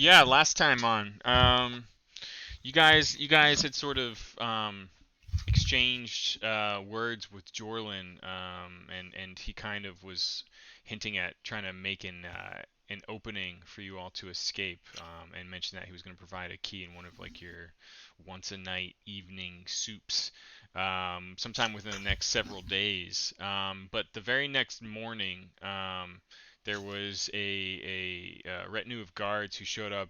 Yeah, last time on, you guys had sort of exchanged words with Jorlin, and he kind of was hinting at trying to make an opening for you all to escape, and mentioned that he was going to provide a key in one of like your once a night evening soups, sometime within the next several days. But the very next morning, there was a retinue of guards who showed up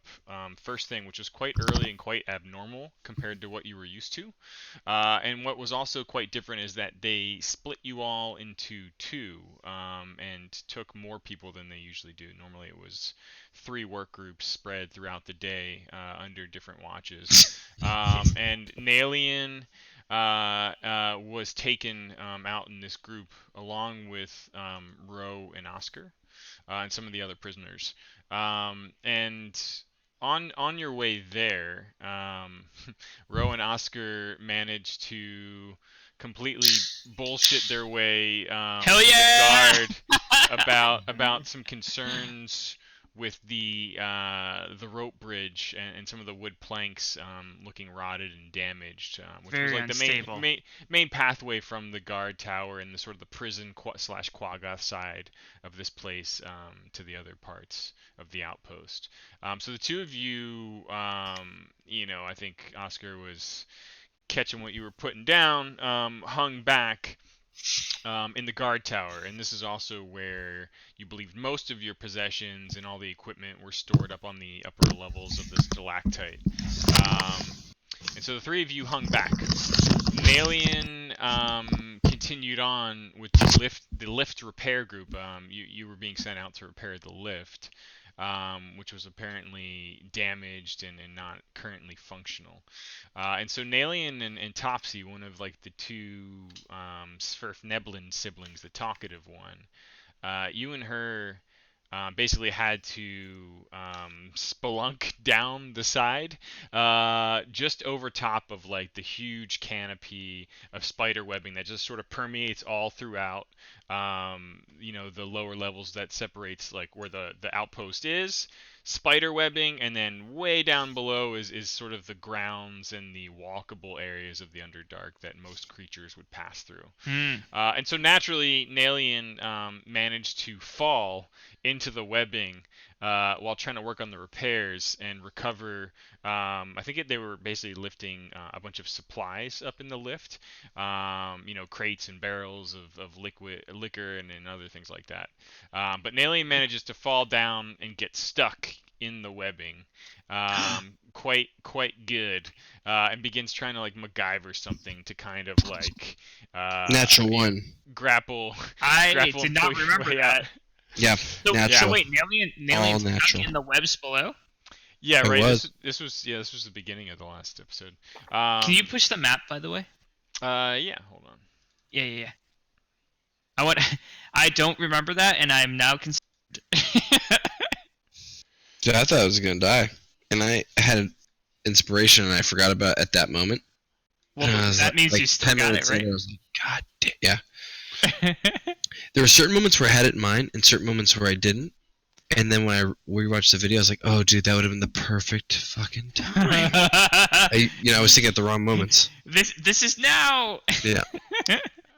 first thing, which was quite early and quite abnormal compared to what you were used to. And what was also quite different is that they split you all into two, and took more people than they usually do. Normally it was three work groups spread throughout the day under different watches. And Nalian was taken out in this group along with Ro and Oscar, and some of the other prisoners. And on your way there, Ro and Oscar managed to completely bullshit their way Hell with the yeah! guard about some concerns with the rope bridge and some of the wood planks looking rotted and damaged, which was Very like the unstable. main pathway from the guard tower and the sort of the prison slash Quaggoth side of this place to the other parts of the outpost. So the two of you, I think Oscar was catching what you were putting down, hung back in the guard tower, and this is also where you believed most of your possessions and all the equipment were stored up on the upper levels of the stalactite. And so the three of you hung back. Nalian continued on with the lift repair group. You were being sent out to repair the lift, which was apparently damaged and not currently functional. And so Nalian and Topsy, one of like the two Sverfneblin siblings, the talkative one, you and her basically had to spelunk down the side, just over top of like the huge canopy of spider webbing that just sort of permeates all throughout. The lower levels that separates like where the outpost is. Spider webbing, and then way down below is sort of the grounds and the walkable areas of the Underdark that most creatures would pass through. Hmm. And so naturally, Nalian managed to fall into the webbing while trying to work on the repairs and recover. I think they were basically lifting a bunch of supplies up in the lift, crates and barrels of liquor and other things like that. But Nalian manages to fall down and get stuck in the webbing, quite good, and begins trying to like MacGyver something to kind of like uh, Natural you know, one. grapple, I grapple did and pull not your remember way out. that. Yeah, So Yeah, natural. wait, All Nalian's stuck natural. in the webs below. yeah, It right. was. This was the beginning of the last episode. Can you push the map, by the way? Yeah, hold on. Yeah, yeah, yeah. I want. I don't remember that, and I'm now concerned. Dude, I thought I was gonna die, and I had an inspiration, and I forgot about it at that moment. Well, And I was that means like you still 10 got it, minutes in, right? I was like, God damn. Yeah. There were certain moments where I had it in mind, and certain moments where I didn't. And then when I rewatched the video, I was like, oh, dude, that would have been the perfect fucking time. I was thinking at the wrong moments. This is now. Yeah.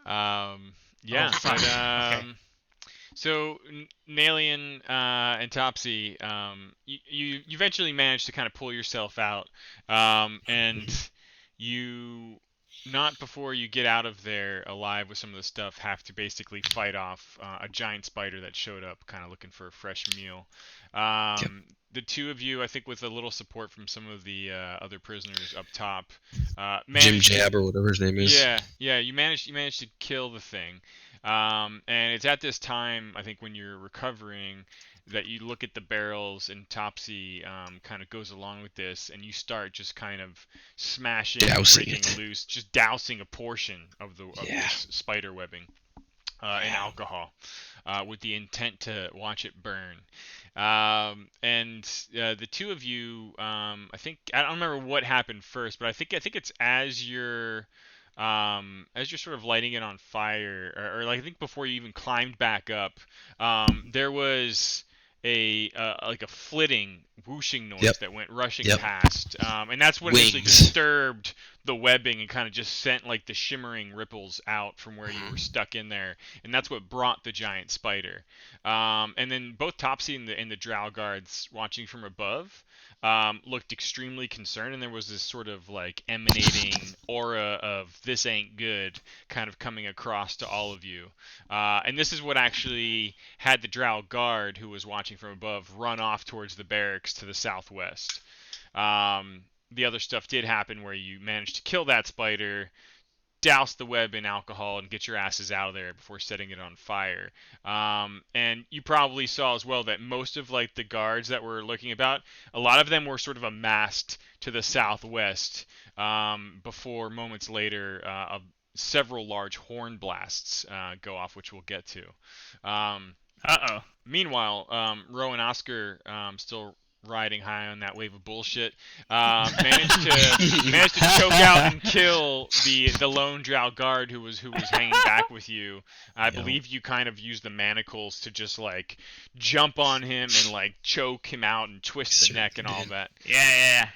Oh Yeah, fuck. but Okay. so Nalian and Topsy, you eventually manage to kind of pull yourself out, and you, not before you get out of there alive with some of the stuff, have to basically fight off a giant spider that showed up, kind of looking for a fresh meal. Yep. The two of you, I think, with a little support from some of the other prisoners up top, Jim managed to. Jab or whatever his name is. Yeah, you managed to kill the thing. And it's at this time, I think, when you're recovering, that you look at the barrels, and Topsy kind of goes along with this, and you start just kind of smashing and Dousing breaking it. loose, just dousing a portion of Yeah. this spider webbing in alcohol, with the intent to watch it burn. And the two of you, I think, I don't remember what happened first, but I think it's as you're sort of lighting it on fire, or like I think before you even climbed back up, there was like a flitting whooshing noise Yep. that went rushing Yep. past, and that's what initially Wings. disturbed the webbing and kind of just sent like the shimmering ripples out from where you were stuck in there, and that's what brought the giant spider. And then both Topsy and the Drow guards watching from above looked extremely concerned, and there was this sort of like emanating aura of "this ain't good" kind of coming across to all of you. And this is what actually had the Drow guard who was watching from above run off towards the barracks to the southwest. The other stuff did happen where you managed to kill that spider, douse the web in alcohol, and get your asses out of there before setting it on fire. And you probably saw as well that most of like the guards that were looking about, a lot of them were sort of amassed to the southwest before moments later several large horn blasts go off, which we'll get to. Meanwhile, Ro and Oscar, still riding high on that wave of bullshit, managed to choke out and kill the lone Drow guard who was hanging back with you. I believe you kind of used the manacles to just like jump on him and like choke him out and twist the neck and all that. Yeah.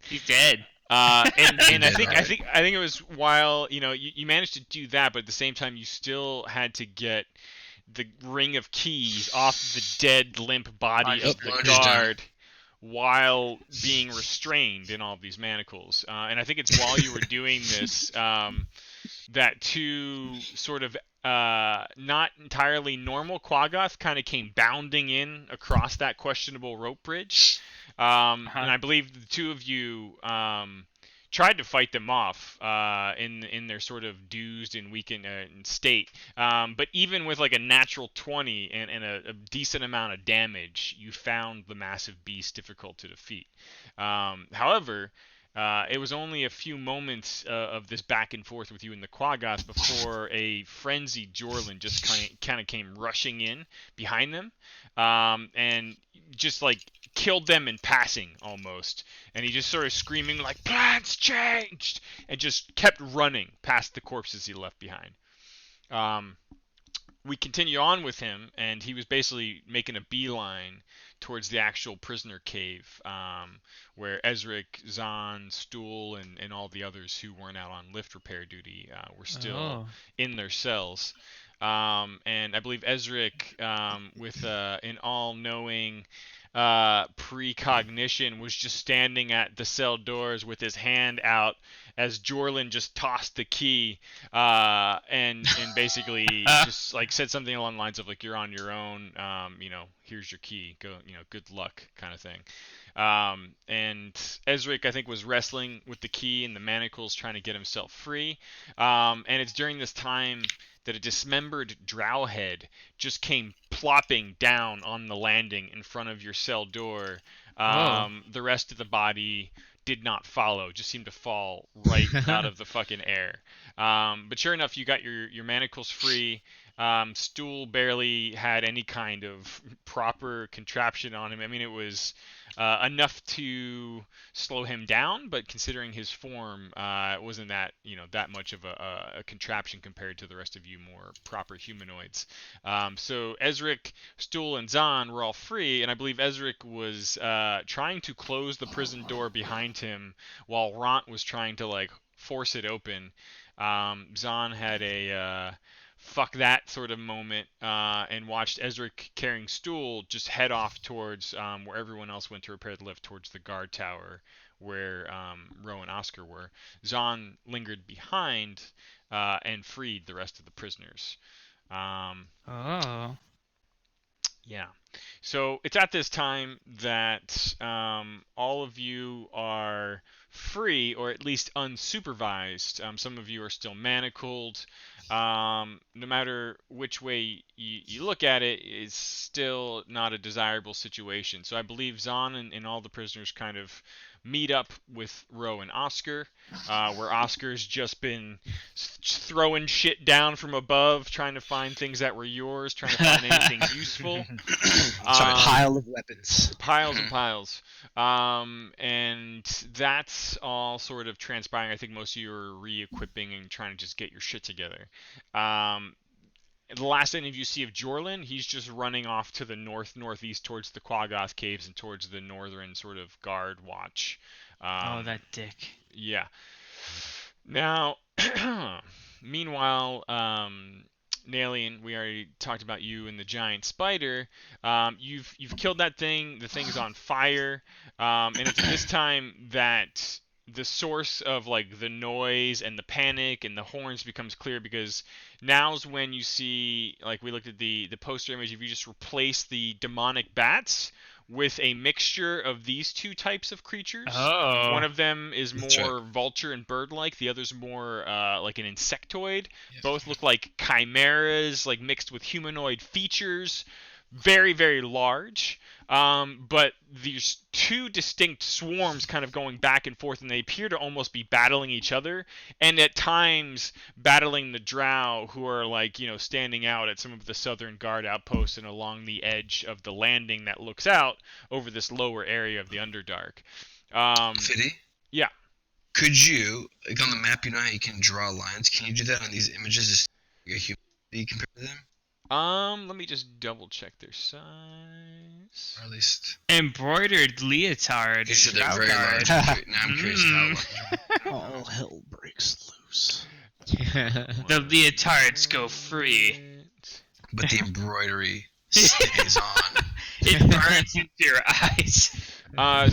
He's dead. And I think it was while you managed to do that, but at the same time you still had to get the ring of keys off the dead, limp body of the guard while being restrained in all of these manacles. And I think it's while you were doing this that two sort of not entirely normal Quaggoth kind of came bounding in across that questionable rope bridge. And I believe the two of you tried to fight them off in their sort of dazed and weakened state. But even with like a natural 20 and a decent amount of damage, you found the massive beast difficult to defeat. However, it was only a few moments of this back and forth with you and the Quaggoth before a frenzied Jorlin just kind of came rushing in behind them, and just like killed them in passing almost. And he just sort of screaming like "Plans changed!" and just kept running past the corpses he left behind. We continue on with him, and he was basically making a beeline towards the actual prisoner cave, where Ezric, Zahn, Stool, and all the others who weren't out on lift repair duty were still in their cells. And I believe Ezric, with an all-knowing precognition, was just standing at the cell doors with his hand out as Jorlin just tossed the key and basically just like said something along the lines of like, "You're on your own, here's your key, go, good luck," kind of thing. And Ezric, I think, was wrestling with the key and the manacles, trying to get himself free. And it's during this time that a dismembered drow head just came plopping down on the landing in front of your cell door. The rest of the body did not follow, just seemed to fall right out of the fucking air. But sure enough, you got your manacles free. Stool barely had any kind of proper contraption on him. I mean, it was enough to slow him down, but considering his form, it wasn't that much of a contraption compared to the rest of you more proper humanoids. So Ezric, Stool, and Zahn were all free, and I believe Ezric was trying to close the prison door behind him while Ront was trying to like force it open. Zahn had a fuck that sort of moment, and watched Ezric carrying Stool just head off towards where everyone else went to repair the lift, towards the guard tower where Ro and Oscar were. Zahn lingered behind and freed the rest of the prisoners. Yeah. So it's at this time that all of you are free, or at least unsupervised. Some of you are still manacled. No matter which way you look at it, it's still not a desirable situation. So I believe Zahn and all the prisoners kind of meet up with Ro and Oscar, where Oscar's just been throwing shit down from above, trying to find things that were yours, trying to find anything useful. Pile of weapons. Piles and piles. And that's all sort of transpiring. I think most of you are re-equipping and trying to just get your shit together. the last any of you see of Jorlin, he's just running off to the northeast towards the Quaggoth Caves and towards the northern sort of guard watch. Oh, that dick. Yeah. Now, meanwhile, Nalian, we already talked about you and the giant spider. You've killed that thing. The thing's on fire, and it's this time that the source of like the noise and the panic and the horns becomes clear, because now's when you see, like we looked at the poster image, if you just replace the demonic bats with a mixture of these two types of creatures. Oh. One of them is That's more vulture and bird-like. The other's more like an insectoid. Yes. Both look like chimeras, like mixed with humanoid features. Very, very large. But these two distinct swarms kind of going back and forth, and they appear to almost be battling each other, and at times battling the drow, who are like, standing out at some of the southern guard outposts and along the edge of the landing that looks out over this lower area of the Underdark. Fiddy? Yeah. Could you, like on the map, you know how you can draw lines? Can you do that on these images? Just like a human compared to them? Let me just double check their size. Or at least... Embroidered leotard. You said they're very Shroud large. Now I'm curious how Mm. large. All hell breaks loose. The leotards go free. But the embroidery stays on. It burns into your eyes.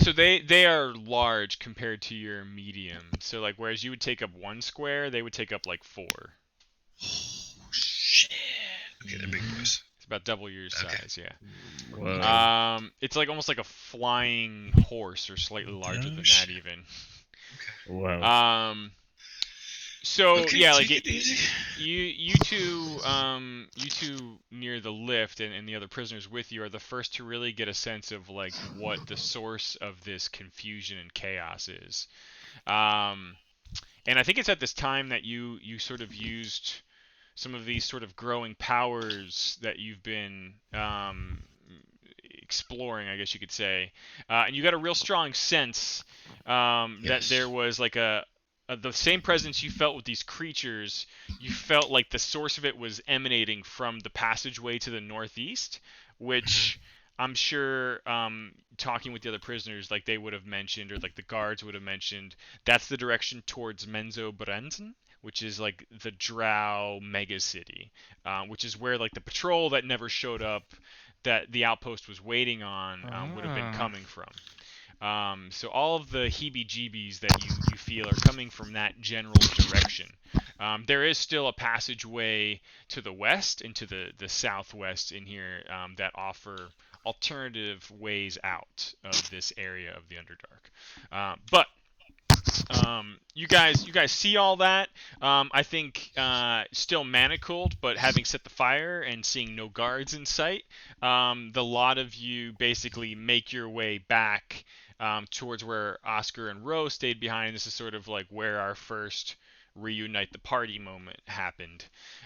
So they are large compared to your medium. So like, whereas you would take up 1 square, they would take up like 4. Oh, shit. Okay, they're big boys. It's about double your Okay. size, yeah. Whoa. It's like almost like a flying horse, or slightly larger than that shit. even. Whoa. So Okay, yeah, like take it easy. you two near the lift and the other prisoners with you are the first to really get a sense of like what the source of this confusion and chaos is. And I think it's at this time that you sort of used some of these sort of growing powers that you've been exploring, I guess you could say, and you got a real strong sense that Yes. there was like the same presence you felt with these creatures. You felt like the source of it was emanating from the passageway to the northeast, which I'm sure, talking with the other prisoners, like they would have mentioned, or like the guards would have mentioned, that's the direction towards Menzo Brenzen, which is like the Drow mega city, which is where like the patrol that never showed up, that the outpost was waiting on, would have been Ah. coming from. So all of the heebie-jeebies that you feel are coming from that general direction. There is still a passageway to the west and to the southwest in here that offer alternative ways out of this area of the Underdark. But you guys see all that. I think still manacled, but having set the fire and seeing no guards in sight, the lot of you basically make your way back towards where Oscar and Rose stayed behind. This is sort of like where our first reunite the party moment happened.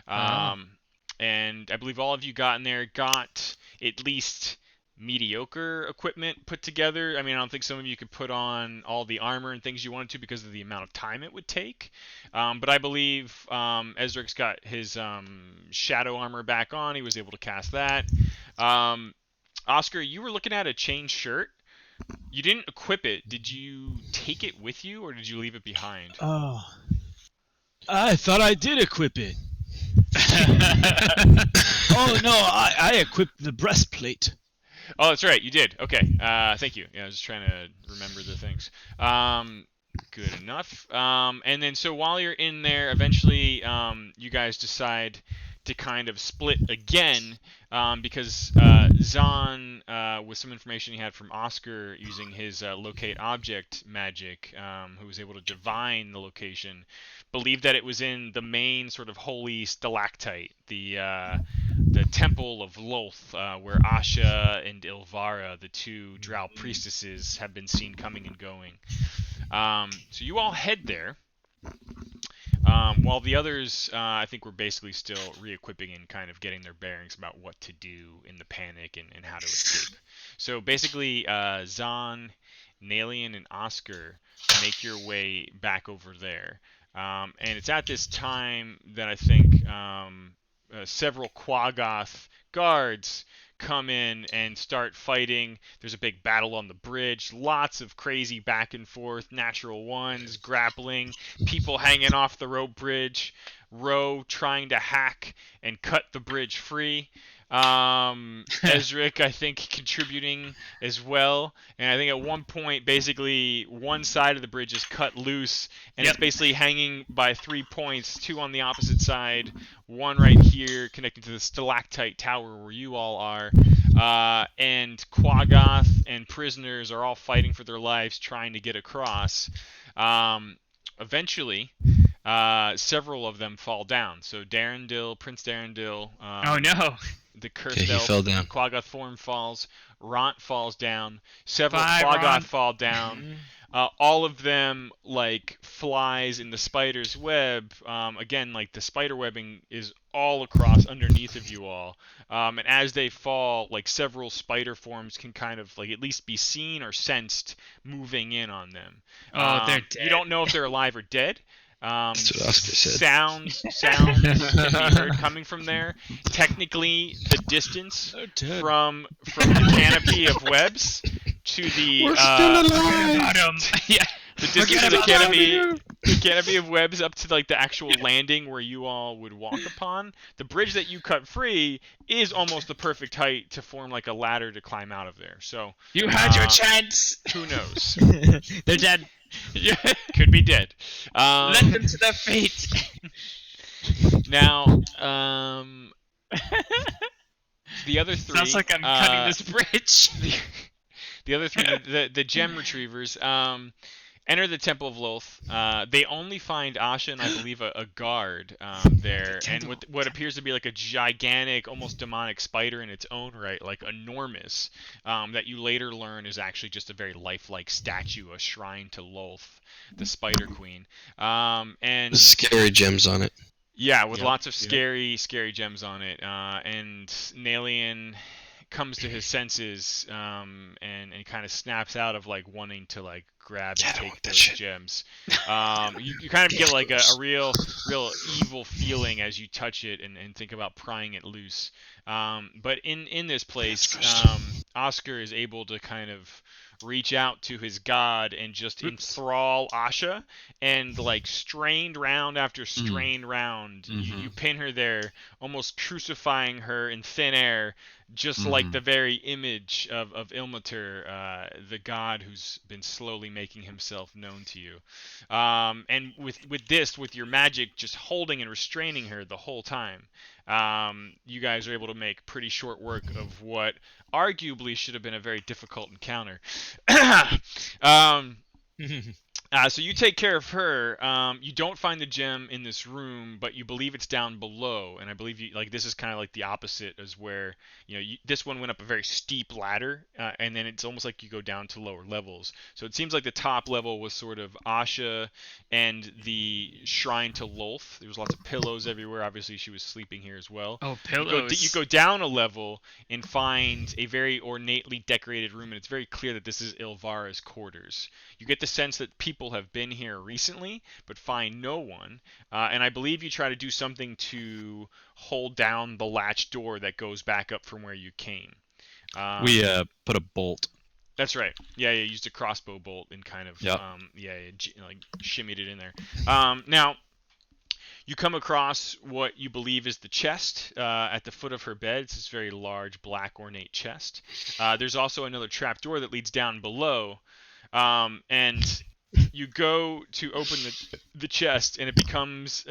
And I believe all of you got in there, got at least mediocre equipment put together. I mean, I don't think some of you could put on all the armor and things you wanted to because of the amount of time it would take. But I believe Ezric's got his shadow armor back on. He was able to cast that. Oscar, you were looking at a chain shirt. You didn't equip it. Did you take it with you, or did you leave it behind? Oh. I thought I did equip it. Oh no, I equipped the breastplate. Oh, that's right. You did. Okay. Thank you. Yeah, I was just trying to remember the things. Good enough. And then so while you're in there, eventually you guys decide to kind of split again because Zahn, with some information he had from Oscar using his locate object magic, who was able to divine the location, believed that it was in the main sort of holy stalactite, the Temple of Lolth, where Asha and Ilvara, the two Drow priestesses, have been seen coming and going. So you all head there, while the others, I think, were basically still re-equipping and kind of getting their bearings about what to do in the panic and how to escape. So basically, Zahn, Nalian, and Oscar make your way back over there. And it's at this time that I think several Quaggoth guards come in and start fighting. There's a big battle on the bridge, lots of crazy back and forth, natural ones, grappling, people hanging off the rope bridge, Ro trying to hack and cut the bridge free. Ezric, I think, contributing as well. And I think at one point, basically, one side of the bridge is cut loose, and it's basically hanging by 3 points, 2 on the opposite side, 1 right here connecting to the stalactite tower where you all are. And Quaggoth and prisoners are all fighting for their lives, trying to get across. Eventually, several of them fall down. So Darendil, Prince Darendil, Oh no. the cursed Okay, he elf, fell down. Quaggoth form falls. Ront falls down. Several Bye, Quaggoth Ront. fall down. All of them like flies in the spider's web. Again, like the spider webbing is all across underneath of you all. And as they fall, like several spider forms can kind of like at least be seen or sensed moving in on them. Oh, they're dead. You don't know if they're alive or dead. That's what Oscar said. Sounds can be heard coming from there. Technically, the distance from the canopy of webs to the We're still alive. About 'em. Yeah. the distance Forget of the about canopy of webs up to like the actual landing where you all would walk upon. The bridge that you cut free is almost the perfect height to form like a ladder to climb out of there. So You had your chance. who knows? They're dead. Yeah, could be dead. Let them to their fate. Now, the other 3. Sounds like I'm cutting this bridge. The other 3, the gem retrievers, enter the Temple of Lolth. They only find Asha and I believe a guard there, and what appears to be like a gigantic, almost demonic spider in its own right, like enormous, that you later learn is actually just a very lifelike statue, a shrine to Lolth, the Spider Queen. And There's scary gems on it. yeah, with Yep, lots of yep. scary gems on it. And Nalian comes to his senses and kind of snaps out of like wanting to like grab Yeah, I and don't take want that those shit. gems. You kind of get like a real evil feeling as you touch it and think about prying it loose. But in this place, Oscar is able to kind of reach out to his god and just enthrall Asha, and like strained round after strained round, you pin her there, almost crucifying her in thin air, just like the very image of Ilmater, the god who's been slowly making himself known to you. And with your magic just holding and restraining her the whole time, you guys are able to make pretty short work of what arguably should have been a very difficult encounter. So you take care of her. You don't find the gem in this room, but you believe it's down below. And I believe this is kind of like the opposite, as where this one went up a very steep ladder, and then it's almost like you go down to lower levels. So it seems like the top level was sort of Asha and the shrine to Lolth. There was lots of pillows everywhere. Obviously, she was sleeping here as well. Oh, pillows. You go down a level and find a very ornately decorated room, and it's very clear that this is Ilvara's quarters. You get the sense that people have been here recently, but find no one. And I believe you try to do something to hold down the latch door that goes back up from where you came. We put a bolt. That's right. Yeah, you used a crossbow bolt and kind of Yep. like shimmied it in there. Now, you come across what you believe is the chest at the foot of her bed. It's this very large, black, ornate chest. There's also another trapdoor that leads down below. And you go to open the chest, and it becomes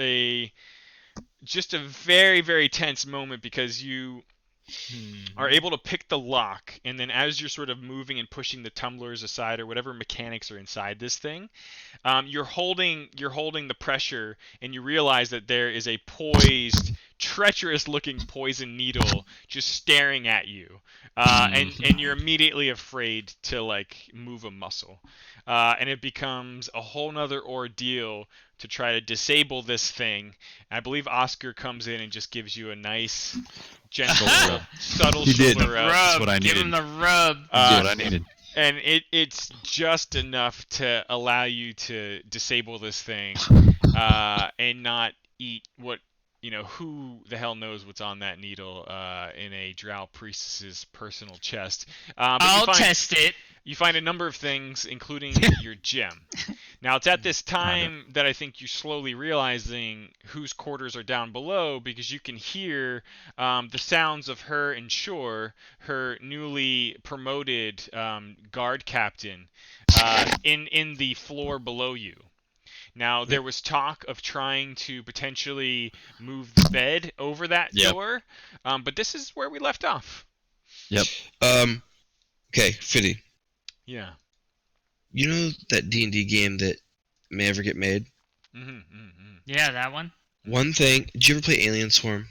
just a very, very tense moment, because you are able to pick the lock, and then as you're sort of moving and pushing the tumblers aside or whatever mechanics are inside this thing, you're holding the pressure, and you realize that there is a poised, treacherous-looking poison needle just staring at you, and you're immediately afraid to like move a muscle, and it becomes a whole nother ordeal to try to disable this thing. I believe Oscar comes in and just gives you a nice, gentle, subtle He did. shoulder rub. That's what I Give needed. him the rub. That's what I needed. And it's just enough to allow you to disable this thing and not eat what who the hell knows what's on that needle in a Drow priestess's personal chest. But I'll test it. You find a number of things, including your gem. Now, it's at this time that I think you're slowly realizing whose quarters are down below, because you can hear the sounds of her and Shore, her newly promoted guard captain, in the floor below you. Now, there was talk of trying to potentially move the bed over that door, but this is where we left off. Yep. Okay, Fiddy. Yeah. You know that D&D game that may ever get made? Yeah, that one. One thing. Did you ever play Alien Swarm?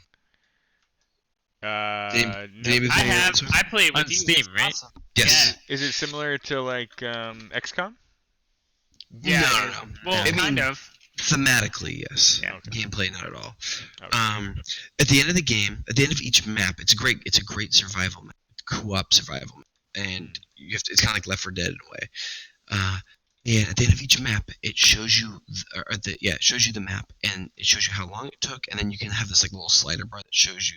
No. I have. I play it with On you. Steam, It's right? awesome. Yes. Is it similar to like XCOM? Yeah. No. Well, I mean, kind of. Thematically, yes. Yeah. Okay. Gameplay, not at all. Okay. At the end of the game, at the end of each map, it's a great survival map, co-op survival map, and it's kind of like Left 4 Dead in a way. And at the end of each map, it shows you it shows you the map, and it shows you how long it took, and then you can have this like little slider bar that shows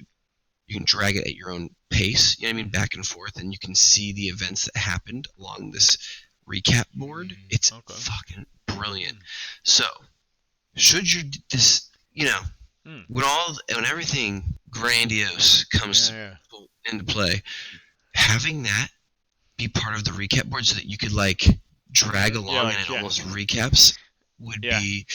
you can drag it at your own pace. You know what I mean, back and forth, and you can see the events that happened along this recap board. It's fucking brilliant. So, should you when everything grandiose comes into play, having that be part of the recap board so that you could like drag along and it almost recaps would be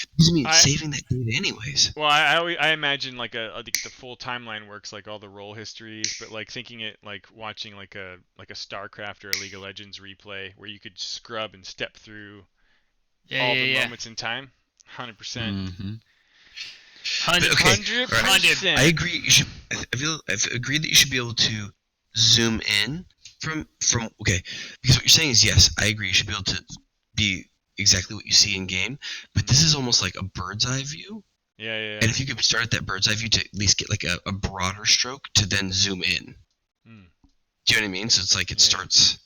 saving that data anyways. Well, I imagine like the full timeline works like all the roll histories, but like thinking it like watching like a StarCraft or a League of Legends replay where you could scrub and step through all the moments in time. 100%. Mm-hmm. 100%. I agree. I've agreed that you should be able to zoom in from because what you're saying is yes, I agree. You should be able to be exactly what you see in game, but this is almost like a bird's eye view. Yeah. And if you could start at that bird's eye view to at least get like a broader stroke to then zoom in. Do you know what I mean? So it's like it starts.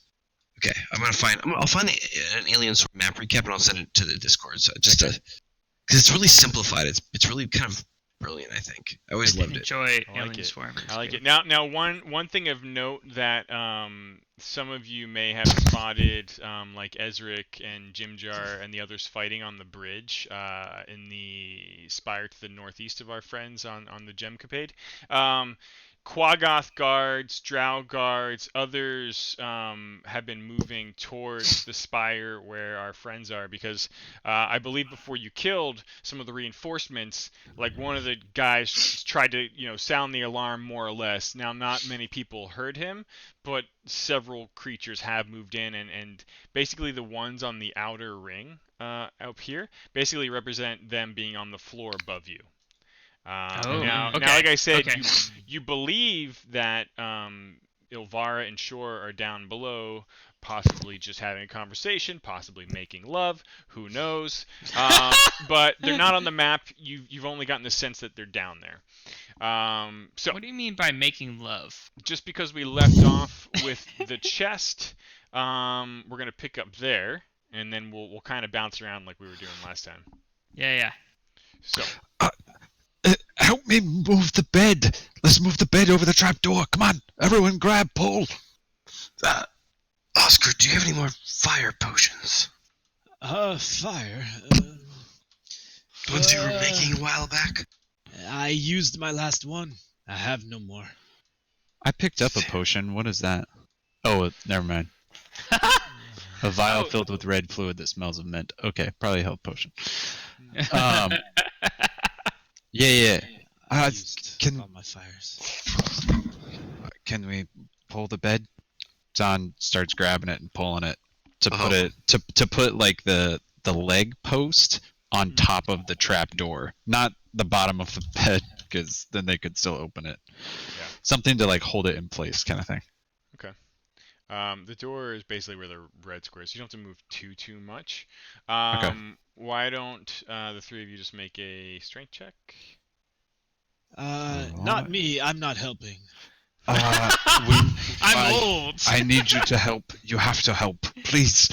Okay, I'll find an Alien Swarm map recap and I'll send it to the Discord. So just because it's really simplified. It's really kind of brilliant. I think I always loved it. Enjoy Alien Swarm. I like it. Now, one thing of note that some of you may have spotted, like Ezric and Jimjar and the others fighting on the bridge in the spire to the northeast of our friends on the Gemcapade. Quaggoth guards, Drow guards, others have been moving towards the spire where our friends are because I believe before you killed some of the reinforcements, like one of the guys tried to sound the alarm more or less. Now, not many people heard him, but several creatures have moved in, and basically the ones on the outer ring up here basically represent them being on the floor above you. Now, like I said, you believe that Ilvara and Shore are down below, possibly just having a conversation, possibly making love. Who knows? But they're not on the map. You've only gotten the sense that they're down there. So what do you mean by making love? Just because we left off with the chest, we're gonna pick up there, and then we'll kind of bounce around like we were doing last time. Yeah. So. Help me move the bed. Let's move the bed over the trap door. Come on, everyone, grab Paul. Oscar, do you have any more fire potions? Fire. The ones you were making a while back. I used my last one. I have no more. I picked up a potion. What is that? Oh, never mind. A vial filled with red fluid that smells of mint. Okay, probably a health potion. Yeah. Can all my fires. Can we pull the bed? Zahn starts grabbing it and pulling it to put it to put like the leg post on top of the trap door, not the bottom of the bed, because then they could still open it. Yeah. Something to like hold it in place, kind of thing. Okay. The door is basically where the red square is. You don't have to move too much. Okay. Why don't the three of you just make a strength check? Not me. I'm not helping. I'm old. I need you to help. You have to help, please.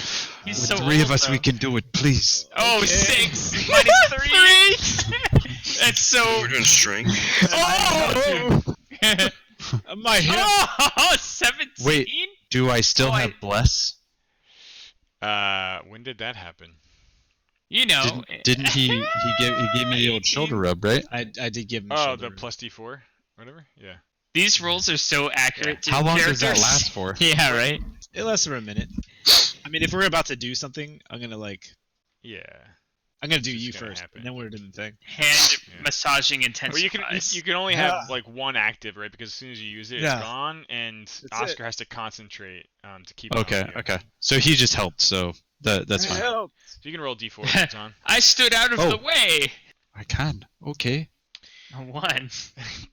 He's With so three old, of us, though. we can do it. Please. Oh, Okay. 6 minus 3. That's so. We're doing strength. Oh! My hip. Oh, 17? Wait. Do I still Oh, have bless? When did that happen? You know. Didn't he gave me the old shoulder rub, right? I did give him. Oh, shoulder the rub. plus D4, whatever. Yeah. These rolls are so accurate to How long does that characters. last for? Yeah, right? It lasts for a minute. I mean, if we're about to do something, I'm gonna Yeah. do It's you gonna first, happen. and then we're doing the thing. Hand Yeah. massaging Or intensifies. you can only Yeah. have like one active, right? Because as soon as you use it, Yeah. it's gone, and That's Oscar has to concentrate to keep. it on Okay, you. okay. So he just helped, so that's fine. Help. So you can roll D4 on. I stood out of Oh. the way. I can. Okay. A 1.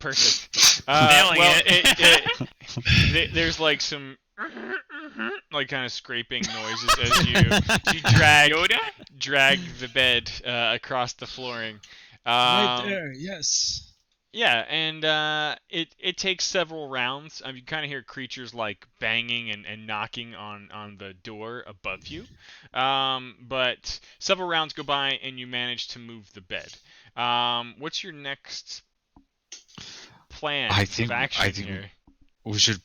Perfect. Nailing well, it. there's like some like kind of scraping noises as you drag Yoda? the bed across the flooring. Right there. Yes. Yeah, and it takes several rounds. You kind of hear creatures like banging and knocking on the door above you. But several rounds go by and you manage to move the bed. What's your next plan I of think- action I think- here? We should.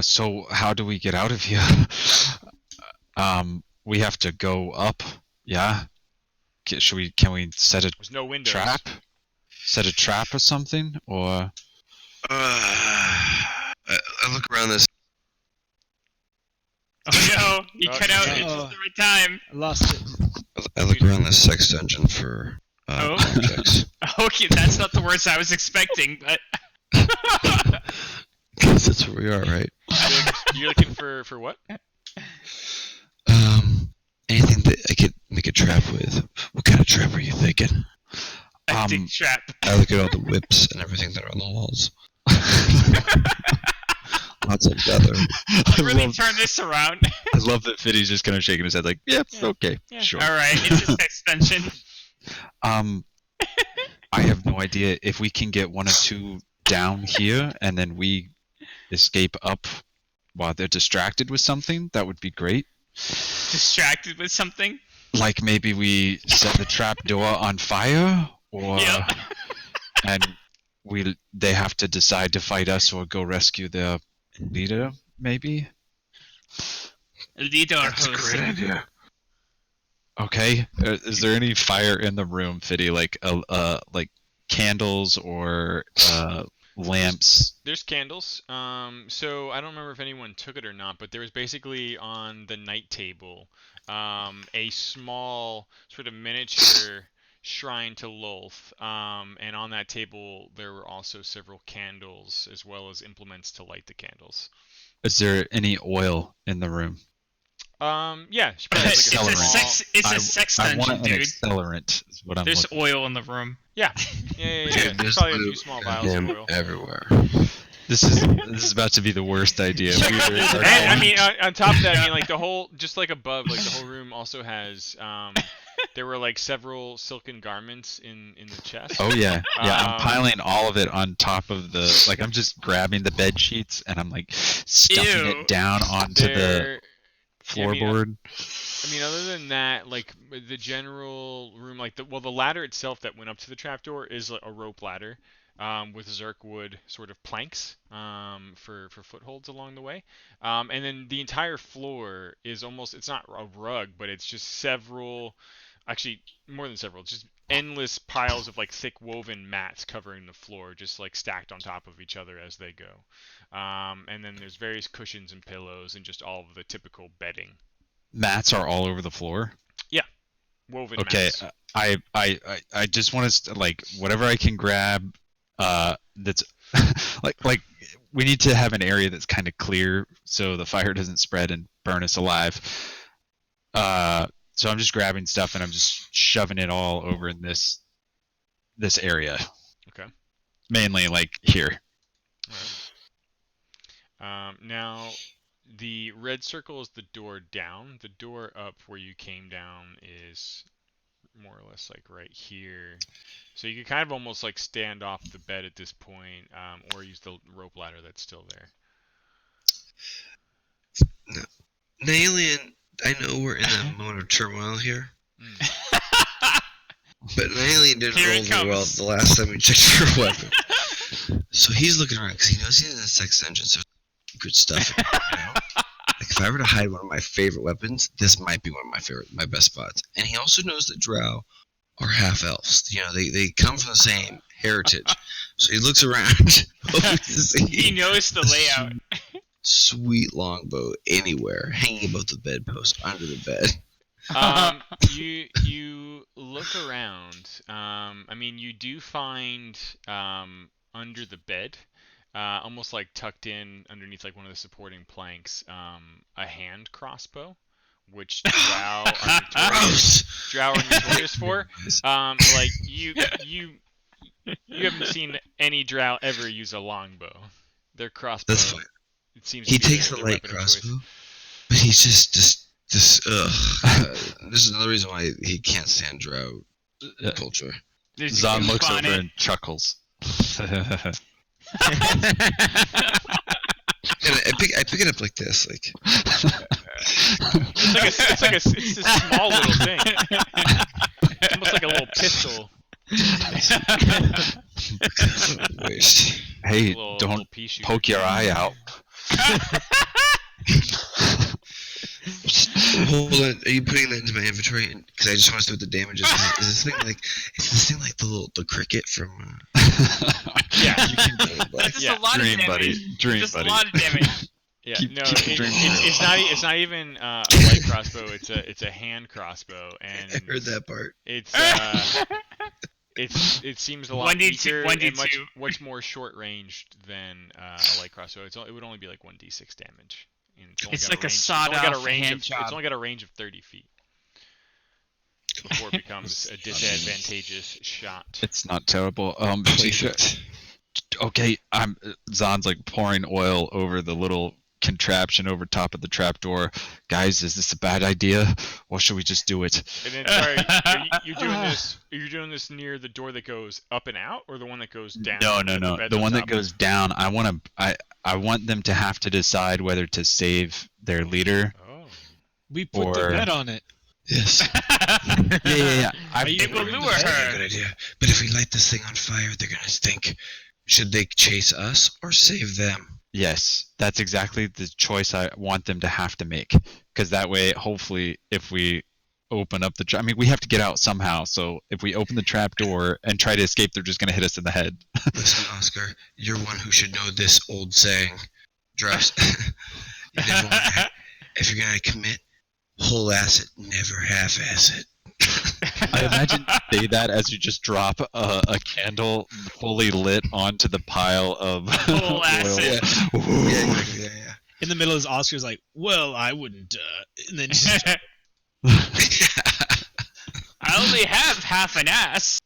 So how do we get out of here? We have to go up. Yeah. Should we? Can we set a There's no windows. trap? Set a trap or something, or I look around this. Oh no, he Oh, cut out no. at just the right time. I lost it. I look around this sex dungeon for Oh. objects. Okay, that's not the words I was expecting, but. Guess that's where we are, right? You're looking for what? Anything that I could make a trap with. What kind of trap are you thinking? A dick trap. I look at all the whips and everything that are on the walls. Lots of leather. Really turn this around. I love that Fiddy's just kind of shaking his head like, yeah, okay, Yeah. sure. Alright, it's a extension. I have no idea if we can get one or two down here and then we escape up while they're distracted with something. That would be great. Distracted with something. Like maybe we set the trap door on fire, or Yep. and they have to decide to fight us or go rescue their leader. Maybe. Leader host. idea. Okay. Is there any fire in the room, Fiddy? Like candles or lamps? There's candles. So I don't remember if anyone took it or not, but there was basically on the night table a small sort of miniature shrine to Lolth, and on that table there were also several candles as well as implements to light the candles. Is there any oil in the room? Yeah, she probably has It's like a a small... sex. It's a sex I dungeon, want an dude. accelerant. Is what I'm There's looking. oil in the room. Yeah. There's probably a few small vials of oil. everywhere. This is about to be the worst idea. We are And I mean, on top of that, I mean, like the whole, just like above, like the whole room also has, there were like several silken garments in the chest. Oh yeah, I'm Um, piling all of it on top of the. Like I'm just grabbing the bed sheets and I'm like stuffing Ew. it down onto the There, floorboard. I mean, other than that, like the general room, like the ladder itself that went up to the trapdoor is a rope ladder, with Zerkwood sort of planks, for footholds along the way, and then the entire floor is almost, it's not a rug, but it's just several, actually more than several, just endless piles of like thick woven mats covering the floor, just like stacked on top of each other as they go, and then there's various cushions and pillows and just all of the typical bedding. Mats are all over the floor. Woven Okay, mats. I just want to like whatever I can grab. That's like we need to have an area that's kind of clear so the fire doesn't spread and burn us alive. So I'm just grabbing stuff and I'm just shoving it all over in this area. Okay. Mainly like here. Now, the red circle is the door down. The door up where you came down is more or less like right here. So you can kind of almost like stand off the bed at this point, or use the rope ladder that's still there. Nailian, I know we're in a moment of turmoil here, But an alien didn't Here roll it very well comes. the last time we checked her weapon. So he's looking around because he knows he's in a sex dungeon, so secret stuff. Like if I were to hide one of my favorite weapons, this might be one of my best spots. And he also knows that drow are half elves. You know, they come from the same heritage. So he looks around, hoping to see He knows the layout. sweet longbow anywhere, hanging above the bedpost, under the bed. You look around. I mean, you do find under the bed, almost like tucked in underneath like one of the supporting planks, a hand crossbow, which drow are notorious for. Like you haven't seen any drow ever use a longbow. Their crossbow. That's fine. It seems He to be takes the their light weapon of choice. crossbow, but he's just this. This is another reason why he can't stand drow culture. Zahn looks on over it. and chuckles. And I pick it up like this, like It's this small little thing. It's almost like a little pistol. waste. Hey, Little don't pea shooter. poke your eye out. Hold on, are you putting that into my inventory? Because I just want to see what the damage is. Is this thing like? Is this thing like the cricket from? Yeah. That's just Yeah. a lot Dream of buddy. damage. Dream Just buddy. a lot of damage. Yeah, Keep- no, keep drinking. it's not even a light crossbow. It's a hand crossbow, and I heard that part. it seems a lot 1d2 weaker and 1d2. much more short ranged than a light crossbow. It would only be like 1d6 damage. And only It's got like a range, it's only got sawed-off range hand of, job. It's only got a range of 30 feet before it becomes a disadvantageous shot. It's not terrible. Perfect. Okay, Zahn's like pouring oil over the little contraption over top of the trapdoor. Guys, is this a bad idea, or should we just do it? And then, sorry, you're doing this. You're doing this near the door that goes up and out, or the one that goes down? No. bed's The on one that top? goes down. I want them to have to decide whether to save their leader. Oh. We put the Or- bet on it. Yes. Yeah. Are you It will doing lure that? her. Good idea. But if we light this thing on fire, they're gonna think: should they chase us or save them? Yes, that's exactly the choice I want them to have to make. Because that way, hopefully, if we open up I mean, we have to get out somehow. So if we open the trap door and try to escape, they're just going to hit us in the head. Listen, Oscar, you're one who should know this old saying. Drops. You never wanna, if you're gonna commit, whole ass it, never half-ass it. I imagine you say that as you just drop a candle fully lit onto the pile of Whole ass oil. it. Yeah, exactly. Yeah. In the middle is Oscar's like, well, I wouldn't. And then just I only have half an ass.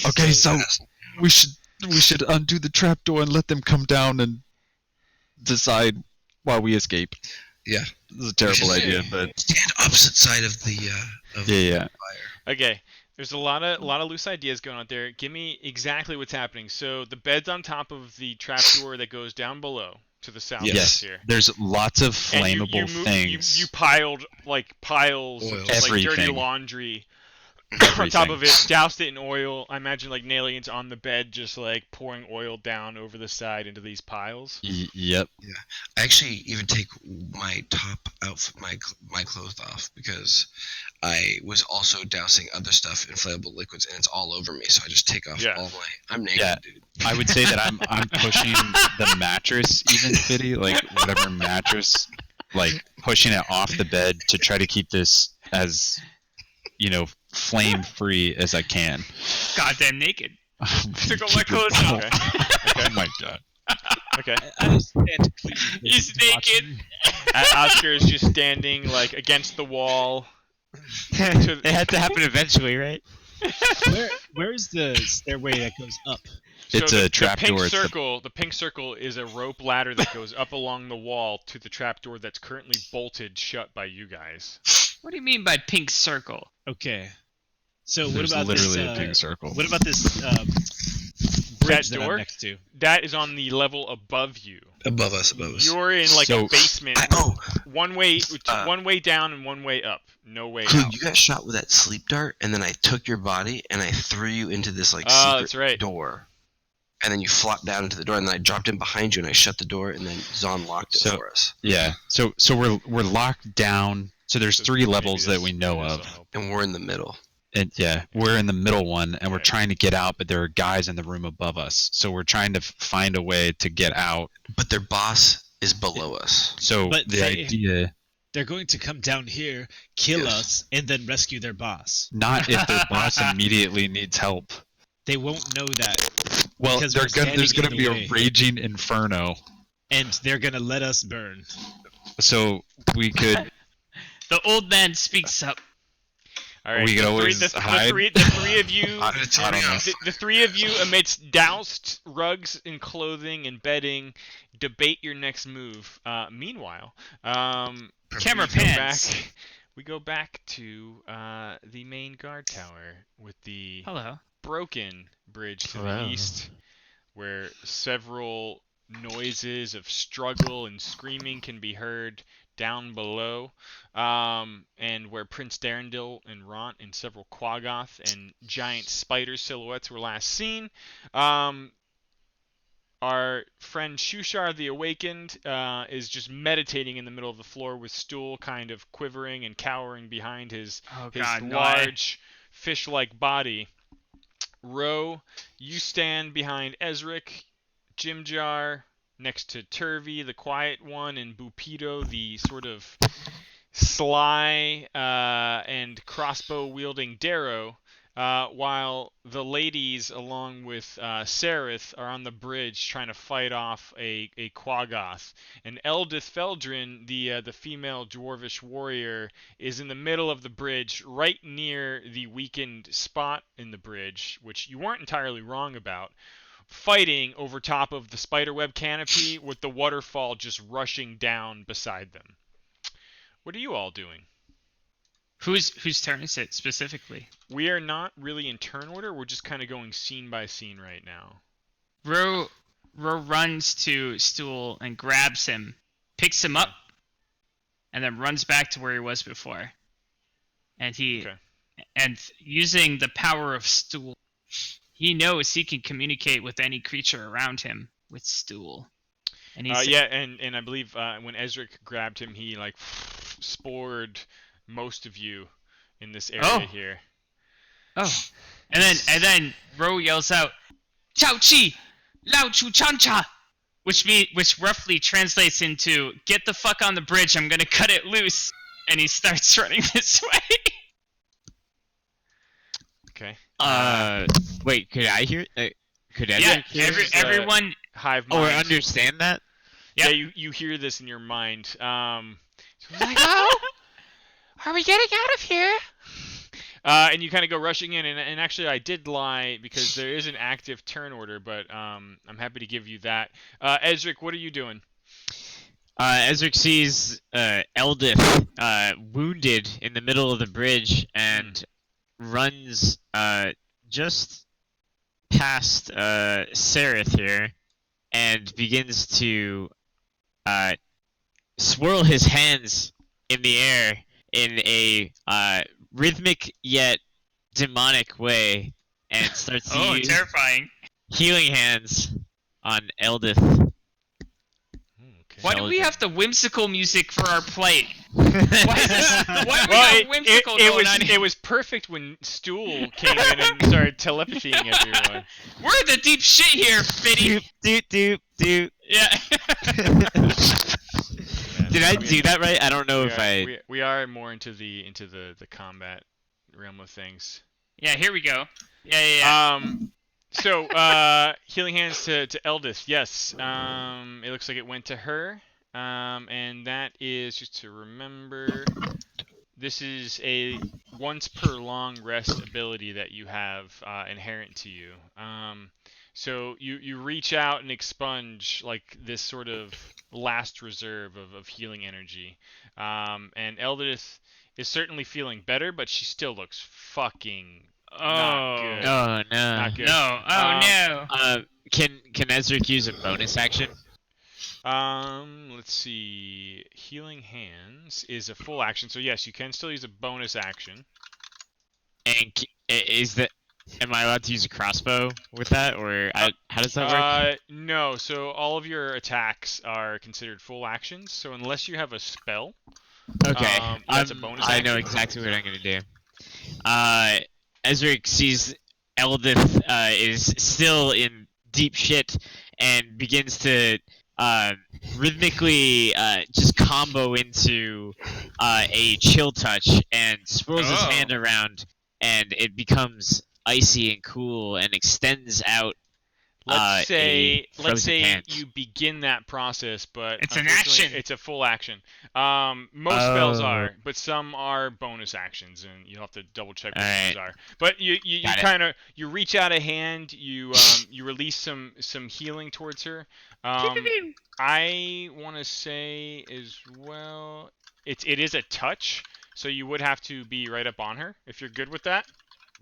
Okay, so we should undo the trapdoor and let them come down and decide while we escape. Yeah. This is a terrible idea, but Stand opposite side of the yeah. Okay, there's a lot of loose ideas going on there. Give me exactly what's happening. So the bed's on top of the trapdoor that goes down below to the southwest Yes, here. there's lots of And flammable things. You piled like piles Oil. of just, like dirty Everything. laundry on top Everything. of it, doused it in oil. I imagine like Nalian's on the bed just like pouring oil down over the side into these piles. Yep. I actually even take my top outfit, my clothes off, because I was also dousing other stuff, inflatable liquids, and it's all over me. So I just take off Yeah. all my. I'm naked, Yeah. dude. I would say that I'm pushing the mattress even, Fitty, like whatever mattress, like pushing it off the bed to try to keep this as, flame free as I can. Goddamn naked. Took all Keep my your clothes ball- off. Oh my god. Okay. I stand clean. He's naked. Oscar is just standing like against the wall. It had to happen eventually, right? Where is the stairway that goes up? It's a trapdoor, The it's the- pink circle is a rope ladder that goes up along the wall to the trapdoor that's currently bolted shut by you guys. What do you mean by pink circle? Okay. So what There's about literally this? a pink circle. What about this bridge that door? I'm next to. That is on the level above you. Above us. You're in like So- a basement. Oh, One way down and one way up. No way Clue, out. you got shot with that sleep dart, and then I took your body and I threw you into this like Oh, secret that's right. door. And then you flopped down into the door, and then I dropped in behind you, and I shut the door, and then Zon locked it So- for us. Yeah. So we're locked down. So there's So 3 maybe levels that this- we know this'll of. help. And we're in the middle. And yeah, we're in the middle one, and we're Right. trying to get out, but there are guys in the room above us. So we're trying to find a way to get out. But their boss is below us. So But the they- idea, They're going to come down here, kill Yes. us, and then rescue their boss. not if their boss immediately needs help. They won't know that, Well, Because we're there's standing going in to the be way. a raging inferno. and they're gonna let us burn. So we could. The old man speaks up. All right. We could the always three, the, hide. the three of you. I don't know. The 3 of you, amidst doused rugs and clothing and bedding, debate your next move. Meanwhile, Camera we go pans. back- we go back to the main guard tower with the Hello. broken bridge to Hello. the east, where several noises of struggle and screaming can be heard down below, and where Prince Darendil and Ront and several Quaggoth and giant spider silhouettes were last seen. Our friend Shushar the Awakened is just meditating in the middle of the floor with Stool kind of quivering and cowering behind his Oh his God, no. I- large fish-like body. Ro, you stand behind Ezric, Jimjar, next to Turvy, the quiet one, and Bupido, the sort of sly and crossbow-wielding Darrow, while the ladies, along with Sereth, are on the bridge trying to fight off a Quaggoth. And Eldith Feldrin, the female dwarvish warrior, is in the middle of the bridge, right near the weakened spot in the bridge, which you weren't entirely wrong about, fighting over top of the spiderweb canopy with the waterfall just rushing down beside them. What are you all doing? Whose turn is it specifically? We are not really in turn order. We're just kind of going scene by scene right now. Ro runs to Stool and grabs him, picks him up, and then runs back to where he was before. And Okay. and using the power of Stool, he knows he can communicate with any creature around him with Stool. And he's Yeah, and I believe when Ezric grabbed him, he like spored most of you in this area Oh. here. Oh. And then Ro yells out, "Chao Chi! Lao Chu Chancha!" Which roughly translates into "Get the fuck on the bridge, I'm gonna cut it loose." And he starts running this way. Okay. Wait, could I hear? Could Yeah, anyone hear? everyone Hive Or mind. understand that? Yeah, Yep. you hear this in your mind. He's like, oh, are we getting out of here? And you kind of go rushing in, and actually I did lie because there is an active turn order, but I'm happy to give you that. Ezric, what are you doing? Ezric sees Eldith wounded in the middle of the bridge and runs just past Sereth here and begins to swirl his hands in the air in a rhythmic yet demonic way and starts to Oh, use terrifying. healing hands on Eldith. Okay. Why do we have the whimsical music for our plate? Why Why do we Well, have whimsical it going was on here? it was perfect when Stool came in and started telepathying everyone. We're the deep shit here, Fitty. doop. Yeah. Did I do that right? I don't know if I. We are more into the combat realm of things. Yeah, here we go. Yeah. So healing hands to Eldith. Yes. It looks like it went to her. And that is, just to remember, this is a once per long rest ability that you have inherent to you. So you reach out and expunge like this sort of last reserve of healing energy. And Eldith is certainly feeling better, but she still looks fucking Not Oh. good. Oh no. Not good. No. Oh no. Can Ezric use a bonus action? Let's see. Healing Hands is a full action, so yes, you can still use a bonus action. And is that? Am I allowed to use a crossbow with that, or how does that work? No. So all of your attacks are considered full actions. So unless you have a spell, Okay, that's a bonus I know action. exactly what I'm gonna do. Ezric sees Eldith is still in deep shit and begins to rhythmically just combo into a chill touch and swirls his Oh. hand around, and it becomes icy and cool and extends out. Let's say frozen hand. you begin that process, but It's an unfortunately, action. It's a full action. Most spells are, but some are bonus actions, and you'll have to double check what those are. But you Got it. kind of you reach out a hand, you you release some healing towards her. I want to say as well, it is a touch, so you would have to be right up on her if you're good with that.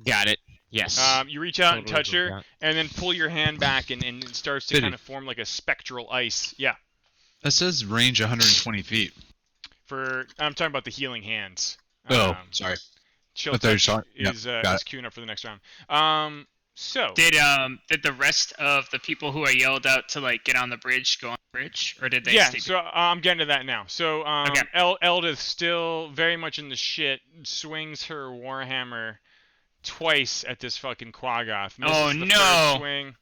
Got it. Yes. You reach out and Totally touch good her, with that. and then pull your hand back, and it starts to Did kind he? of form like a spectral ice. Yeah. That says range 120 feet. I'm talking about the healing hands. Oh, sorry. Chill I thought you touch saw it. Yep, is got it. queuing up for the next round. So Did the rest of the people who are yelled out to like get on the bridge go on the bridge, or did they? yeah, stay so I'm getting to that now. So Okay. Eldith still very much in the shit, swings her warhammer twice at this fucking Quaggoth. Misses Oh, the no. first swing.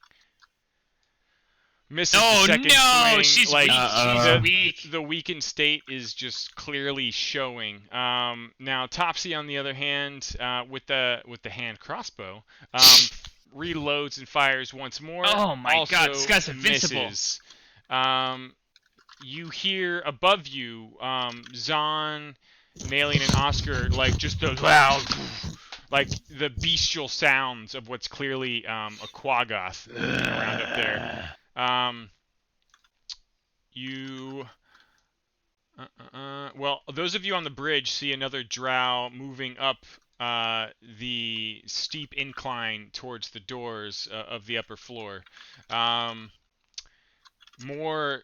Misses Oh the second no, swing. she's like, weak. the, She's weak. the weakened state is just clearly showing. Now Topsy, on the other hand, with the hand crossbow, reloads and fires once more. Oh my also God, this guy's invincible. Misses. You hear above you, Zahn, Nalian, and Oscar like just those loud, like the bestial sounds of what's clearly a Quaggoth moving around up there. Well, those of you on the bridge see another drow moving up the steep incline towards the doors of the upper floor. More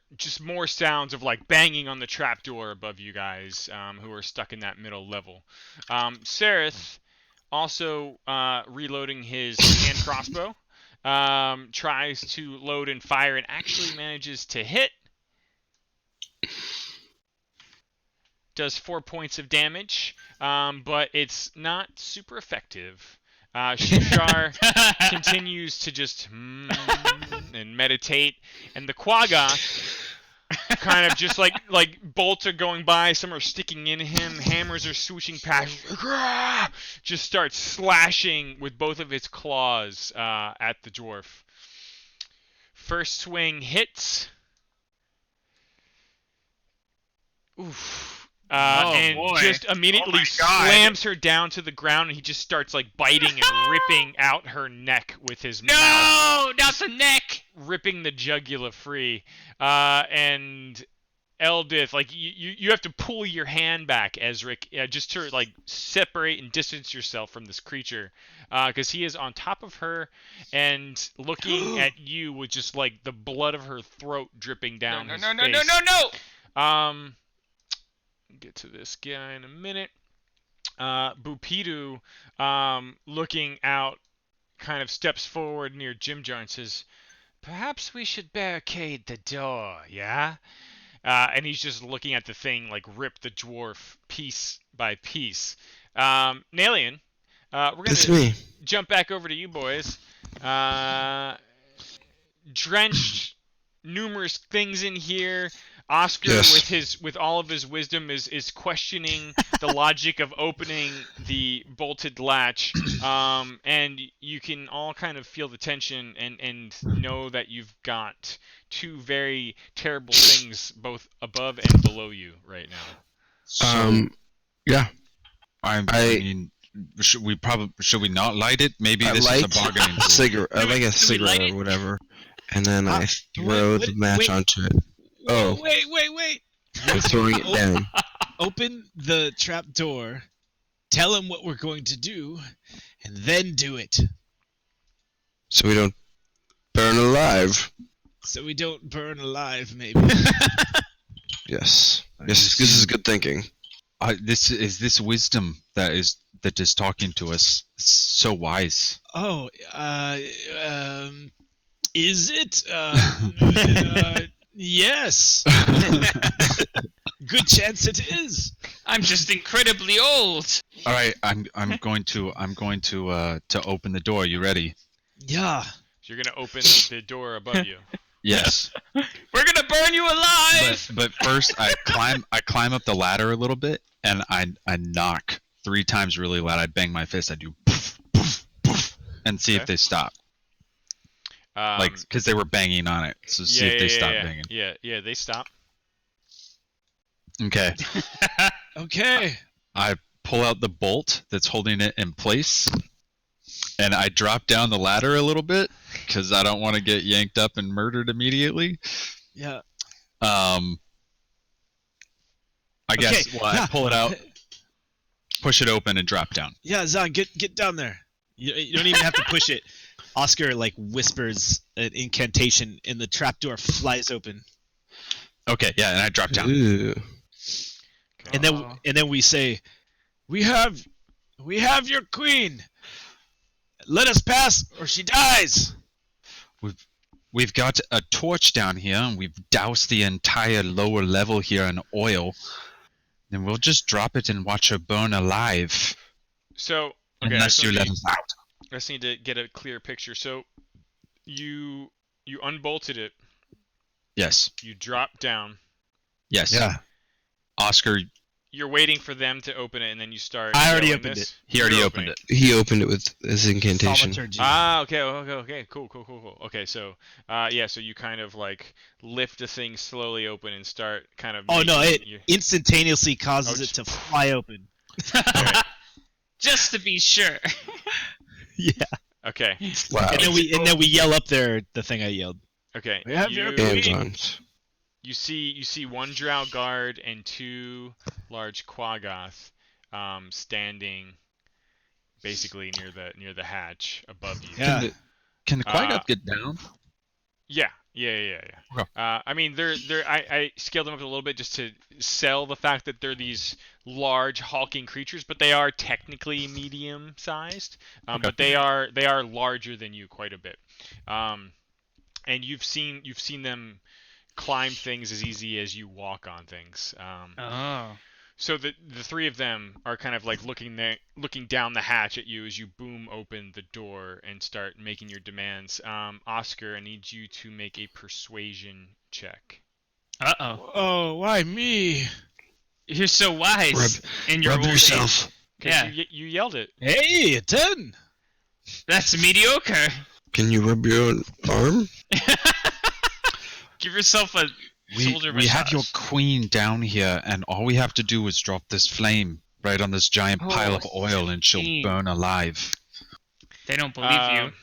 sounds of like banging on the trapdoor above you guys, who are stuck in that middle level. Sereth, also reloading his hand crossbow, tries to load and fire and actually manages to hit. Does 4 points of damage, but it's not super effective. Shushar continues to just and meditate, and the Quaggoth kind of just like bolts are going by, some are sticking in him, hammers are swooshing past, just starts slashing with both of his claws at the dwarf. First swing hits. Oof. And boy. just immediately Oh my God. slams her down to the ground, and he just starts like biting and ripping out her neck with his mouth, No, not the neck. ripping the jugular free. And Eldith, like you have to pull your hand back, Ezric, just to like separate and distance yourself from this creature, because he is on top of her and looking at you with just like the blood of her throat dripping down his face. No. Get to this guy in a minute. Bupidu, looking out, kind of steps forward near Jimjar and says, "Perhaps we should barricade the door, yeah?" And he's just looking at the thing, like rip the dwarf piece by piece. Nalian, we're It's gonna me. jump back over to you boys. Drenched, numerous things in here. Oscar, Yes. with all of his wisdom, is questioning the logic of opening the bolted latch, and you can all kind of feel the tension and know that you've got two very terrible things both above and below you right now. Yeah. I mean, should we not light it? Maybe I this is a light bargaining a tool. cigarette. I like a light cigarette it? or whatever, and then I throw the match onto it. Oh. Wait. I'm throwing it down. Open the trap door tell him what we're going to do, and then do it, So we don't burn alive. so we don't burn alive. Maybe. Yes. Yes, this is good thinking. This wisdom that is talking to us. It's so wise. Oh, is it? Yes. Good chance it is. I'm just incredibly old. All right, I'm going to open the door. You ready? Yeah. You're gonna open the door above you. Yes. We're gonna burn you alive. But first, I climb up the ladder a little bit, and I knock 3 times really loud. I bang my fist. I do poof, poof, poof, and see if Okay. they stop. Um, Like, because they were banging on it. So see if they stop banging. Yeah, they stop. Okay. Okay. I pull out the bolt that's holding it in place, and I drop down the ladder a little bit because I don't want to get yanked up and murdered immediately. Yeah. I guess. Okay, Well, yeah. I pull it out, push it open, and drop down. Yeah, Zon, get down there. You don't even have to push it. Oscar like whispers an incantation, and the trapdoor flies open. Okay, yeah, and I drop down. Ooh. And then we say, "We have your queen. Let us pass, or she dies." We've got a torch down here, and we've doused the entire lower level here in oil. Then we'll just drop it and watch her burn alive. So, okay, Unless you let us out. I just need to get a clear picture. So, you unbolted it. Yes. You dropped down. Yes. Yeah. Oscar, You're waiting for them to open it, and then you start. I already yelling opened this? he already You're opened opening it. He opened it with his incantation. Thaumaturgy. Ah, okay, cool. Okay, so, so you kind of like lift the thing slowly open and start kind of. Oh no! It making your- instantaneously causes Oh, it to fly open. Just to be sure. Yeah. Okay, Wow. And then we yell up there the thing I yelled. okay. We have your And queen. John's. You see one drow guard and 2 large quaggoth standing basically near the hatch above you. Yeah. Can the Qui-Got Uh, get down? Yeah. Okay. I mean, I scaled them up a little bit just to sell the fact that they're these large hulking creatures, but they are technically medium sized. Okay. But they are larger than you quite a bit. And you've seen them climb things as easy as you walk on things. Oh. So the 3 of them are kind of like looking down the hatch at you as you boom open the door and start making your demands. Oscar, I need you to make a persuasion check. Uh-oh. Oh, why me? You're so wise in your Rub old yourself. age. 'Cause Yeah. you yelled it. Hey, a 10. That's mediocre. Can you rub your own arm? Give yourself a shoulder We have your massage. queen down here, and all we have to do is drop this flame right on this giant pile of oil, and she'll Queen. burn alive. They don't believe you.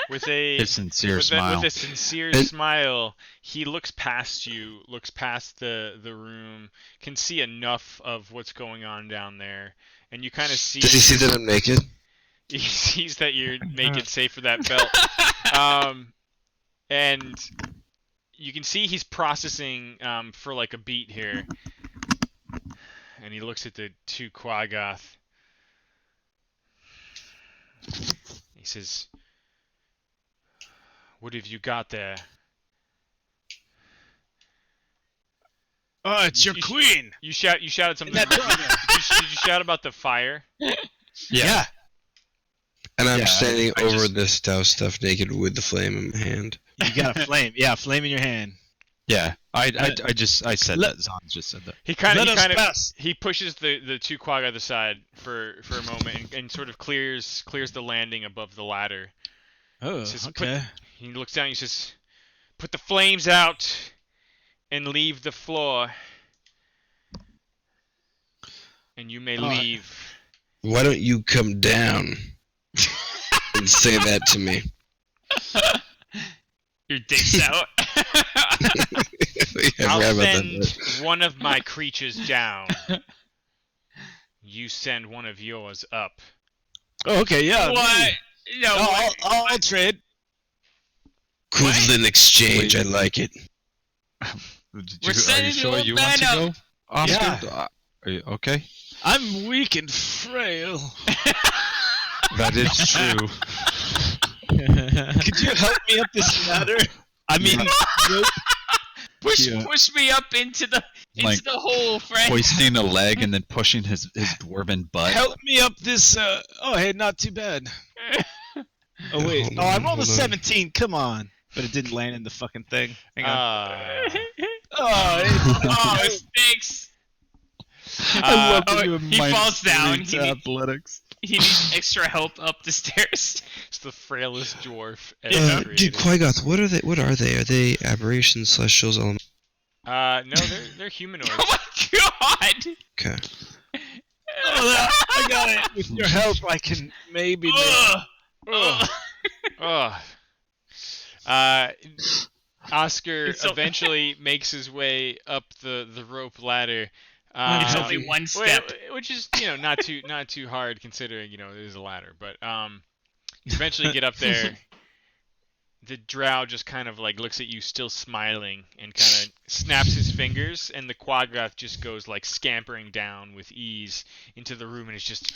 With a His sincere with smile. with a sincere And- smile, he looks past you, looks past the room, can see enough of what's going on down there, and you kind of see. Does he see that I'm naked? He sees that you're naked, save for that belt. And you can see he's processing for like a beat here, and he looks at the 2 Quaggoth. He says, "What have you got there?" Oh, it's your You- queen. You shouted something. That brother. Did you shout about the fire? Yeah. And I'm Yeah, standing I over just- this douse stuff naked with the flame in my hand. You got a flame. Yeah, flame in your hand. Yeah, I said Let- that. Zahn just said that. He kind Let of us pass. he pushes the 2 Quaggoth aside for a moment and sort of clears the landing above the ladder. Oh, Says, okay. He looks down and he says, "Put the flames out and leave the floor. And you may leave." Why don't you come down and say that to me? Your dick's out. I I'll forgot about send that. one of my creatures down. you send one of yours up. Oh, okay, yeah. What? No. I'll trade. Equivalent exchange. I like it. We're Are you sending sure the you old want to man go, Oscar? Yeah. Are you okay? I'm weak and frail. That is true. Could you help me up this ladder? I mean, nope. Yeah. Push me up into the Like, hole, Frank. Hoisting a leg and then pushing his dwarven butt. Help me up this. Oh, hey, not too bad. Oh wait. Hold Oh, I on, rolled a hold on. 17. Come on. But it didn't land in the fucking thing. Hang on. Uh, It stinks. I love oh, that you have he minus falls down. 3 He to need- athletics. He needs extra help up the stairs. it's the frailest dwarf Dude, ever created. Quaggoth, what are they? What are they? Are they aberrations, celestials, element? No, they're humanoids. Oh my god! Okay. Oh, I got it. With your help, I can maybe. Ugh. Ugh. Ugh. Uh, Oscar It's so- eventually makes his way up the rope ladder. It's Um, only one step. which is not too hard considering it is a ladder. But you eventually get up there. The drow just kind of like looks at you, still smiling, and kind of snaps his fingers, and the Quaggoth just goes like scampering down with ease into the room, and it's just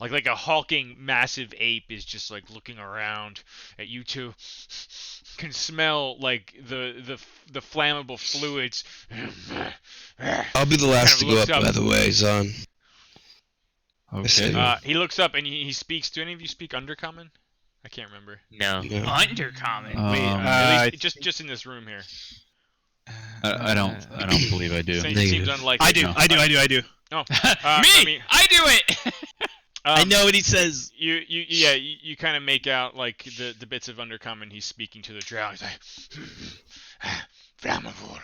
like a hulking massive ape is just like looking around at you two. Can smell like the flammable fluids. I'll be the last to Kind of go up, looks by the way, Zon. Okay. He looks up and he speaks. Do any of you speak Undercommon? I can't remember. No. No. Undercommon. At least just in this room here. I don't believe I do. Seems Negative. unlikely. I do. No. I do. Oh, Me! I mean, I do it! I know what he says. You kind of make out like the bits of Undercommon he's speaking to the drow. He's like, flammable.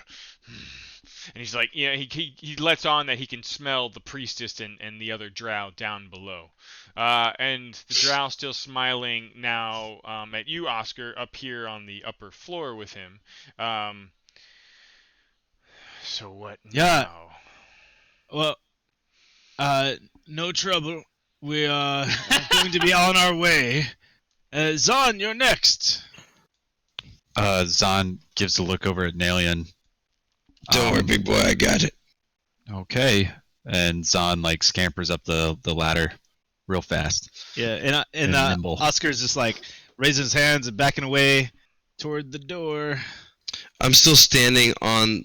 And he's like, he lets on that he can smell the priestess and the other drow down below. And the drow still smiling now at you, Oscar, up here on the upper floor with him. So what Yeah. now? Well, no trouble. We are going to be on our way. Zon, you're next. Zahn gives a look over at Nalian. Don't worry, big boy, I got it. Okay. And Zahn like scampers up the ladder real fast. Yeah, And nimble. Oscar's just like raising his hands and backing away toward the door. I'm still standing on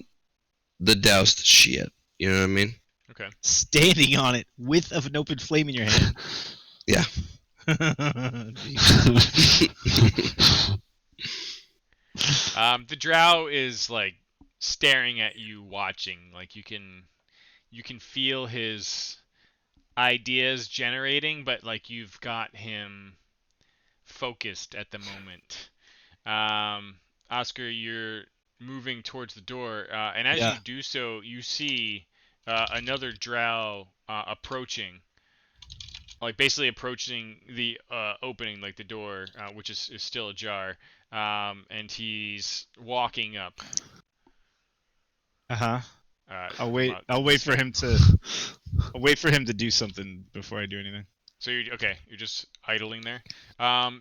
the doused shit. You know what I mean? Okay. Standing on it with an open flame in your hand. Yeah. The drow is like staring at you, watching. Like you can feel his ideas generating, but like you've got him focused at the moment. Oscar, you're moving towards the door, and as Yeah. you do so, you see another drow approaching. Like basically approaching the opening, like the door, which is still ajar, and he's walking up. Uh-huh. I'll wait. about I'll wait this for way. him to. I'll wait for him to do something before I do anything. So you're just idling there.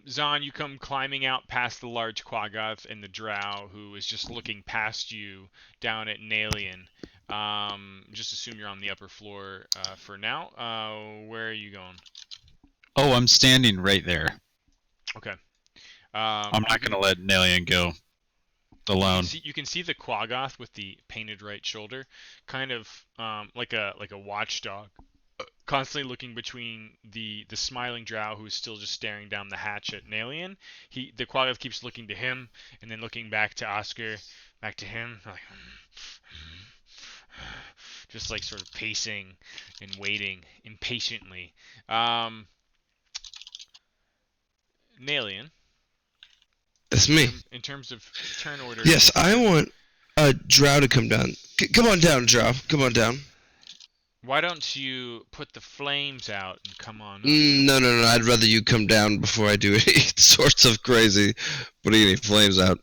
Zahn, you come climbing out past the large Quaggoth and the drow, who is just looking past you down at Nalian. Just assume you're on the upper floor for now. Where are you going? Oh, I'm standing right there. Okay. I'm not gonna let Nalian go alone. You can see the Quaggoth with the painted right shoulder, kind of like a watchdog, constantly looking between the smiling drow who is still just staring down the hatch at Nalian. The Quaggoth keeps looking to him and then looking back to Oscar, back to him, like just like sort of pacing and waiting impatiently. Nalian, That's me. in terms of turn order. Yes, I want a drow to come down. Come on down, drow. Come on down. Why don't you put the flames out and come on up? No. I'd rather you come down before I do any sorts of crazy putting any flames out.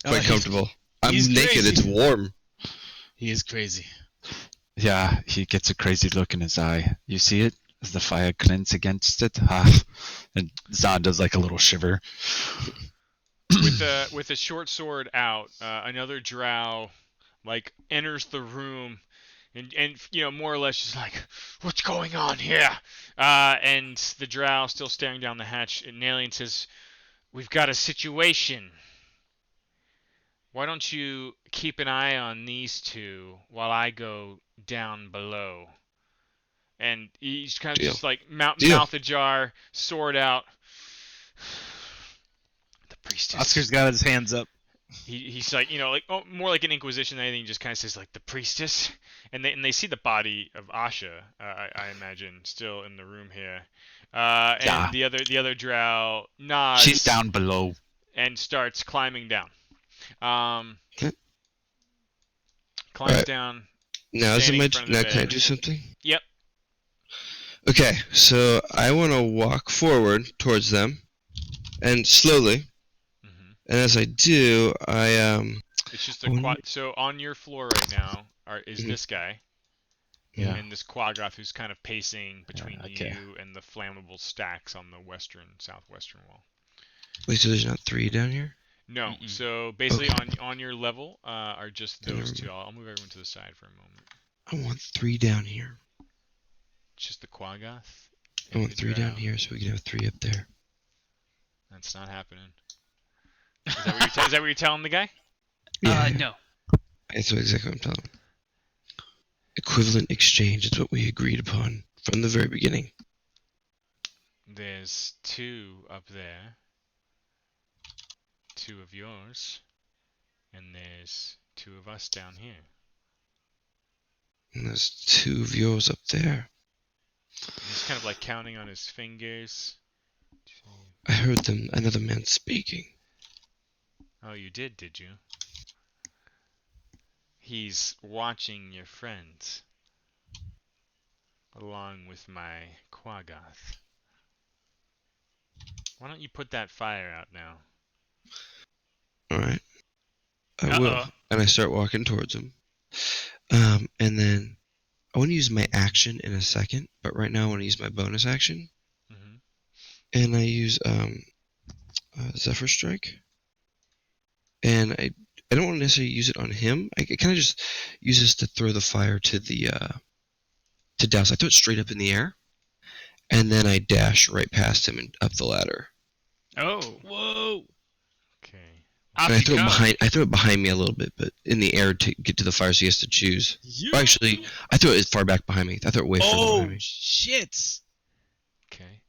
Quite comfortable. I'm he's naked. crazy. It's warm. He is crazy. Yeah, he gets a crazy look in his eye. You see it as the fire glints against it. Ah. And Zahn does like a little shiver. With a short sword out, another drow like enters the room and more or less just like, what's going on here? And the drow still staring down the hatch, and Nalian says, we've got a situation. Why don't you keep an eye on these two while I go down below? And he's kind of Deal. just like mouth ajar, sword out. The priestess. Oscar's got his hands up. He's like, more like an inquisition than anything. He just kind of says like the priestess, and they see the body of Asha, I imagine, still in the room here. And Yeah. the other drow nods. She's down below. And starts climbing down. Okay. Climbs Alright. down. Now is it Standing my in front of now the can I bed. do something? Yep. Okay, so I want to walk forward towards them, and slowly. Hmm. And as I do, It's just a quad. So on your floor right now is Mhm. this guy. Yeah. And this Quaggoth who's kind of pacing between okay. you and the flammable stacks on the southwestern wall. wait. So there's not 3 down here? No, Mm-mm. so basically Okay. on your level are just Then those never two. I'll move everyone to the side for a moment. I want 3 down here. It's just the Quaggoth. I want and 3 the down drow. here, so we can have 3 up there. That's not happening. Is that what you're telling the guy? No. That's exactly what I'm telling him. Equivalent exchange is what we agreed upon from the very beginning. There's 2 up there. 2 of yours. And there's 2 of us down here. And there's 2 of yours up there. He's kind of like counting on his fingers. I heard them, another man speaking. Oh, you did you? He's watching your friends. Along with my Quaggoth. Why don't you put that fire out now? Alright. I will. Uh-oh. And I start walking towards him. And then I want to use my action in a second, but right now I want to use my bonus action. Hmm. And I use Zephyr Strike. And I don't want to necessarily use it on him. I kind of just use this to throw the fire to the to Douse. I throw it straight up in the air, and then I dash right past him and up the ladder. Oh. Whoa! Okay. Off And I you throw go. it behind. I throw it behind me a little bit, but in the air to get to the fire, so he has to choose. Or actually, I throw it as far back behind me. I throw it way further behind Oh me. shit! Okay.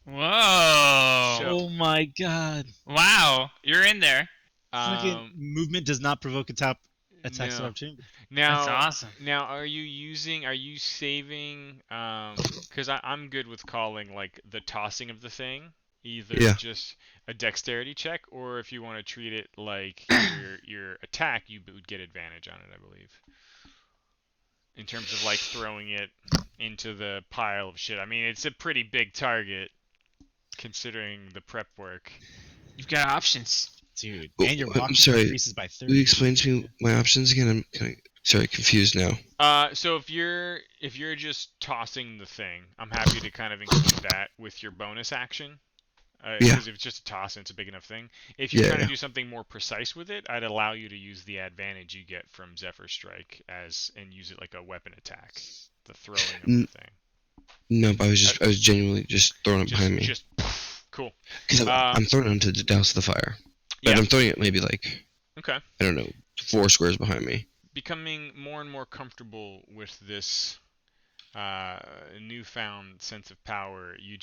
Whoa. So- Oh my god! Wow. You're in there. Fucking movement does not provoke attacks of no. opportunity. That's Now, awesome. are you saving? Because I'm good with calling like the tossing of the thing either Yeah. just a dexterity check, or if you want to treat it like your attack, you would get advantage on it, I believe. In terms of like throwing it into the pile of shit. I mean, it's a pretty big target considering the prep work. You've got options. Dude, Oh, and your I'm walking sorry. increases by 30. Will you explain to me my options again? I'm kind of confused now. So if you're just tossing the thing, I'm happy to kind of include that with your bonus action. Yeah. Because if it's just a toss and it's a big enough thing. If you're Yeah, trying to yeah. do something more precise with it, I'd allow you to use the advantage you get from Zephyr Strike and use it like a weapon attack. The throwing of N- the thing. No, but I was genuinely just throwing it behind me. Just cool. Because I'm throwing it onto the douse of the fire. But Yeah. I'm throwing it maybe like, Okay. I don't know, 4 squares behind me. Becoming more and more comfortable with this newfound sense of power, you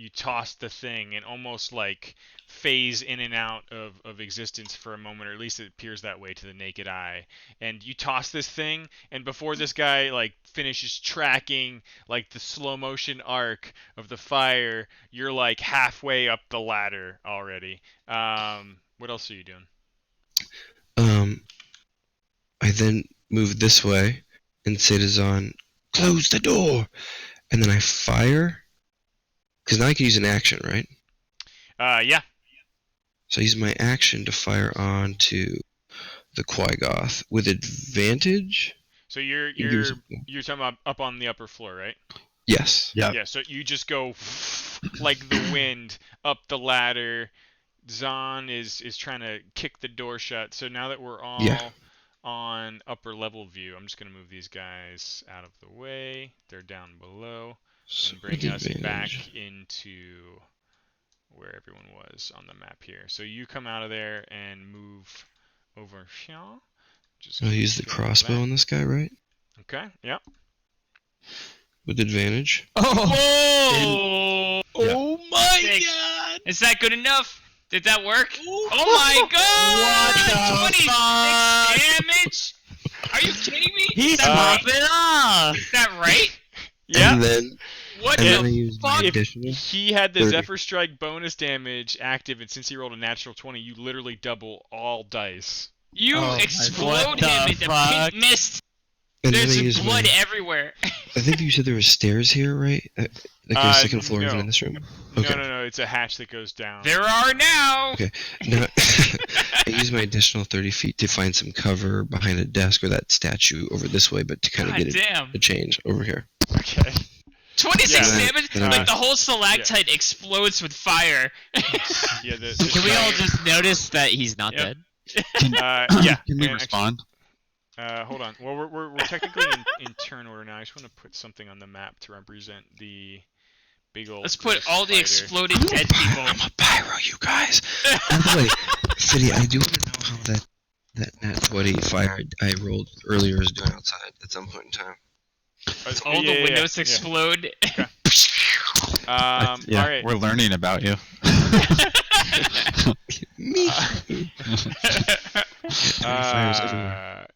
toss the thing and almost like phase in and out of existence for a moment, or at least it appears that way to the naked eye. And you toss this thing, and before this guy like finishes tracking like the slow motion arc of the fire, you're like halfway up the ladder already. What else are you doing? I then move this way and say to Zahn, close the door! And then I fire. Because now I can use an action, right? Yeah. So I use my action to fire onto the Quaggoth with advantage. So you're You can give me you're talking about up on the upper floor, right? Yes. Yeah. Yeah. So you just go like the wind up the ladder. Zahn is trying to kick the door shut. So now that we're all Yeah. on upper level view, I'm just gonna move these guys out of the way. They're down below So and bring with us back advantage. into where everyone was on the map here. So you come out of there and move over here. Just I'll use the kill crossbow that. on this guy, right? Okay. Yep. With advantage. Whoa! Oh my Sick. god! Is that good enough? Did that work? Oh my god! What the 26 damage? Are you kidding me? He's Is that popping off. right? Is that right? Yeah. And then What and then I the use my fuck? additional. He had the 30. Zephyr Strike bonus damage active, and since he rolled a natural 20, you literally double all dice. You Oh my- explode What him the into fuck? pink mist. And then I There's use blood my. everywhere. I think you said there were stairs here, right? Like there's second floor even no. in this room. No, Okay. no, it's a hatch that goes down. There are now. Okay. Now, I use my additional 30 feet to find some cover behind a desk or that statue over this way, but to kind of God get damn. a change over here. Okay. 26 Yeah. damage? Then Like the whole stalactite explodes with fire. Yeah. Can we all just notice that he's not Yep. dead? Yeah. Can we and respond? hold on. Well, we're technically in turn order now. I just want to put something on the map to represent the big old. Let's put all the spider. exploded dead people. I'm a pyro, you guys. By the way, Fiddy, I do want to know how that nat 20 fire I rolled earlier is doing outside at some point in time. All the windows yeah. explode. All right. We're learning about you. Me. Fires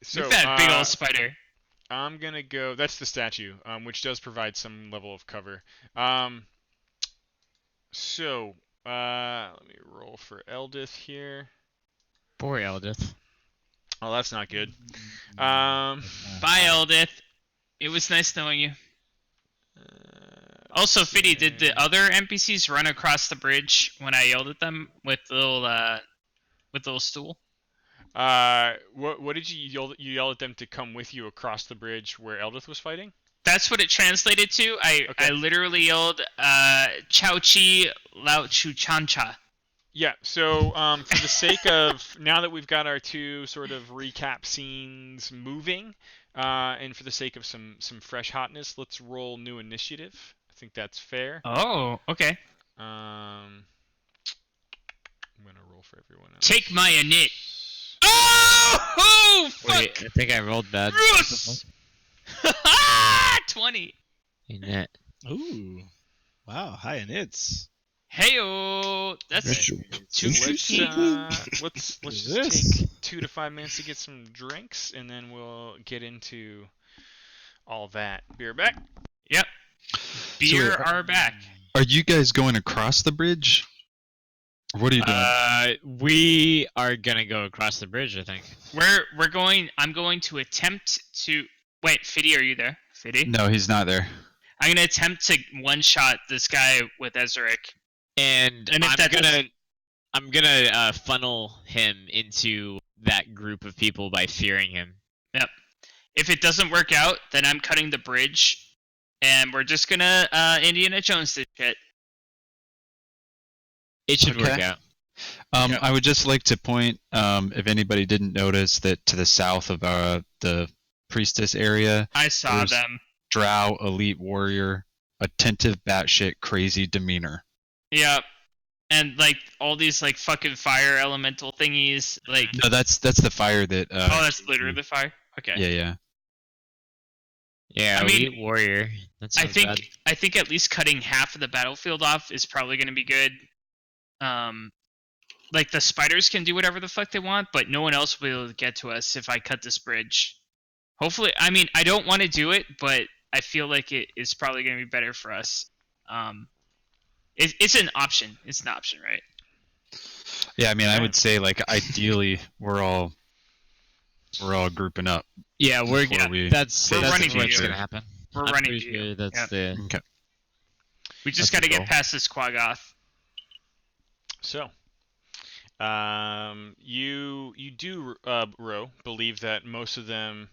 So Look at that big old spider. I'm gonna go. That's the statue, which does provide some level of cover. So let me roll for Eldith here. Poor Eldith. Oh, that's not good. Bye, Eldith. It was nice knowing you. Also, Fiddy, did the other NPCs run across the bridge when I yelled at them with the little stool? What did you yell? You yell at them to come with you across the bridge where Eldith was fighting? That's what it translated to. I literally yelled, Chao Chi Lao Chu Chancha. Yeah. So for the sake of now that we've got our two sort of recap scenes moving, and for the sake of some fresh hotness, let's roll new initiative. I think that's fair. Oh, okay. I'm gonna roll for everyone else. Take my init. Oh, fuck! Wait, I think I rolled bad. Yes! 20. Ain't it? Ooh. Wow, high in its. Heyo, that's Retro- 215. Let's Is just this? take 2 to 5 minutes to get some drinks, and then we'll get into all that. Be right back. Yep. Beer wait, are back. Are you guys going across the bridge? What are you doing? We are gonna go across the bridge, I think. We're going. I'm going to attempt to. Wait, Fiddy, are you there? Fiddy? No, he's not there. I'm gonna attempt to one-shot this guy with Ezeric. And And if that I'm gonna funnel him into that group of people by fearing him. Yep. If it doesn't work out, then I'm cutting the bridge, and we're just gonna Indiana Jones this shit. It should work Okay. out. Yeah. I would just like to point, if anybody didn't notice, that to the south of the priestess area, I saw There's- them. Drow elite warrior, attentive, batshit, crazy demeanor. Yep. And like all these like fucking fire elemental thingies, like No, that's the fire that. oh, that's literally the fire. Okay. Yeah. Yeah, I mean, elite warrior. That sounds bad. I think at least cutting half of the battlefield off is probably going to be good. Like the spiders can do whatever the fuck they want, but no one else will be able to get to us if I cut this bridge. Hopefully, I mean, I don't want to do it, but I feel like it is probably going to be better for us. It's an option. It's an option, right? Yeah, I mean, I would say like ideally we're all grouping up. Yeah, we're Before we- that's We're that's running what's to you. gonna happen. We're I'm running pretty to you. sure that's Yep. the Okay. We just That's got to the get goal. past this Quaggoth. So, you do, Ro, believe that most of them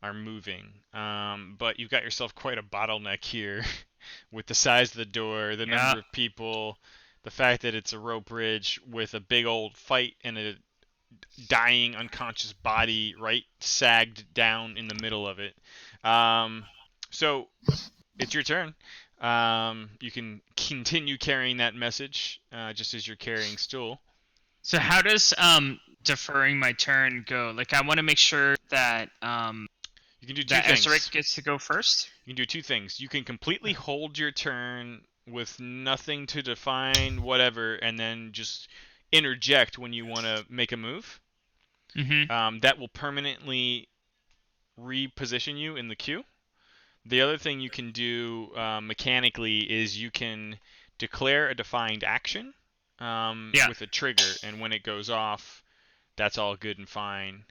are moving. But you've got yourself quite a bottleneck here with the size of the door, the number of people, the fact that it's a rope bridge with a big old fight and a dying unconscious body right sagged down in the middle of it. So it's your turn. You can continue carrying that message just as you're carrying Stool. So how does deferring my turn go? Like, I want to make sure that You can do two that things. Ezric gets to go first. You can do two things. You can completely hold your turn with nothing to define, whatever, and then just interject when you want to make a move. Mm-hmm. That will permanently reposition you in the queue. The other thing you can do mechanically is you can declare a defined action with a trigger, and when it goes off, that's all good and fine.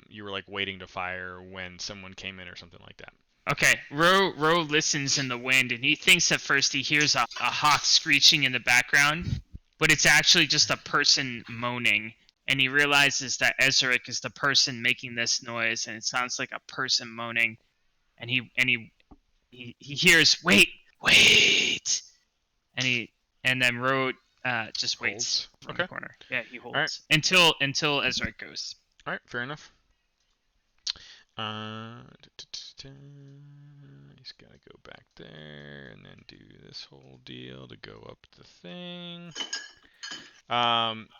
You were like waiting to fire when someone came in or something like that. Okay, Ro listens in the wind, and he thinks at first he hears a hawk screeching in the background, but it's actually just a person moaning, and he realizes that Ezric is the person making this noise, and it sounds like a person moaning, and he hears wait, and then Ro just waits in the corner. Yeah, he holds until Ezric goes. All right, fair enough. He's got to go back there and then do this whole deal to go up the thing.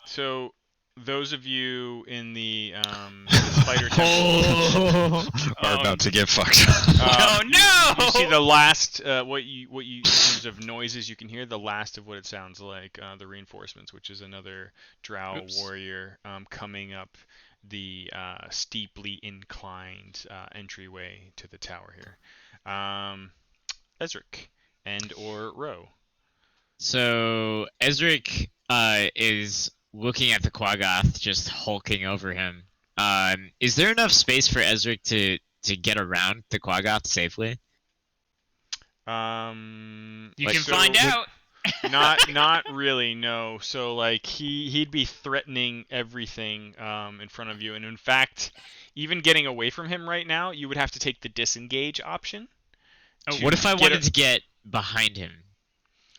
So those of you in the spider temple are about to get fucked. Oh no! You see the last what you in terms of noises you can hear the last of what it sounds like, the reinforcements, which is another Drow warrior coming up the steeply inclined entryway to the tower here. Ezric and or Ro. So Ezric is looking at the Quaggoth just hulking over him. Is there enough space for Ezric to get around the Quaggoth safely? You can find out. Not really, no. So like he'd be threatening everything in front of you, and in fact, even getting away from him right now, you would have to take the disengage option. What if I wanted to get behind him?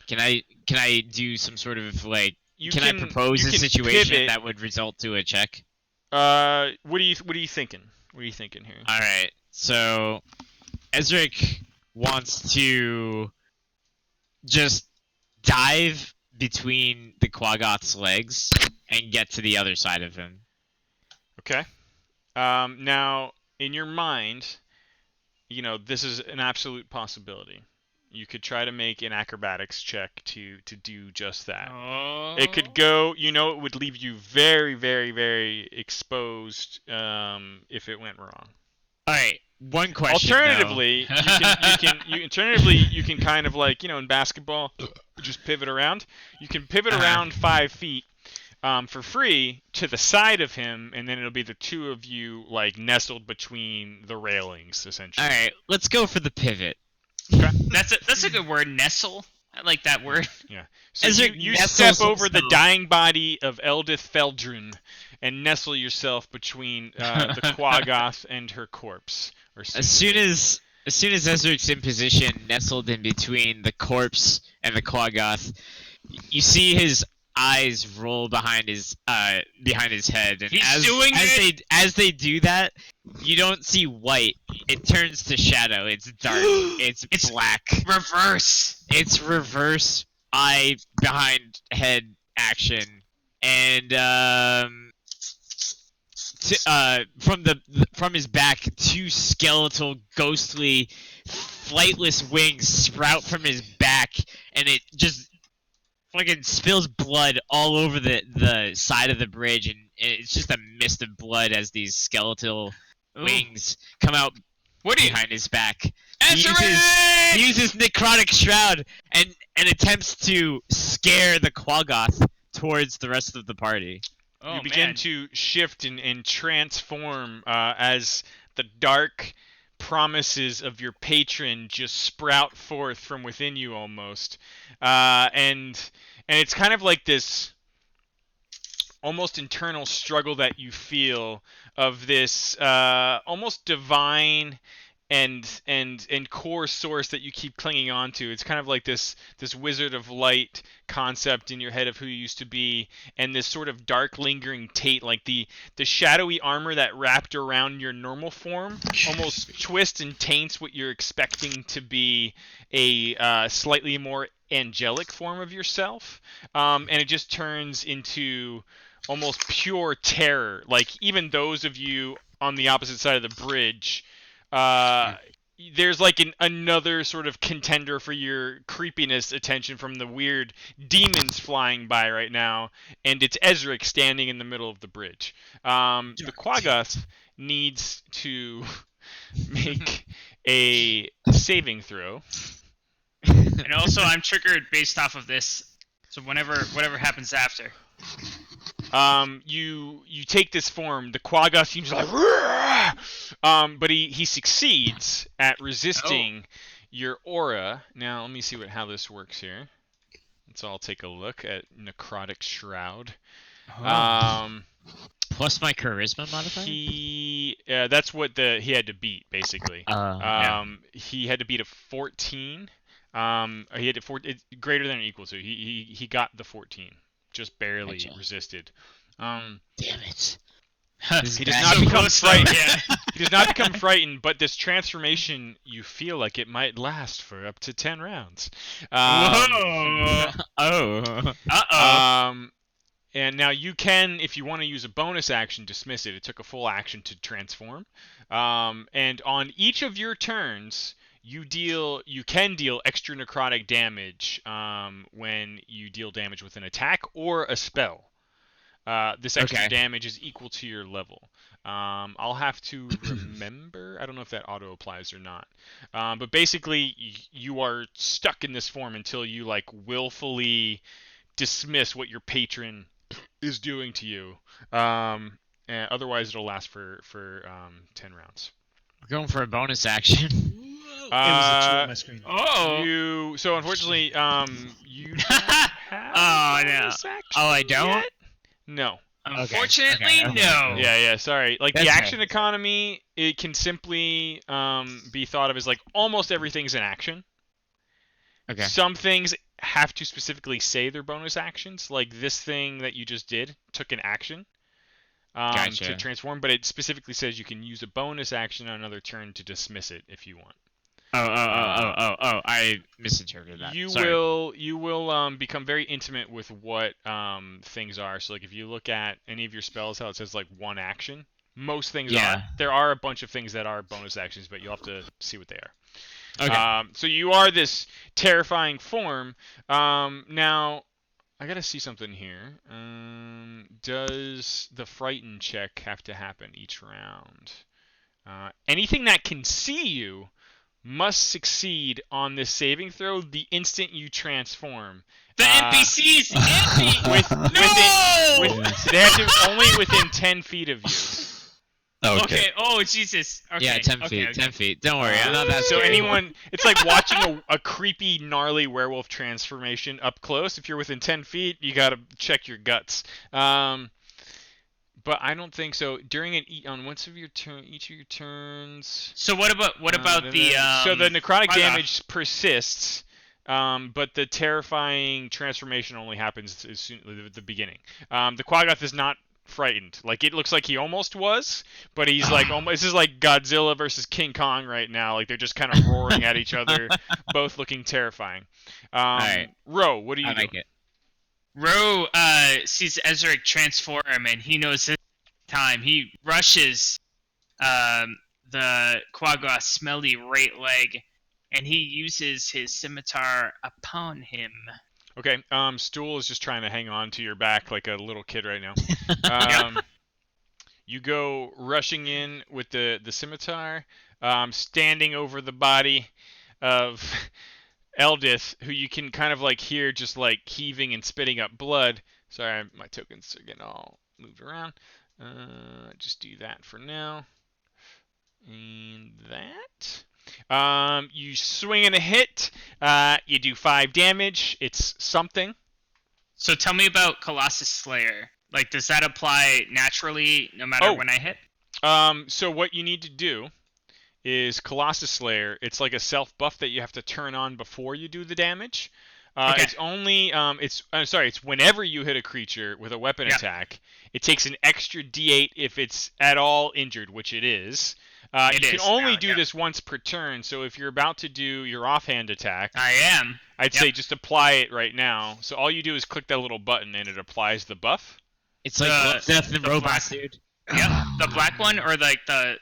Can I do some sort of like? Can I propose a situation pivot. that would result to a check? What are you thinking? What are you thinking here? All right. So Ezric wants to just dive between the Quaggoth's legs and get to the other side of him. Okay. Now, in your mind, this is an absolute possibility. You could try to make an acrobatics check to do just that. Oh. It could go, it would leave you very, very, very exposed if it went wrong. All right. One question. Alternatively, you can kind of like, in basketball, just pivot around. You can pivot around 5 feet for free to the side of him, and then it'll be the two of you like nestled between the railings, essentially. All right. Let's go for the pivot. Okay. That's a good word, nestle. I like that word. Yeah. So Ezric you nestles step over the himself. dying body of Eldith Feldrun and nestle yourself between the Quaggoth and her corpse. As soon as Ezric's in position, nestled in between the corpse and the Quaggoth, you see his eyes roll behind his head, and as they do that, you don't see white. It turns to shadow. It's dark. It's black. Reverse. It's reverse eye behind head action, and from his back, two skeletal, ghostly, flightless wings sprout from his back, and it just fucking spills blood all over the side of the bridge, and it's just a mist of blood as these skeletal wings come out behind his back. He uses Necrotic Shroud and attempts to scare the Quaggoth towards the rest of the party. You begin to shift and transform as the dark promises of your patron just sprout forth from within you almost. And it's kind of like this almost internal struggle that you feel of this almost divine and core source that you keep clinging on to. It's kind of like this wizard of light concept in your head of who you used to be, and this sort of dark lingering taint, like the shadowy armor that wrapped around your normal form almost twists and taints what you're expecting to be a slightly more angelic form of yourself, and it just turns into almost pure terror. Like, even those of you on the opposite side of the bridge, there's like another sort of contender for your creepiness attention from the weird demons flying by right now, and it's Ezric standing in the middle of the bridge. The Quaggoth needs to make a saving throw. And also, I'm triggered based off of this. So whatever happens after. You take this form. The Quaggoth seems like, but he succeeds at resisting your aura. Now let me see how this works here. Let's all take a look at Necrotic Shroud. Plus my charisma modifier. That's what he had to beat basically. He had to beat a 14. He had greater than or equal to. He got the 14. Just barely resisted. Damn it. He does not become frightened. He does not become frightened, but this transformation, you feel like it might last for up to 10 rounds. And now you can, if you want to use a bonus action, dismiss it. It took a full action to transform. And on each of your turns, you can deal extra necrotic damage when you deal damage with an attack or a spell. This extra damage is equal to your level. I'll have to remember. I don't know if that auto applies or not. But basically, you are stuck in this form until you like willfully dismiss what your patron is doing to you. And otherwise, it'll last for 10 rounds. We're going for a bonus action. It was the 2 on my screen. So unfortunately, you don't have bonus action I don't? yet? No. Unfortunately, no. Yeah, sorry. Like, the action economy, it can simply be thought of as, like, almost everything's an action. Okay. Some things have to specifically say they're bonus actions. Like, this thing that you just did took an action to transform, but it specifically says you can use a bonus action on another turn to dismiss it if you want. I misinterpreted that. You will become very intimate with what things are. So like if you look at any of your spells, how it says like one action, most things are. There are a bunch of things that are bonus actions, but you'll have to see what they are. Okay. So you are this terrifying form. Now I gotta see something here. Does the frighten check have to happen each round? Anything that can see you must succeed on this saving throw the instant you transform. The NPCs! They have to only within 10 feet of you. Okay. Oh, Jesus. Okay. Yeah, 10 feet. 10 feet. Don't worry. I'm not that so scared. It's like watching a creepy, gnarly werewolf transformation up close. If you're within 10 feet, you gotta check your guts. But I don't think so. During each of your turns. So what about the? So the necrotic damage persists, but the terrifying transformation only happens as soon at the beginning. The Quaggoth is not frightened. Like, it looks like he almost was, but he's like almost. This is like Godzilla versus King Kong right now. Like, they're just kind of roaring at each other, both looking terrifying. All right. Ro, what do you do? like it. Ro sees Ezric transform, and he knows this time. He rushes the Quaggoth's smelly right leg, and he uses his scimitar upon him. Okay, Stool is just trying to hang on to your back like a little kid right now. You go rushing in with the scimitar, standing over the body of Eldith, who you can kind of like hear just like heaving and spitting up blood. Sorry, my tokens are getting all moved around. Just do that for now. And that. You swing and a hit. You do 5 damage. It's something. So tell me about Colossus Slayer. Like, does that apply naturally no matter when I hit? So what you need to do is Colossus Slayer. It's like a self buff that you have to turn on before you do the damage. Okay. It's only it's whenever you hit a creature with a weapon attack, it takes an extra D8 if it's at all injured, which it is. You can only do this once per turn, so if you're about to do your offhand attack, I'd say just apply it right now. So all you do is click that little button and it applies the buff. It's like Death and Robots, dude. Yep, the black one or like the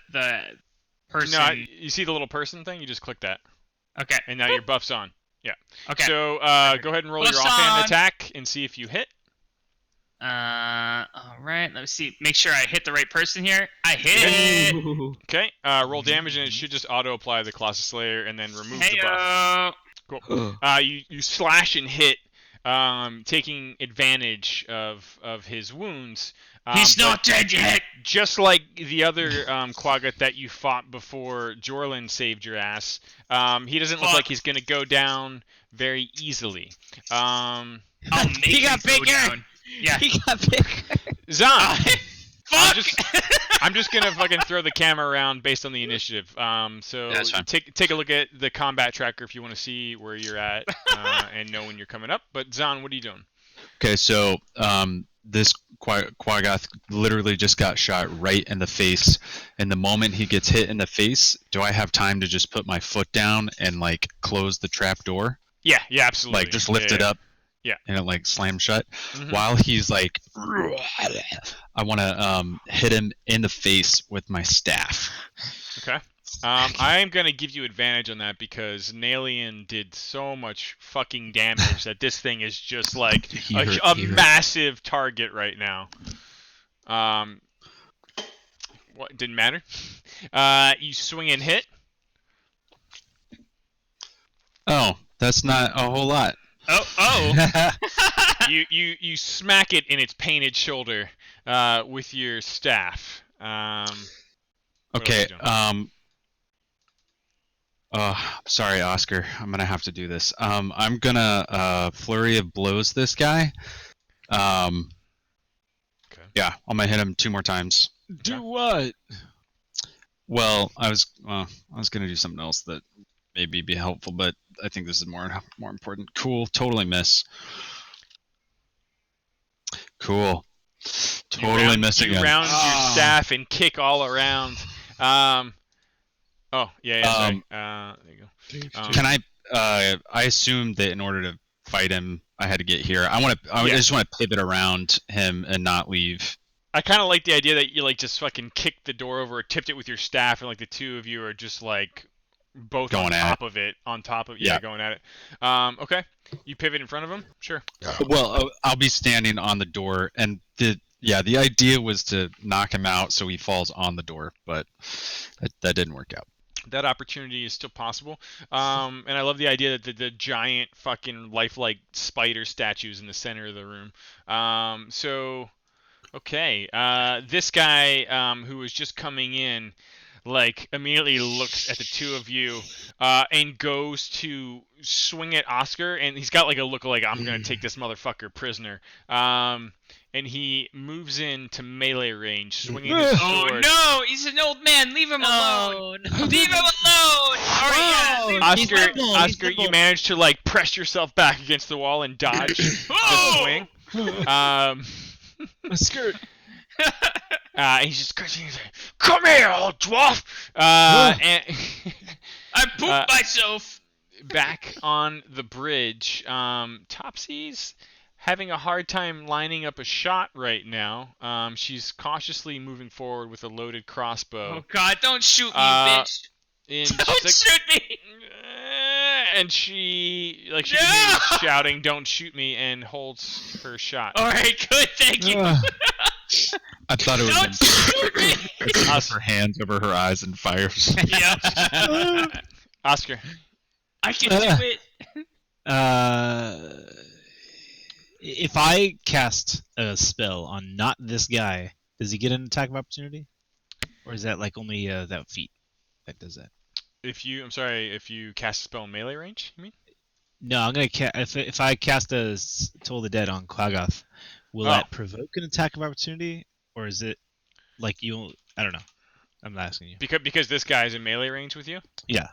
person. No, you see the little person thing? You just click that. Okay. And now your buff's on. Yeah. Okay. So go ahead and roll your offhand attack and see if you hit. All right. Let's see. Make sure I hit the right person here. I hit. Okay. Roll damage and it should just auto apply the Colossus Slayer and then remove the buff. Cool. You slash and hit, taking advantage of his wounds. He's not dead yet. Just like the other Quaggoth that you fought before Jorlin saved your ass, he doesn't look like he's gonna go down very easily. He got bigger. Yeah. He got bigger. Zon. Fuck. I'm just gonna fucking throw the camera around based on the initiative. So That's fine. take a look at the combat tracker if you want to see where you're at and know when you're coming up. But Zon, what are you doing? Okay, so this Quaggoth literally just got shot right in the face, and the moment he gets hit in the face, do I have time to just put my foot down and like close the trap door? Yeah, absolutely. Like just lift it up. Yeah. And it like slams shut. Mhm. While he's like, I want to hit him in the face with my staff. Okay. I am going to give you advantage on that because Nalian did so much fucking damage that this thing is just like a massive target right now. What didn't matter. You swing and hit. Oh, that's not a whole lot. Oh. You smack it in its painted shoulder with your staff. Okay. Sorry, Oscar. I'm gonna have to do this. I'm gonna flurry of blows this guy. Okay. Yeah, I'm gonna hit him 2 more times. Do what? Well, I was gonna do something else that maybe be helpful, but I think this is more important. Cool. Totally miss. Cool. Totally missing you him. round your staff and kick all around. Sorry. There you go. Can I assume that in order to fight him, I had to get here. I just want to pivot around him and not leave. I kind of like the idea that you like just fucking kicked the door over, tipped it with your staff, and like the two of you are just like both going on at top of it, going at it. Okay, you pivot in front of him. Sure. Well, I'll be standing on the door, and the idea was to knock him out so he falls on the door, but that didn't work out. That opportunity is still possible. And I love the idea that the giant fucking lifelike spider statues in the center of the room. This guy who was just coming in, like, immediately looks at the two of you and goes to swing at Oscar, and he's got like a look like, I'm gonna take this motherfucker prisoner. And he moves into melee range, swinging his sword. Oh no! He's an old man. Leave him alone. Leave him alone. Oscar, you managed to like press yourself back against the wall and dodge the swing. Oscar. He's just cursing. He's like, "Come here, old dwarf!" And I pooped myself. Back on the bridge, Topsy's having a hard time lining up a shot right now. She's cautiously moving forward with a loaded crossbow. Oh God! Don't shoot me, bitch! Don't shoot me! And she continues shouting, "Don't shoot me!" and holds her shot. All right, good. Thank you. I thought it Don't shoot me! She puts her hands over her eyes and fires. Yeah. Oscar. I can do it. If I cast a spell on not this guy, does he get an attack of opportunity? Or is that like only that feat that does that? If you cast a spell in melee range, you mean? No, I'm gonna if I cast a Toll the Dead on Quaggoth, will that provoke an attack of opportunity, or is it like you? I don't know. I'm not asking you. Because this guy's in melee range with you. Yeah.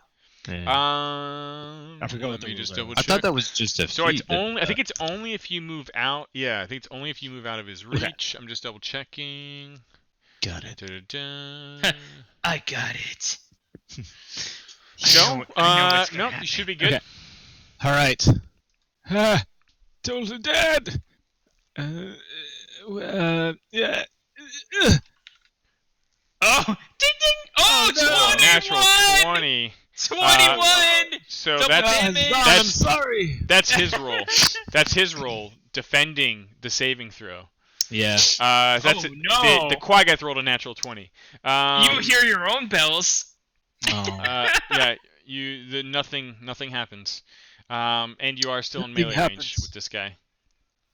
I forgot what let the me rules just are. double I check. thought that was just a So it's feat that- only. I think it's only if you move out. Yeah, I think it's only if you move out of his reach. I'm just double checking. Got it. Da-da-da. I got it. No, I know what's gonna no, happen. you should be good. Okay. All right. Totally dead. Yeah. Oh, ding ding! Oh, So 21! natural 20. 21! So Double damage! I'm sorry. that's his roll. That's his roll defending the saving throw. Yeah. That's Oh, it. no. The Quaggoth rolled a natural 20. You hear your own bells. Oh. Yeah, nothing happens. And you are still in Nothing melee happens. range with this guy,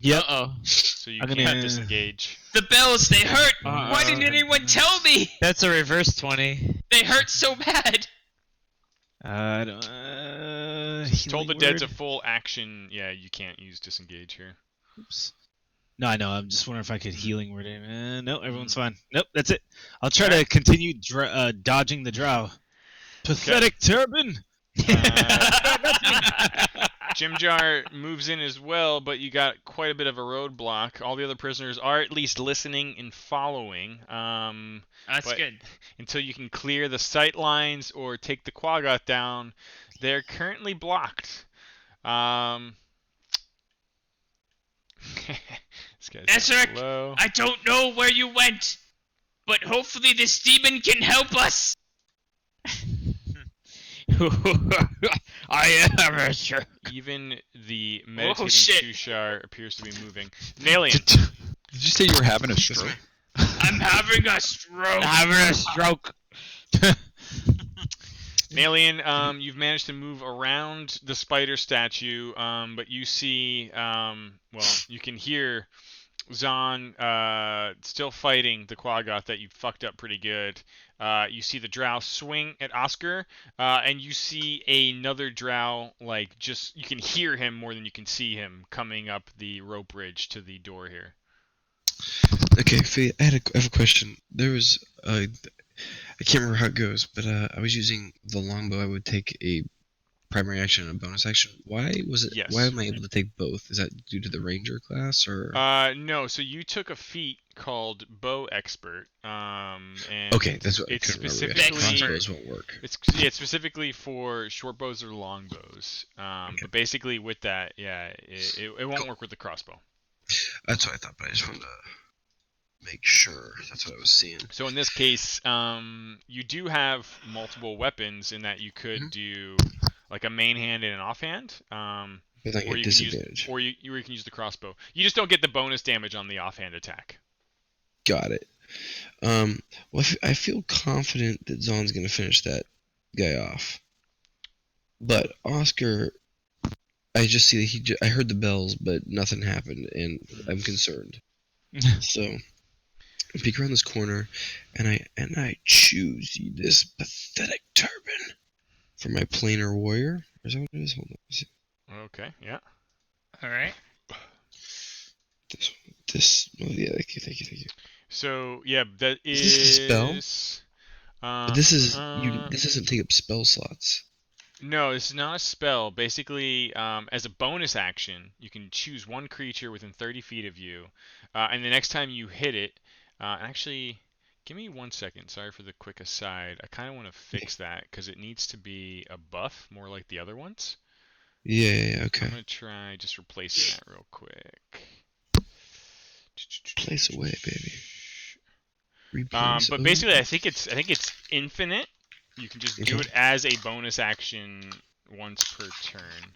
Yep. Uh-oh. so you I'm can't gonna- disengage. The bells, they hurt! Uh-oh. Why didn't anyone tell me? That's a reverse 20. They hurt so bad! I don't. Told the healing Dead's a word? full action. Yeah, you can't use disengage here. Oops. No, I know. I'm just wondering if I could healing word him. No, everyone's fine. Nope, that's it. I'll try to continue dodging the drow. Pathetic turban. Jimjar moves in as well, but you got quite a bit of a roadblock. All the other prisoners are at least listening and following. That's But- good. Until you can clear the sight lines or take the Quaggoth down, they're currently blocked. This guy's Ezek, low. I don't know where you went, but hopefully this demon can help us. I am a sure. Even the meditating shit. Tushar appears to be moving. Nalian. Did you say you were having a stroke? I'm having a stroke. Having a stroke. Nalian, you've managed to move around the spider statue, but you see, you can hear Zahn still fighting the Quaggoth that you fucked up pretty good. You see the drow swing at Oscar, and you see another drow, you can hear him more than you can see him coming up the rope bridge to the door here. Okay, Faye, I have a question. There was I can't remember how it goes, but I was using the longbow. I would take a primary action and a bonus action. Why was it? Yes. Why am I able to take both? Is that due to the ranger class or? No, so you took a feat called Bow Expert, and Okay, that's what it's I couldn't remember. specifically- Crossbows won't work. It's specifically for short bows or long bows. But basically with that, yeah, it won't work with the crossbow. That's what I thought, but I just wanted to make sure. That's what I was seeing. So in this case, you do have multiple weapons in that you could Mm-hmm. do like a main hand and an offhand, But I or get you can disadvantage. use, or you can use the crossbow. You just don't get the bonus damage on the offhand attack. Got it. Well, I feel confident that Zahn's gonna finish that guy off. But Oscar, I just see that I heard the bells, but nothing happened, and I'm concerned. So I peek around this corner, and I choose this pathetic turban for my planar warrior. Is that what it is? Hold on. Is it Okay, yeah. All right. this? Oh yeah, thank you. So yeah, that Is this a spell? is. But this is This doesn't take up spell slots. No, this is not a spell. Basically, as a bonus action, you can choose one creature within 30 feet of you, and the next time you hit it, actually, give me 1 second. Sorry for the quick aside. I kind of want to fix that because it needs to be a buff, more like the other ones. Yeah, okay. I'm gonna try just replacing that real quick. Place away, baby. Replace But away. basically, I think it's infinite. You can just do Okay. it as a bonus action once per turn.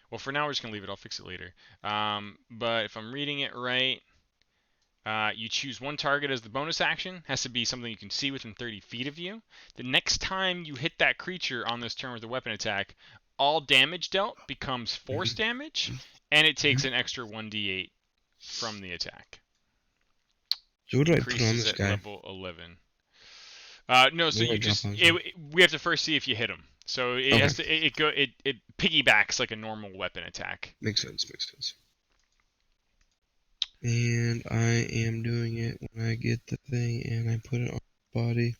Well, for now we're just gonna leave it. I'll fix it later. But if I'm reading it right, you choose one target as the bonus action. Has to be something you can see within 30 feet of you. The next time you hit that creature on this turn with a weapon attack, all damage dealt becomes force damage, and it takes an extra 1d8 from the attack. So what do I put on Increases this at guy? level 11. No, so What do I you drop just on we have to first see if you hit him. So it Okay. has to it piggybacks like a normal weapon attack. Makes sense. And I am doing it when I get the thing and I put it on the body.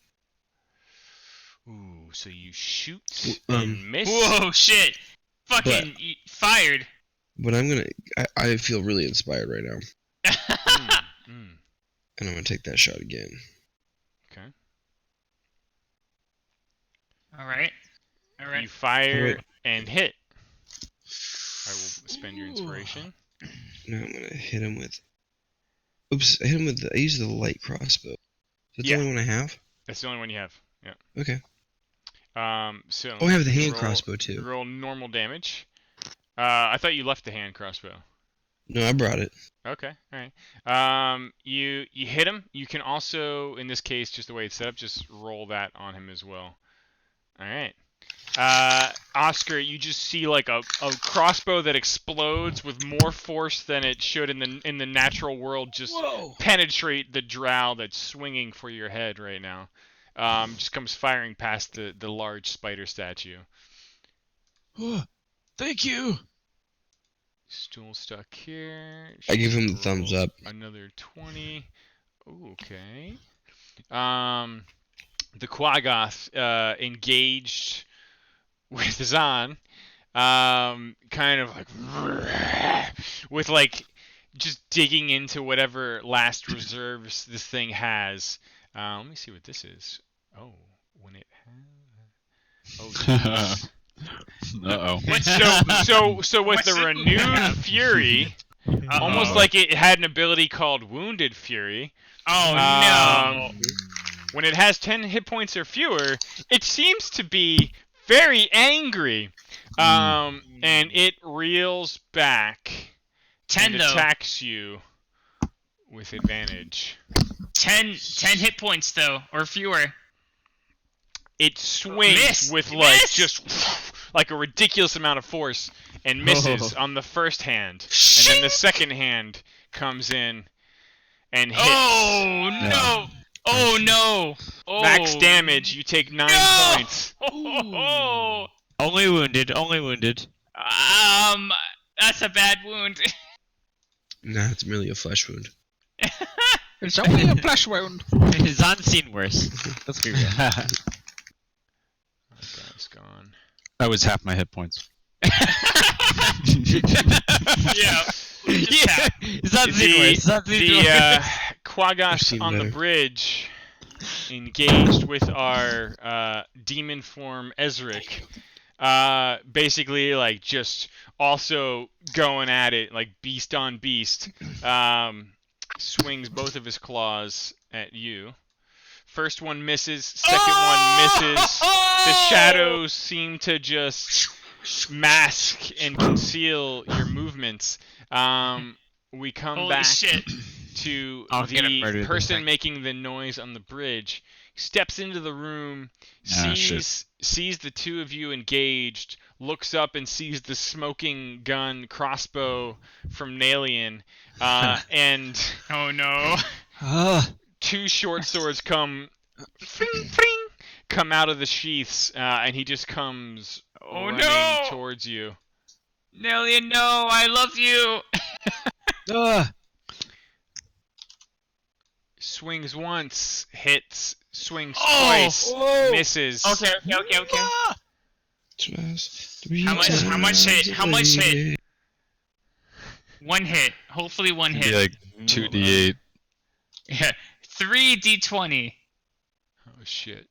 Ooh, so you shoot Um, and miss. Whoa, shit! Fucking fired. But I'm gonna. I feel really inspired right now, Mm. and I'm gonna take that shot again. Okay. All right. You fire Alright. and hit. I will spend your inspiration. Now I'm gonna hit him with. Oops! I hit him with. I used the light crossbow. That's Yeah. the only one I have. That's the only one you have. Yeah. Okay. So. Oh, I have the you hand roll- crossbow too. Roll normal damage. I thought you left the hand crossbow. No, I brought it. Okay, all right. You hit him. You can also, in this case, just the way it's set up, just roll that on him as well. All right. Oscar, you just see like a crossbow that explodes with more force than it should in the natural world. Just penetrate the drow that's swinging for your head right now. Just comes firing past the large spider statue. Oh, thank you. Stool stuck here. I give him the Roll thumbs up. Another 20. Ooh, okay. The Quaggoth engaged with Zahn, kind of like with like just digging into whatever last reserves this thing has. Let me see what this is. Oh, when it has. Oh, geez. Uh-oh. So with What's the it renewed have? fury, almost like it had an ability called Wounded Fury. Oh no! When it has 10 hit points or fewer, it seems to be very angry. And it reels back 10 and though. attacks you with advantage. 10 hit points though, or fewer. It swings Miss! with like Miss! just like a ridiculous amount of force and misses on the first hand, and then the second hand comes in and hits. Oh no! Oh no! Oh. Max damage. You take 9 No! points. Oh. Only wounded. Only wounded. That's a bad wound. Nah, it's merely a flesh wound. It's only a flesh wound. Zan's seen worse. Let's be real. That guy's gone. That was half my hit points. Yeah. Zan's seen worse. Zan's seen worse. The I've Quaggoth seen on the better. bridge engaged with our demon form Ezric. Basically, like, just also going at it, like, beast on beast. Swings both of his claws at you. First one misses, second one misses. The shadows seem to just mask and conceal your movements. We come Holy back shit. Oh, to I'm gonna murder the this person thing. making the noise on the bridge. Steps into the room, Ah, shit. sees the two of you engaged, looks up and sees the smoking gun crossbow from Nalian, and Oh no. two short swords come out of the sheaths, and he just comes Oh, running no! towards you. Nellian, no, I love you. Swings once, hits. Swings Oh! twice, misses. Okay. How much hit? How much hit? One hit. Hopefully one Be hit. like 2d8. Yeah. 3d20. Oh shit.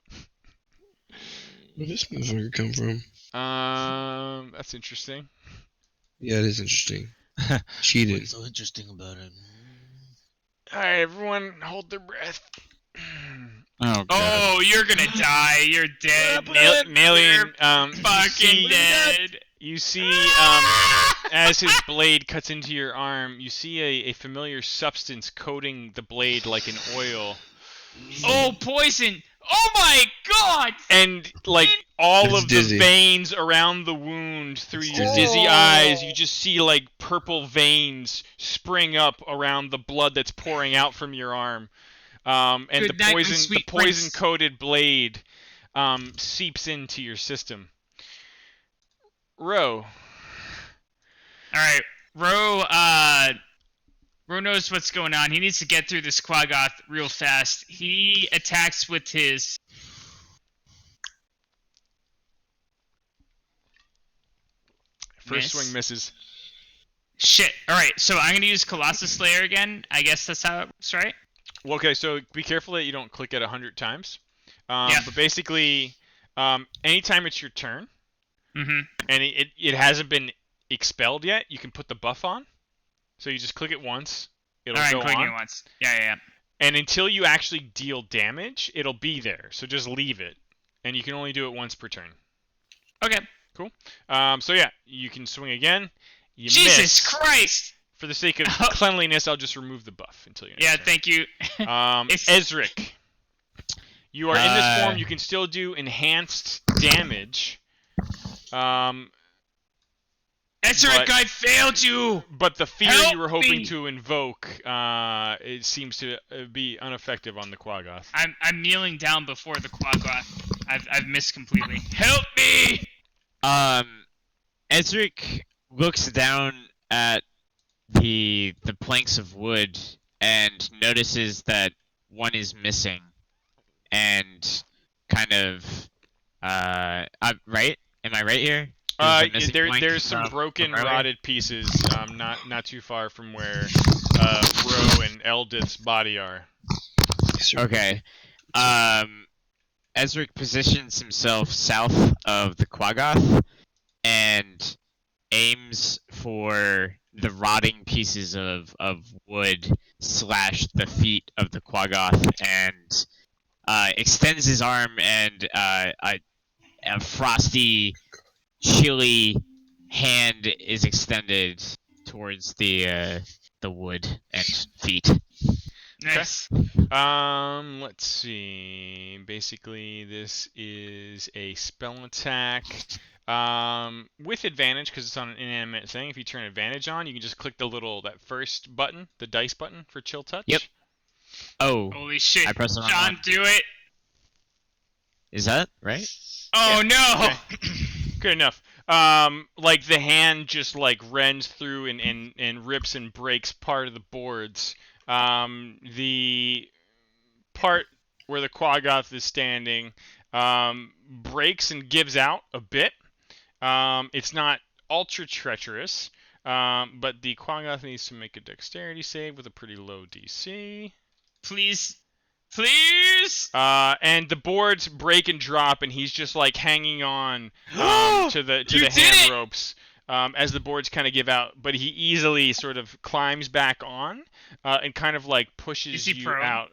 Where did this motherfucker come from? That's interesting. Yeah, it is interesting. Cheated. so interesting about it? All right, everyone, hold their breath. Oh, God. Oh, you're gonna die. You're dead. Nalian, Fucking dead. You see, as his blade cuts into your arm, you see a familiar substance coating the blade like an oil. Oh, poison. Oh my god. And, like, all It's of dizzy. the veins around the wound through your dizzy. dizzy eyes, you just see, like, purple veins spring up around the blood that's pouring out from your arm. And Good night, my sweet prince. poison-coated blade seeps into your system. Ro. All right. Ro Ro knows what's going on. He needs to get through this Quaggoth real fast. He attacks with his... First swing misses. Shit. Alright, so I'm going to use Colossus Slayer again. I guess that's how it works, right? Well, okay, so be careful that you don't click it 100 times. Yeah. But basically, anytime it's your turn, Mm-hmm. and it hasn't been expelled yet, you can put the buff on. So you just click it once, it'll Alright, go clicking on. it once. Yeah. And until you actually deal damage, it'll be there. So just leave it. And you can only do it once per turn. Okay. Cool. So yeah, you can swing again. You Jesus miss. Christ! For the sake of cleanliness, I'll just remove the buff until you. Yeah, thank you. Ezric. You are in this form. You can still do enhanced damage. Ezric, but- I failed you! But the fear Help you were hoping me! to invoke, it seems to be ineffective on the Quaggoth. I'm kneeling down before the Quaggoth. I've missed completely. Help me! Ezric looks down at the planks of wood and notices that one is missing, and kind of right? Am I right here? There's a missing plank There's some from broken, earlier? rotted pieces, not too far from where Ro and Eldith's body are. Okay. Ezric positions himself south of the Quaggoth and aims for the rotting pieces of wood / the feet of the Quaggoth and extends his arm, and a frosty, chilly hand is extended towards the wood and feet. Nice. Let's see. Basically, this is a spell attack. With advantage, because it's on an inanimate thing. If you turn advantage on, you can just click that first button, the dice button for Chill Touch. Yep. Oh, Holy shit. I pressed the wrong John, one. do it. Is that right? Oh no! Okay. Good enough. Like the hand just like rends through and rips and breaks part of the boards. The part where the Quaggoth is standing breaks and gives out a bit. It's not ultra treacherous, but the Quaggoth needs to make a dexterity save with a pretty low DC. Please. And the boards break and drop, and he's just like hanging on to the You did hand it! ropes as the boards kind of give out. But he easily sort of climbs back on and kind of like pushes Is he you prone? out.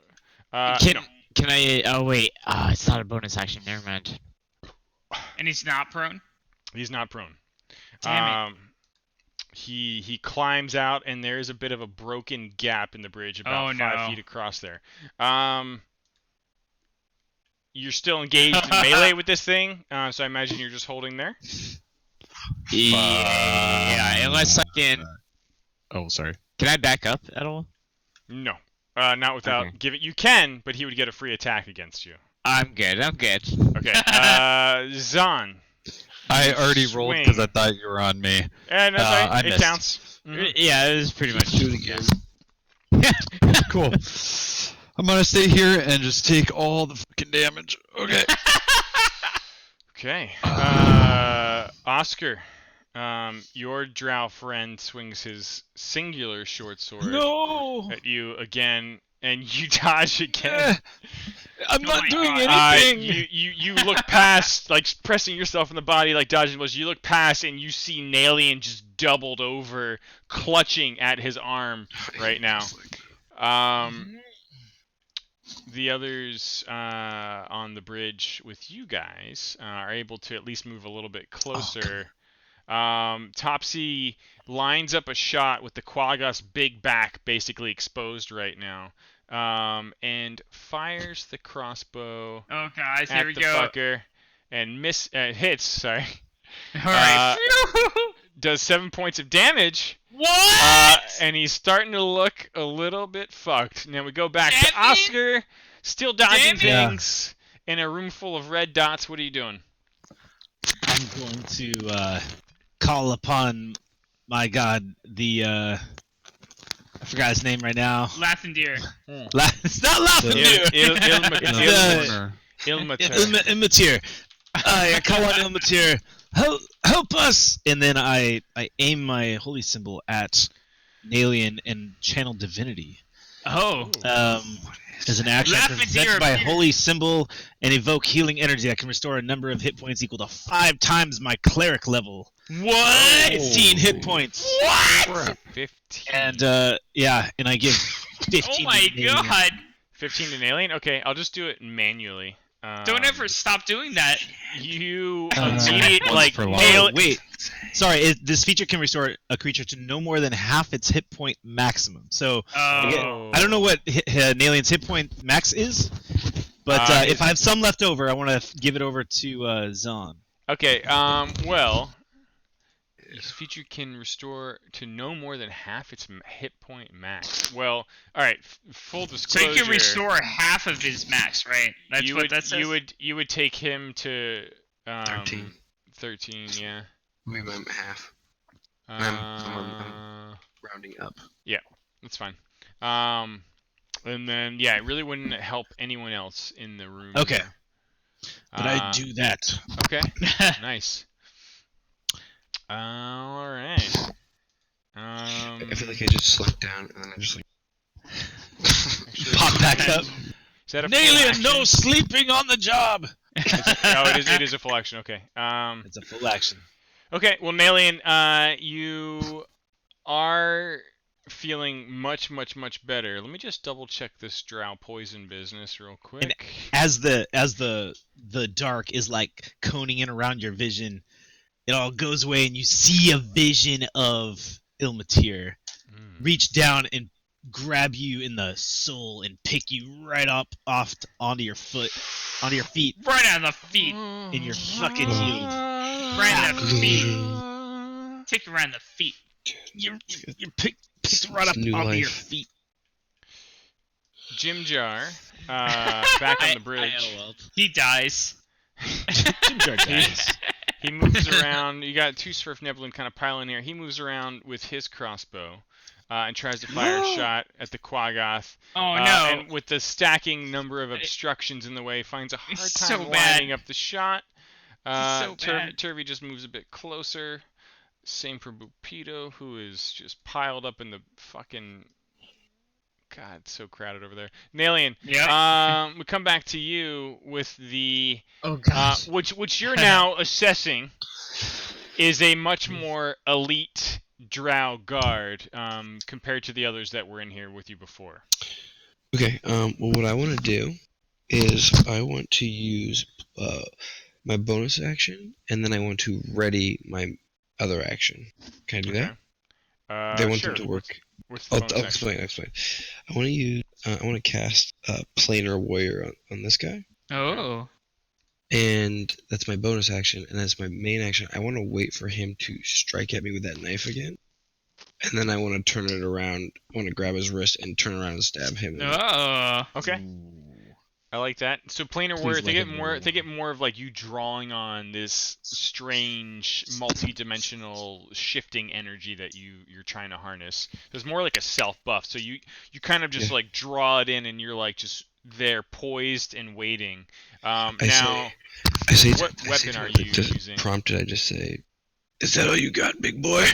Can No. I? Oh wait, it's not a bonus action. Never mind. And he's not prone? He's not prone. Damn it. He climbs out, and there is a bit of a broken gap in the bridge, about Oh, 5 no. feet across there. You're still engaged in melee with this thing, so I imagine you're just holding there. Yeah, unless I can. Oh, sorry. Can I back up at all? No, not without Okay. giving. You can, but he would get a free attack against you. I'm good. Okay. Zahn. I already rolled Swing. because I thought you were on me. And that's I right. It missed. counts. Mhm. Yeah, it was pretty much. Do it again. Cool. I'm gonna stay here and just take all the fucking damage. Okay. Okay. Oscar. Your drow friend swings his singular short sword No. at you again, and you dodge again. Eh, I'm Oh not my doing God. anything. You look past, like pressing yourself in the body, like dodging was. You look past, and you see Nalian just doubled over, clutching at his arm right now. The others on the bridge with you guys are able to at least move a little bit closer. Topsy lines up a shot with the Quaggoth's big back basically exposed right now, and fires the crossbow Oh, guys, at here we the go. fucker and hits. Sorry, Alright. does 7 points of damage. What? And he's starting to look a little bit fucked. Now we go back Damn to Oscar, still dodging Damn it. things in a room full of red dots. What are you doing? I'm going to call upon my god, the forgot his name right now. Lathendir. It's not Lathendir. Ilmatir. I call on Ilmatir. Help us! And then I aim my holy symbol at Nalian and channel divinity. Oh. As an action, I Lathendir present my appears. holy symbol and evoke healing energy that can restore a number of hit points equal to 5 times my cleric level. What? 15 hit points. What? 15. And and I give 15. Oh my to Nalian. god. 15 to an alien? Okay, I'll just do it manually. Don't ever stop doing that. You Once immediately, like, for long. nail Oh, wait. Sorry, this feature can restore a creature to no more than half its hit point maximum. So, Oh. I don't know what Nalian's hit point max is, but if I have some left over, I want to give it over to Zahn. Okay, well, this feature can restore to no more than half its hit point max. Well, alright, full So disclosure. you can restore half of his max, right? That's you what would, that says? You would take him to 13. 13, yeah. We went half. Rounding up. That's fine. And then yeah, it really wouldn't help anyone else in the room. Okay. here. But I do that. Okay. Nice. All right. I feel like I just slumped down and then I just like. Actually, Pop back up. Is that a full Nalian, action? no sleeping on the job. Oh, it is a full action. Okay. It's a full action. Okay. Well, Nalian, you are feeling much better. Let me just double check this drow poison business real quick. As the dark is like coning in around your vision, it all goes away and you see a vision of Ilmatir reach down and grab you in the soul and pick you right up onto your feet, Right on the feet. and you're fucking healed. Right on the feet. Take you around the feet. You're picked right up New onto life. your feet. Jim Jar, back on the bridge. He dies. Jim Jar dies. He moves around. You got two Svirfneblin kind of piling here. He moves around with his crossbow and tries to fire a shot at the Quaggoth. Oh no. And with the stacking number of obstructions in the way, finds a hard It's time so bad. lining up the shot. So bad. Turvy just moves a bit closer. Same for Bupido, who is just piled up in the fucking... God, it's so crowded over there. Nalian, Yep. we come back to you with the... Oh god. which you're now assessing is a much more elite drow guard compared to the others that were in here with you before. Okay. Well, what I want to do is I want to use my bonus action, and then I want to ready my other action. Can I do that? They want sure. them to work. What's the I'll bonus action? explain. I want to use. I want to cast Planar Warrior on this guy, Oh. and that's my bonus action, and that's my main action. I want to wait for him to strike at me with that knife again, and then I want to turn it around. I want to grab his wrist and turn around and stab him. Oh. Okay. I like that. So planar Please warrior, let him roll. they get more of like you drawing on this strange, multi-dimensional shifting energy that you're trying to harness. It's more like a self buff. So you kind of just like draw it in, and you're like just there, poised and waiting. Now, I say, what I weapon say are to- you to- using? Prompted, I just say, "Is that all you got, big boy?"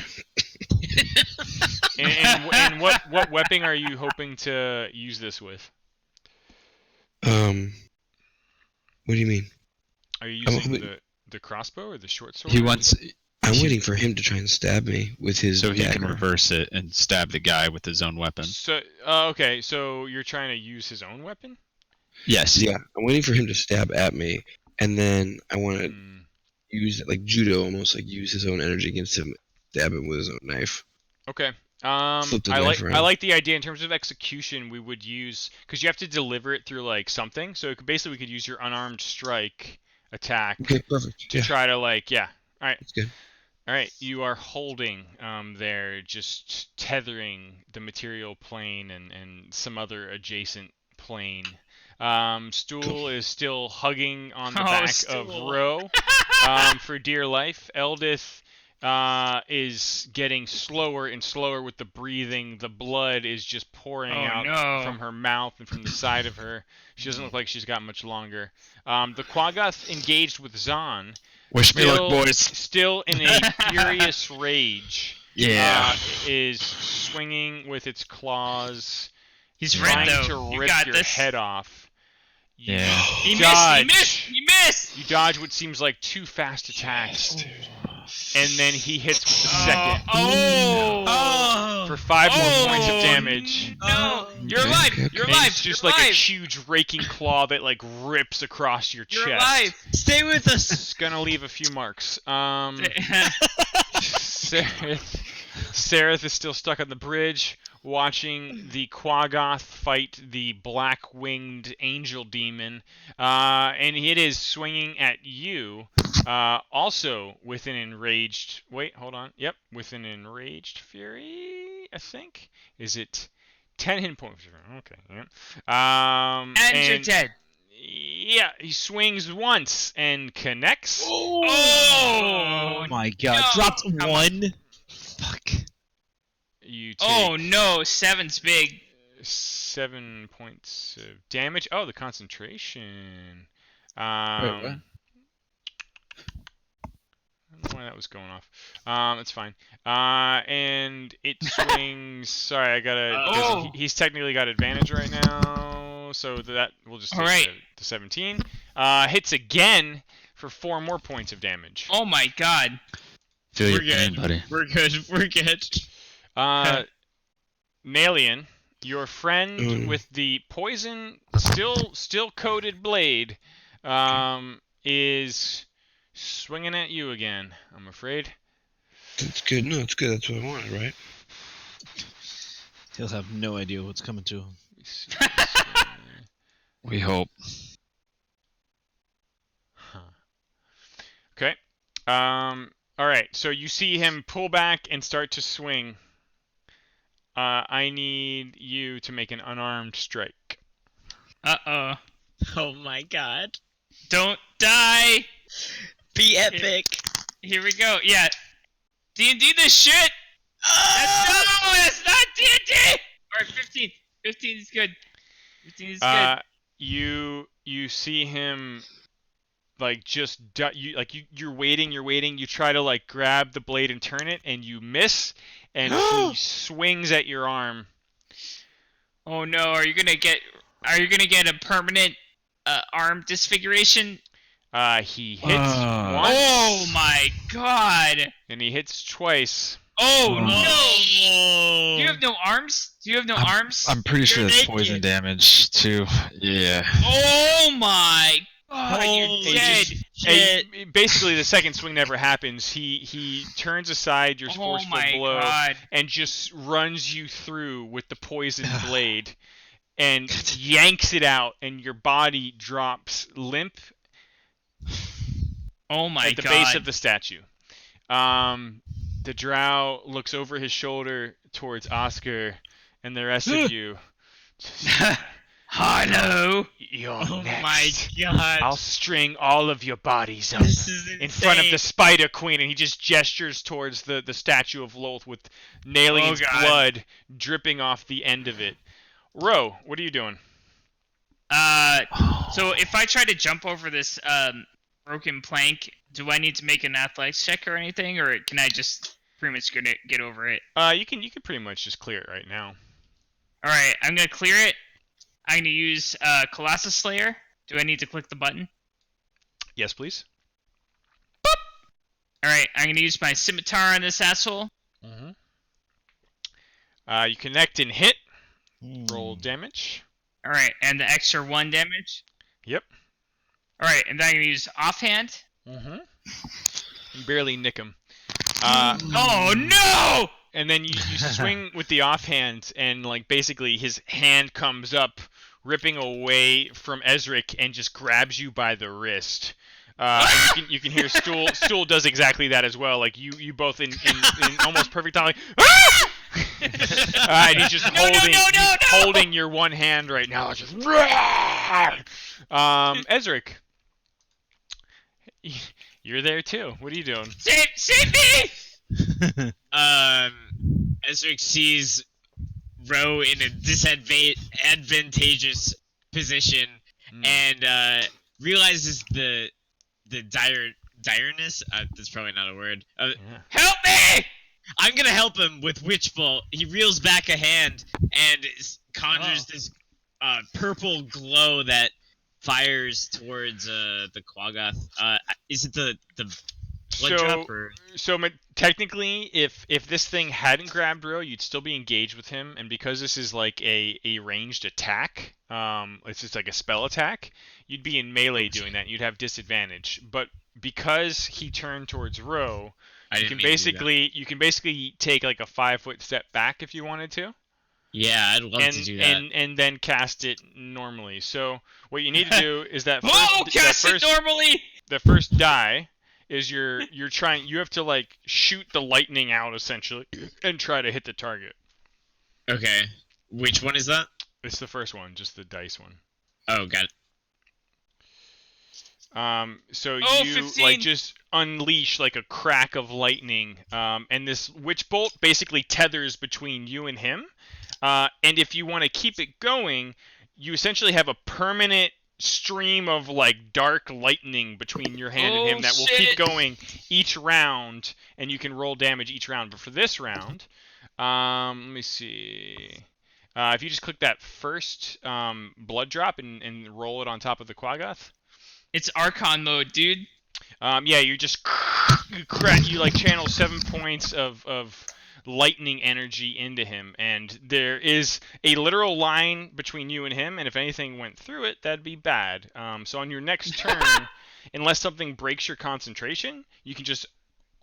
and what weapon are you hoping to use this with? What do you mean? Are you I'm using hoping- the crossbow or the short sword? He wants I'm waiting for him to try and stab me with his so he can dagger. reverse it and stab the guy with his own weapon. So okay, so you're trying to use his own weapon? Yes. Yeah, I'm waiting for him to stab at me, and then I want to Hmm. use it like judo, almost like use his own energy against him, stab him with his own knife. Okay. Flip the I knife like around. the idea in terms of execution. We would use because you have to deliver it through like something. So it could, basically we could use your unarmed strike attack Okay, perfect. to Yeah, try to like All right. that's good. All right. You are holding there, just tethering the material plane and some other adjacent plane. Stool is still hugging on the Oh, back Stool. of Ro for dear life. Eldith is getting slower and slower with the breathing. The blood is just pouring out from her mouth and from the side of her. She doesn't look like she's got much longer. The Quaggoth engaged with Zahn. Wish me luck, boys. Still in a furious rage. Yeah. Is swinging with its claws. He's trying red, though. to rip your head off. You Yeah. He dodge. missed! He missed! You dodge what seems like 2 fast attacks. And then he hits with the second. For 5 more points of damage. No! You're Okay, alive! okay, You're okay. alive! It's just You're like a alive! huge raking claw that like rips across your You're chest. alive! Stay with us. It's gonna leave a few marks. Sereth is still stuck on the bridge, watching the Quaggoth fight the black-winged angel demon, and it is swinging at you, also with an enraged... Wait, hold on. Yep, with an enraged fury, I think. Is it 10 hit points? Okay, yeah. and you're dead. Yeah, he swings once and connects. Oh! My God! No. Dropped 1. Fuck. You take Oh no, 7's big. 7 points of damage. Oh, the concentration. Wait, what? I don't know why that was going off. It's fine. And it swings. Sorry, I gotta. Oh. He's technically got advantage right now, so that we'll just take Alright. the 17. Hits again for 4 more points of damage. Oh my God. Feel your We're pain, good. buddy. We're good. We're good. Nalian, your friend with the poison, still coated blade, is swinging at you again. I'm afraid. That's good. No, it's good. That's what I wanted, right? He'll have no idea what's coming to him. We hope. Okay. All right. So you see him pull back and start to swing. I need you to make an unarmed strike. Uh-oh. Oh my God. Don't die. Be epic. Here we go. Yeah. D&D this shit. That's not D&D. Alright, 15. 15 is good. 15 is good. You see him like just you're waiting, you try to like grab the blade and turn it and you miss and he swings at your arm. Oh no, are you gonna get a permanent arm disfiguration? He hits once Oh my God. and he hits twice. Oh no. Do you have no arms? arms? I'm pretty sure You're that's naked. poison damage too. Yeah. Oh my God, you're Holy dead. And basically, the second swing never happens. He turns aside your Oh forceful my blow God. and just runs you through with the poison blade and yanks it out, and your body drops limp Oh my at the God. base of the statue. The drow looks over his shoulder towards Oscar and the rest of you. Hello. You're Oh next. my God. I'll string all of your bodies up This is in front of insane. the Spider Queen, and he just gestures towards the statue of Lolth with Nalian's Oh, God. blood dripping off the end of it. Ro, what are you doing? So if I try to jump over this broken plank, do I need to make an athletics check or anything, or can I just pretty much get over it? You can pretty much just clear it right now. All right, I'm gonna clear it. I'm gonna use Colossus Slayer. Do I need to click the button? Yes, please. All right, I'm gonna use my scimitar on this asshole. Mm-hmm. You connect and hit. Hmm. Roll damage. All right, and the extra 1 damage. Yep. All right, and then I'm gonna use offhand. Mm-hmm. You barely nick him. Oh no! And then you swing with the offhand, and like basically his hand comes up, ripping away from Ezric, and just grabs you by the wrist. And you can hear Stool does exactly that as well. Like you both in almost perfect time. Like, ah! And he's just holding your one hand right now. It's just Ezric, you're there too. What are you doing? Save me! Ezric sees Ro in a disadvantageous position and realizes the direness. That's probably not a word. Help me! I'm gonna help him with Witch Bolt. He reels back a hand and conjures this purple glow that fires towards the Quaggoth. Is it the blood drop or? Technically, if this thing hadn't grabbed Ro, you'd still be engaged with him, and because this is like a ranged attack, it's just like a spell attack, you'd be in melee doing that, and you'd have disadvantage. But because he turned towards Ro, you can basically take like a 5-foot step back if you wanted to. Yeah, I'd love to do that. And then cast it normally. So what you need to do is that normally. The first die is you have to like shoot the lightning out essentially and try to hit the target. Okay. Which one is that? It's the first one, just the dice one. Oh, got it. So 15. like just unleash like a crack of lightning, and this Witch Bolt basically tethers between you and him. And if you want to keep it going, you essentially have a permanent stream of like dark lightning between your hand and him that will keep going each round, and you can roll damage each round. But for this round, let me see. If you just click that first blood drop and roll it on top of the Quaggoth. It's Archon mode, dude. Yeah, you just you like channel 7 points of lightning energy into him, and there is a literal line between you and him, and if anything went through it, that'd be bad. So on your next turn, unless something breaks your concentration, you can just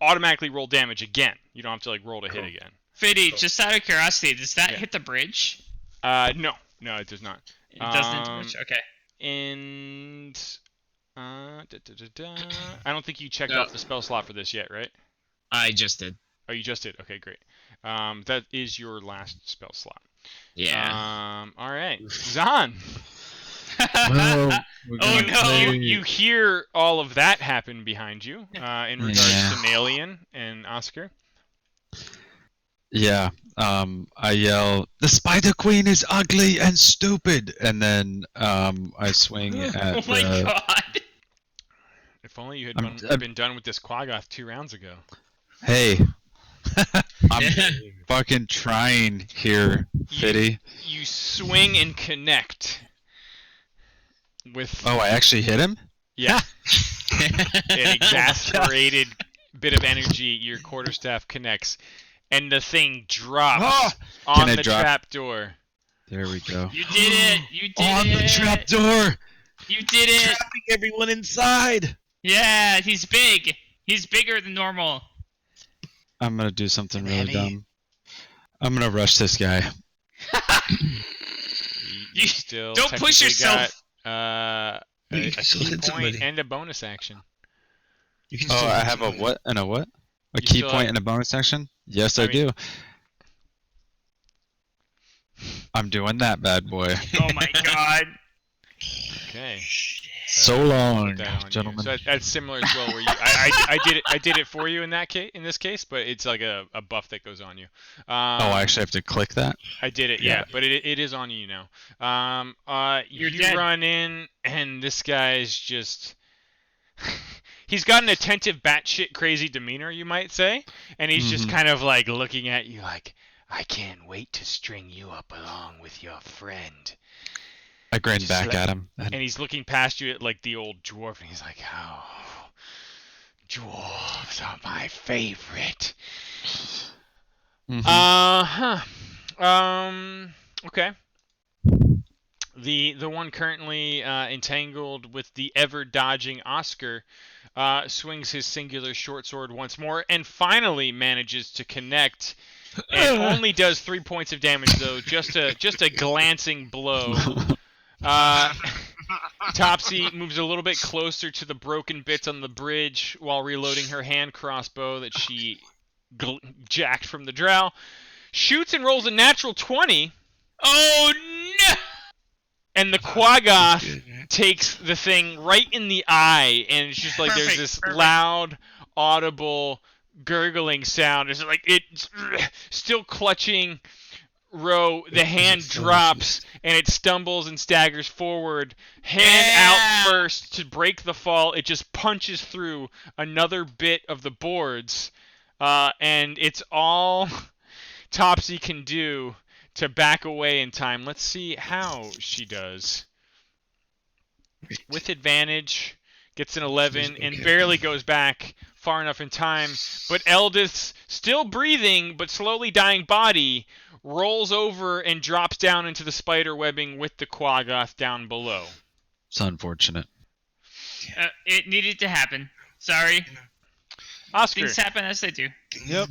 automatically roll damage again. You don't have to like roll to hit again. Fiddy, just out of curiosity, does that hit the bridge? No, it does not. It doesn't hit the bridge? Okay. And I don't think you checked off the spell slot for this yet, right? I just did. Oh, you just did? Okay, great. That is your last spell slot. Yeah. All right. Zahn! Well, Oh no! You hear all of that happen behind you in regards to Nalian and Oscar. Yeah. I yell, "The Spider Queen is ugly and stupid," and then I swing at Oh my god! If only you had been done with this Quaggoth 2 rounds ago. Hey, I'm fucking trying here, Fiddy. You swing and connect with. Oh, I actually hit him? Yeah. An exasperated bit of energy. Your quarterstaff connects, and the thing drops on the trapdoor. There we go. You did it! You did On it! the trapdoor! You did it! Trapping everyone inside. Yeah, he's big. He's bigger than normal. I'm gonna do something really Heavy. dumb. I'm gonna rush this guy. You still Don't push technically yourself. Got, You a can still key hit point somebody. and a bonus action. You can Oh, still I hit have a somebody. what and a what? A You key still point have- and a bonus action? Yes, I I mean- do. I'm doing that bad boy. Oh my god. Okay. So long, Put that on you. gentlemen. So that's similar as well. Where you, I did it for you in this case, but it's like a buff that goes on you. Oh, I actually have to click that? I did it, yeah, but it is on you now. You're you dead. run in, and this guy's just. He's got an attentive, batshit crazy demeanor, you might say, and he's just kind of like looking at you like, I can't wait to string you up along with your friend. I grin Just back like- at him. And he's looking past you at like the old dwarf, and he's like, "Oh, dwarves are my favorite." Mhm. Okay. The one currently entangled with the ever dodging Oscar swings his singular short sword once more, and finally manages to connect. And only does 3 points of damage though, just a glancing blow. Topsy moves a little bit closer to the broken bits on the bridge while reloading her hand crossbow that she jacked from the drow. Shoots and rolls a natural 20, Oh no! and the Quaggoth takes the thing right in the eye, and it's just like there's Perfect, this perfect. loud, audible gurgling sound. It's like it's still clutching Ro. The hand drops and it stumbles and staggers forward. Hand out first to break the fall. It just punches through another bit of the boards, and it's all Topsy can do to back away in time. Let's see how she does. With advantage, gets an 11 and barely goes back far enough in time. But Eldith's still breathing but slowly dying body rolls over and drops down into the spider webbing with the Quaggoth down below. It's unfortunate. It needed to happen. Sorry. Oscar. Things happen as they do. Yep.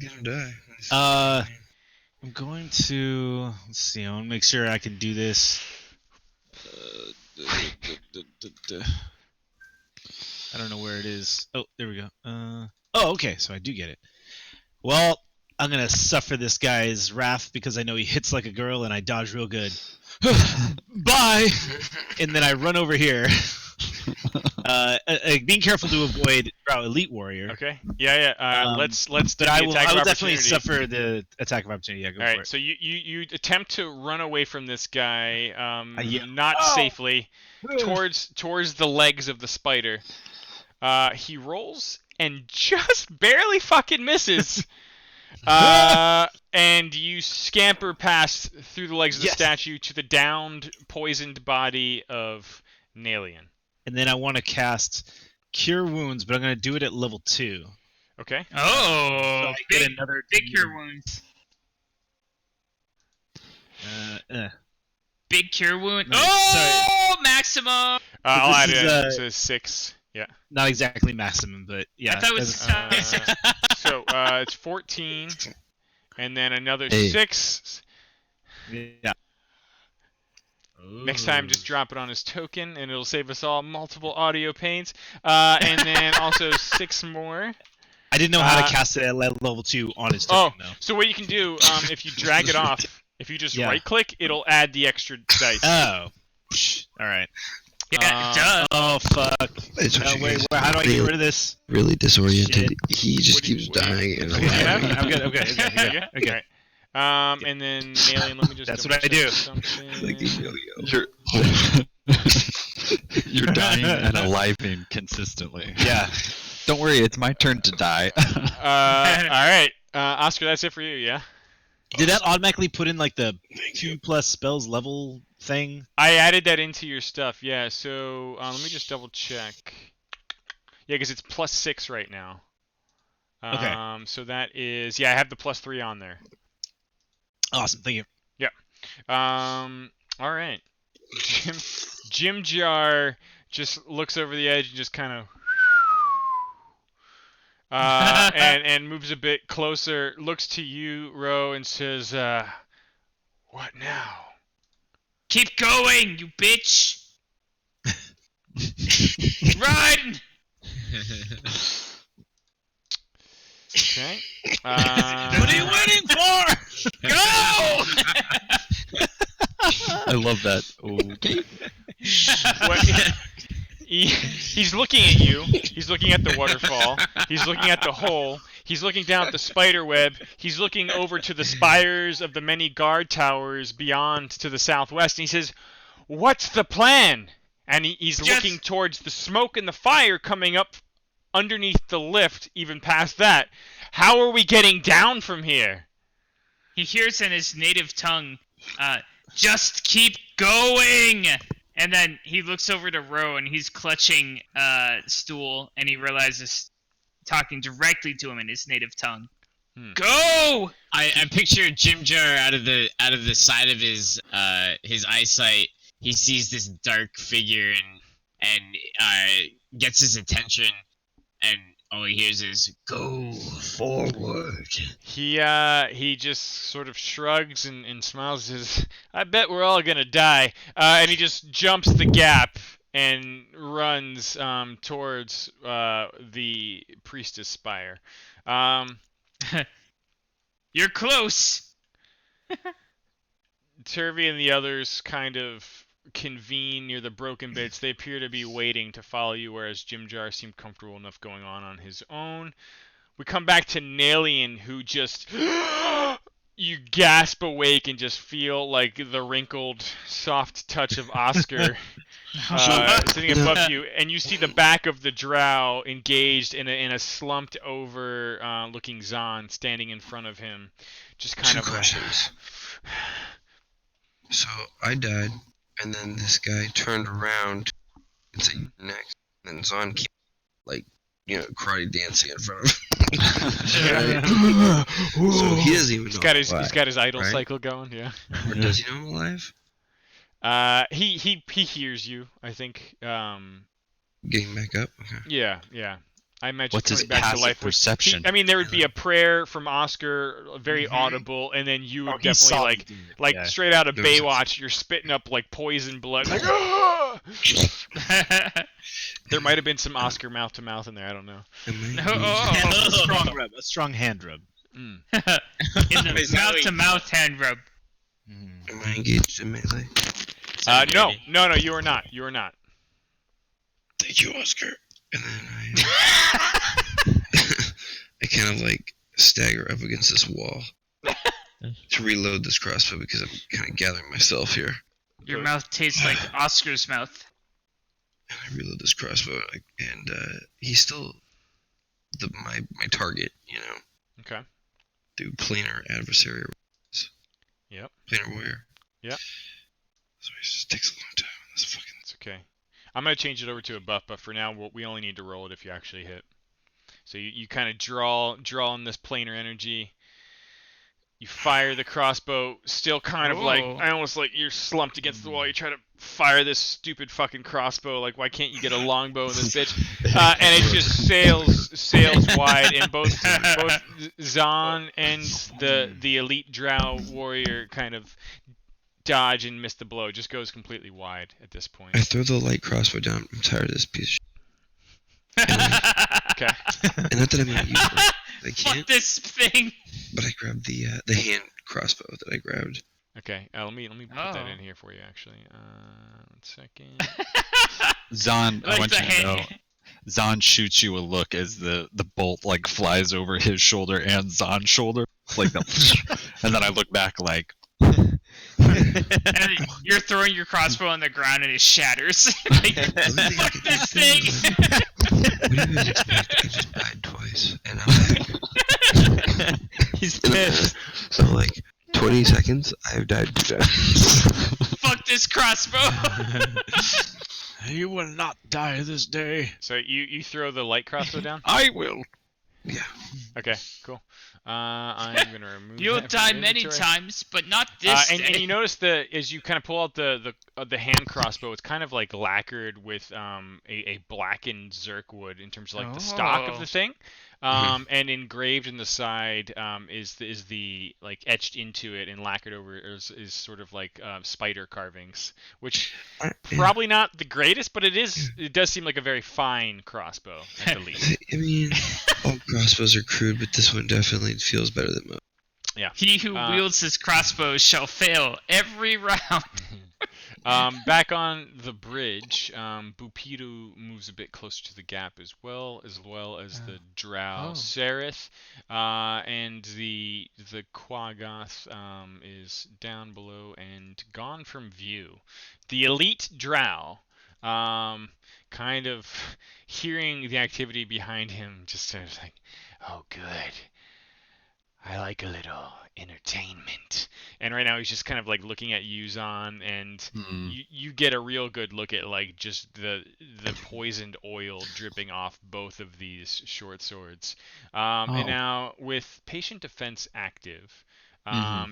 I'm going to let's see. I want to make sure I can do this. I don't know where it is. Oh, there we go. Okay, so I do get it. Well, I'm gonna suffer this guy's wrath because I know he hits like a girl and I dodge real good. Bye. And then I run over here. Being careful to avoid Elite Warrior. Okay. Yeah. Let's do But the I will attack of definitely opportunity. suffer the attack of opportunity. Yeah, go All for right. it. So you attempt to run away from this guy, Yeah. not safely, towards the legs of the spider. He rolls and just barely fucking misses. And you scamper past through the legs of the statue to the downed, poisoned body of Nalian. And then I want to cast Cure Wounds, but I'm going to do it at level 2. Okay. So Oh, I get big, another big cure wounds. Big cure wound. Nice, Oh, maximum. I'll this add is, it. It says 6. Yeah. Not exactly maximum, but yeah. I thought it was that's- So it's 14, and then another Hey. 6. yeah. Next time, just drop it on his token, and it'll save us all multiple audio pains. And then also 6 more. I didn't know how to cast it at level 2 on his token, though. So what you can do, if you drag it off, if you just Yeah. right-click, it'll add the extra dice. Oh. Psh, all right. Yeah, duh. Oh, fuck. It's what you Wait, guys how do I get really- rid of this? Really disoriented. Shit. He just What do you- keeps what do you- dying and what do you have? alive. I'm good. Okay. Yeah? Okay. Alright. And then, Alien, let me just That's double what I check do. something. Like the yo-yo. You're dying and aliving consistently. Yeah. Don't worry, it's my turn to die. Alright. Oscar, that's it for you, yeah? Did that automatically put in like the 2+ spells level thing? I added that into your stuff, yeah. So let me just double check. Yeah, because it's +6 right now. Okay. So that is I have the +3 on there. Awesome. Thank you. All right. Jim Jar just looks over the edge and just kind of and moves a bit closer, looks to you, Ro, and says, "What now?" Keep going, you bitch. Run. Okay. What are you waiting for? Go. I love that. Okay. He's looking at you. He's looking at the waterfall. He's looking at the hole. He's looking down at the spider web. He's looking over to the spires of the many guard towers beyond to the southwest. And he says, "What's the plan?" And he's looking towards the smoke and the fire coming up underneath the lift, even past that. How are we getting down from here? He hears in his native tongue, just keep going! And then he looks over to Ro and he's clutching stool and he realizes talking directly to him in his native tongue. Go! I picture Jim Jar out of the side of his eyesight. He sees this dark figure and gets his attention, and all he hears is "Go forward." He just sort of shrugs and smiles and says, "I bet we're all gonna die." And he just jumps the gap and runs towards the priestess spire. You're close! Turvy and the others kind of convene near the broken bits. They appear to be waiting to follow you, whereas Jim Jar seemed comfortable enough going on his own. we come back to Nalian, who just you gasp awake and just feel like the wrinkled, soft touch of Oscar sitting above you, and you see the back of the drow engaged in a slumped over looking Zahn standing in front of him, just kind Two of questions. So I died, and then this guy turned around and said, "You're next." And then Zahn kept, like, karate dancing in front of him. So he doesn't even know. He's got his idol right? cycle going, yeah. Or does he know I'm alive? He hears you, I think. Getting back up? Okay. Yeah. I imagine What's his coming back to passive life. perception? There would be a prayer from Oscar, very audible, and then you would he definitely saw like me do it, like yeah. straight out of There was a- Baywatch. You're spitting up like poison blood. Like, "Ah!" There might have been some Oscar mouth to mouth in there. I don't know. Am I Oh, a strong rub, a strong hand rub. Mm. in the mouth-to-mouth hand rub. Am I engaged in melee? No, you are not. You are not. Thank you, Oscar. And then I kind of like stagger up against this wall to reload this crossbow because I'm kind of gathering myself here. Your mouth tastes like Oscar's mouth. And I reload this crossbow, and he's still my target, Okay. through planar adversary. Yep. Planar warrior. Yep. So it just takes a long time. That's fucking. It's okay. I'm gonna change it over to a buff, but for now we only need to roll it if you actually hit. So you kind of draw in this planar energy. You fire the crossbow, still kind of like almost like you're slumped against the wall. You try to fire this stupid fucking crossbow. Like, why can't you get a longbow in this bitch? And it just sails wide, and both Zahn and the elite drow warrior kind of dodge and miss the blow. It just goes completely wide at this point. I throw the light crossbow down. I'm tired of this piece of shit. Okay. And not that I'm gonna use it. I Fuck can't. this thing! But I grabbed the hand crossbow that I grabbed. Okay. Let me put that Oh. in here for you actually. 1 second. Zahn, I Like want the you to know. hand. Zahn shoots you a look as the bolt like flies over his shoulder and Zahn's shoulder, like that, and then I look back like, And you're throwing your crossbow on the ground and it shatters. Like, fuck this thing! What do you expect? I just died twice, and I'm back. He's pissed. So like 20 seconds, I've died 2 times. Fuck this crossbow! You will not die this day. So you throw the light crossbow down? I will. Yeah. Okay, cool. I'm gonna remove. You'll that from die your many inventory. times, but not this And day. you notice as you kind of pull out the hand crossbow, it's kind of like lacquered with a blackened zerk wood in terms of like the stock of Oh. the thing, and engraved in the side is the like etched into it and lacquered over is sort of like spider carvings, which probably not the greatest, but it does seem like a very fine crossbow at the least. I mean, all crossbows are crude, but this one definitely feels better than most. He who wields his crossbow shall fail every round. Back on the bridge, Bupidu moves a bit closer to the gap as well as the drow Sereth, and the Quaggoth is down below and gone from view. The elite drow, kind of hearing the activity behind him, just sort of like, oh good, I like a little entertainment. And right now he's just kind of like looking at Yuzan, and you get a real good look at like just the poisoned oil dripping off both of these short swords. And now with patient defense active,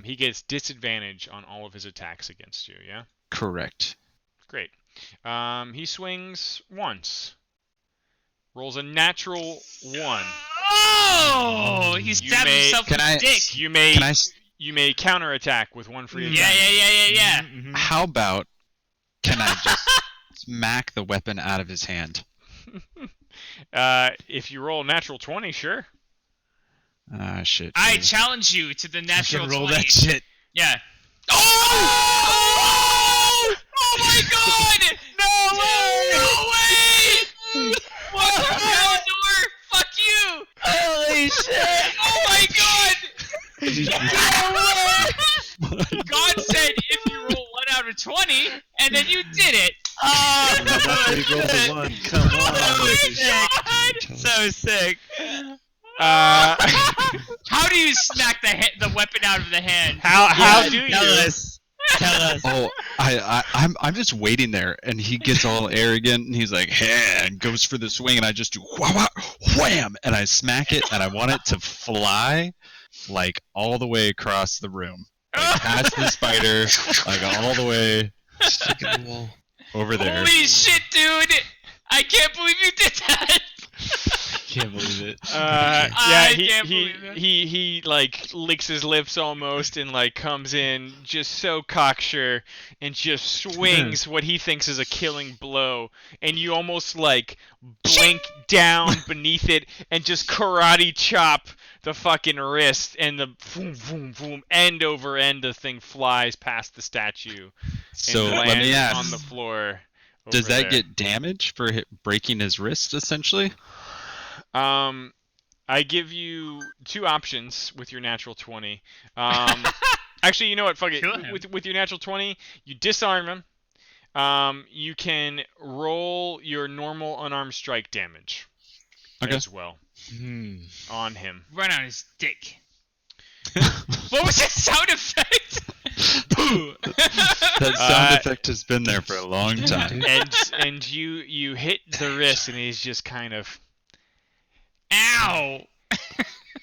he gets disadvantage on all of his attacks against you. Yeah. correct. Great. He swings once. Rolls a natural 1. Oh! He stabbed himself with Can a I- dick. You may Can I? you may counterattack with 1 free Yeah. attack. How about? Can I just smack the weapon out of his hand? If you roll a natural 20, sure. Ah, shit. I dude. challenge you to the natural Fucking roll 20. that shit. Yeah. Oh! Oh my god! No way! No way! What the hell, Door? Fuck you! Holy shit! 20, and then you did it. He rolled a 1. Come on. So sick. How do you smack the weapon out of the hand? How do you? Tell us. Tell us. Oh, I'm just waiting there, and he gets all arrogant, and he's like, "Hey," and goes for the swing, and I just do wham, and I smack it, and I want it to fly, like all the way across the room, like past the spider, like all the way Stick in the wall. over there. Holy shit, dude! I can't believe you did that. Can't believe it. Yeah, I can't believe it. he like licks his lips almost and like comes in just so cocksure and just swings what he thinks is a killing blow, and you almost like blink down beneath it and just karate chop the fucking wrist, and the boom boom boom end over end the thing flies past the statue So and let me lands ask, on the floor. does over that there. get damage for breaking his wrist, essentially? I give you 2 options with your natural 20. Actually, you know what? Fuck it. Kill him. With your natural 20, you disarm him. You can roll your normal unarmed strike damage Okay. as well on him. Run on his dick. What was that sound effect? That sound effect has been there for a long time. And you hit the wrist, and he's just kind of Ow!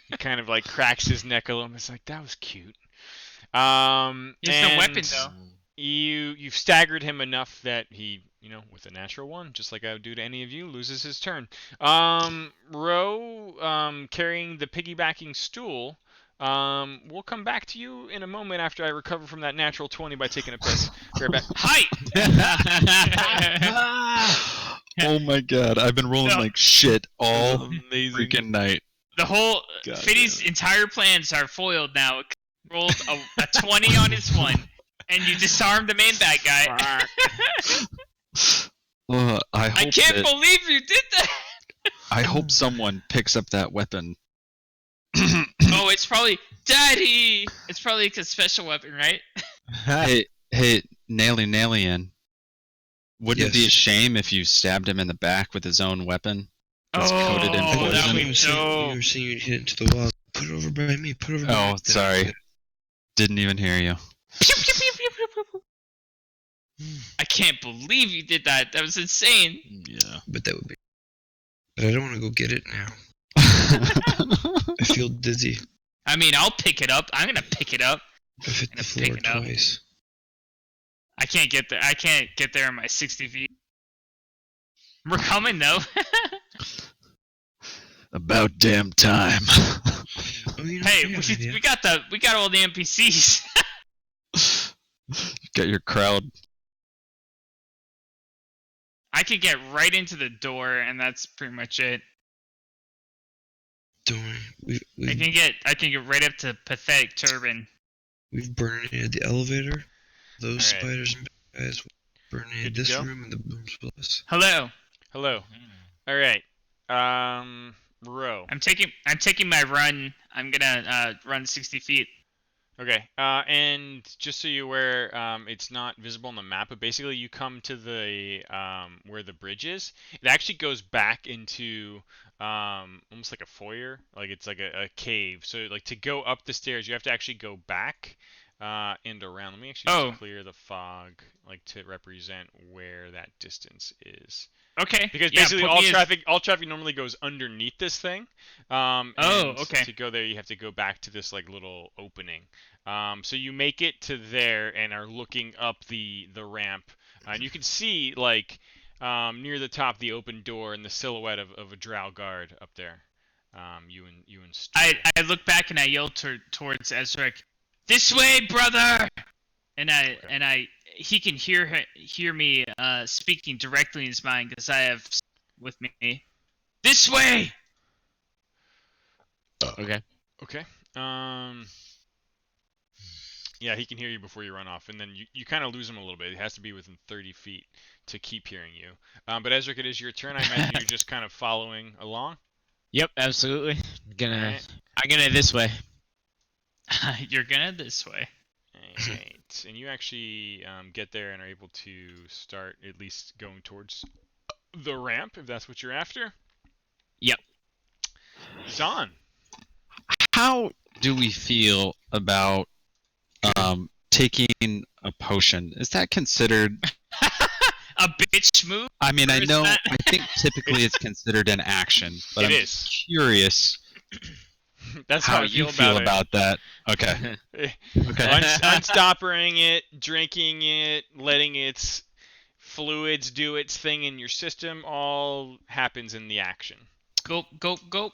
he kind of like cracks his neck a little. It's like, that was cute. He has no And weapon though. You've staggered him enough that he, with a natural 1, just like I would do to any of you, loses his turn. Ro, carrying the piggybacking stool, we'll come back to you in a moment after I recover from that natural 20 by taking a piss. Be right back. Height! Oh my god, I've been rolling No. like shit all Amazing. freaking night. The whole God Fiddy's entire plans are foiled now. Rolled a 20 on his 1, and you disarmed the main bad guy. I I hope can't that, believe you did that. I hope someone picks up that weapon. Oh, it's probably Daddy. It's probably like a special weapon, right? Hey, Nalian. Wouldn't it be a Yes. shame if you stabbed him in the back with his own wepeon? That's coated in Oh, poison. that would You be were saying dope. you were saying you'd hit it into the wall. Put it over by me. Put it over by Oh, me. sorry. Didn't even hear you. Pew, pew, pew, pew, pew, pew, pew. I can't believe you did that. That was insane. Yeah. But that would be. But I don't want to go get it now. I feel dizzy. I mean, I'll pick it up. I'm gonna pick it up. I've hit Gonna the pick floor it up. twice. I can't get there. I can't get there in my 60 feet. We're coming though. About damn time. Oh, you know, Hey, I got an idea. we got all the NPCs. Got your crowd. I could get right into the door, and that's pretty much it. Don't worry. I can get right up to Pathetic Turban. We've burned the elevator. Those Alright. spiders and bad guys will burn Good to this go? room and the booms plus. Hello. Hello. All right. Ro. I'm taking my run. I'm gonna run 60 feet. Okay. And just so you're aware, it's not visible on the map, but basically you come to the where the bridge is. It actually goes back into almost like a foyer, like it's like a cave. So like to go up the stairs, you have to actually go back and around. Let me actually just clear the fog, like to represent where that distance is. Okay. Because yeah, basically put all me as- traffic normally goes underneath this thing. And okay. To go there, you have to go back to this like little opening. So you make it to there and are looking up the ramp, and you can see like near the top the open door and the silhouette of a drow guard up there. You and Stu. I look back and I yell towards Ezra, "This way, brother!" And he can hear me speaking directly in his mind because I have with me. This way. Okay. Okay. Yeah, he can hear you before you run off, and then you kind of lose him a little bit. It has to be within 30 feet to keep hearing you. But Ezra, it is your turn. I imagine you're just kind of following along. Yep, absolutely. Alright. I'm gonna this way. You're gonna this way. Alright. right, and you actually get there and are able to start at least going towards the ramp, if that's what you're after. Yep. Zahn. How do we feel about taking a potion? Is that considered? A bitch move? I mean, I Or is know. that- I think typically it's considered an action, but It I'm is. curious That's how I you feel feel about about that. Okay. it. Okay. Unstoppering it, drinking it, letting its fluids do its thing in your system, all happens in the action. Go, go, go.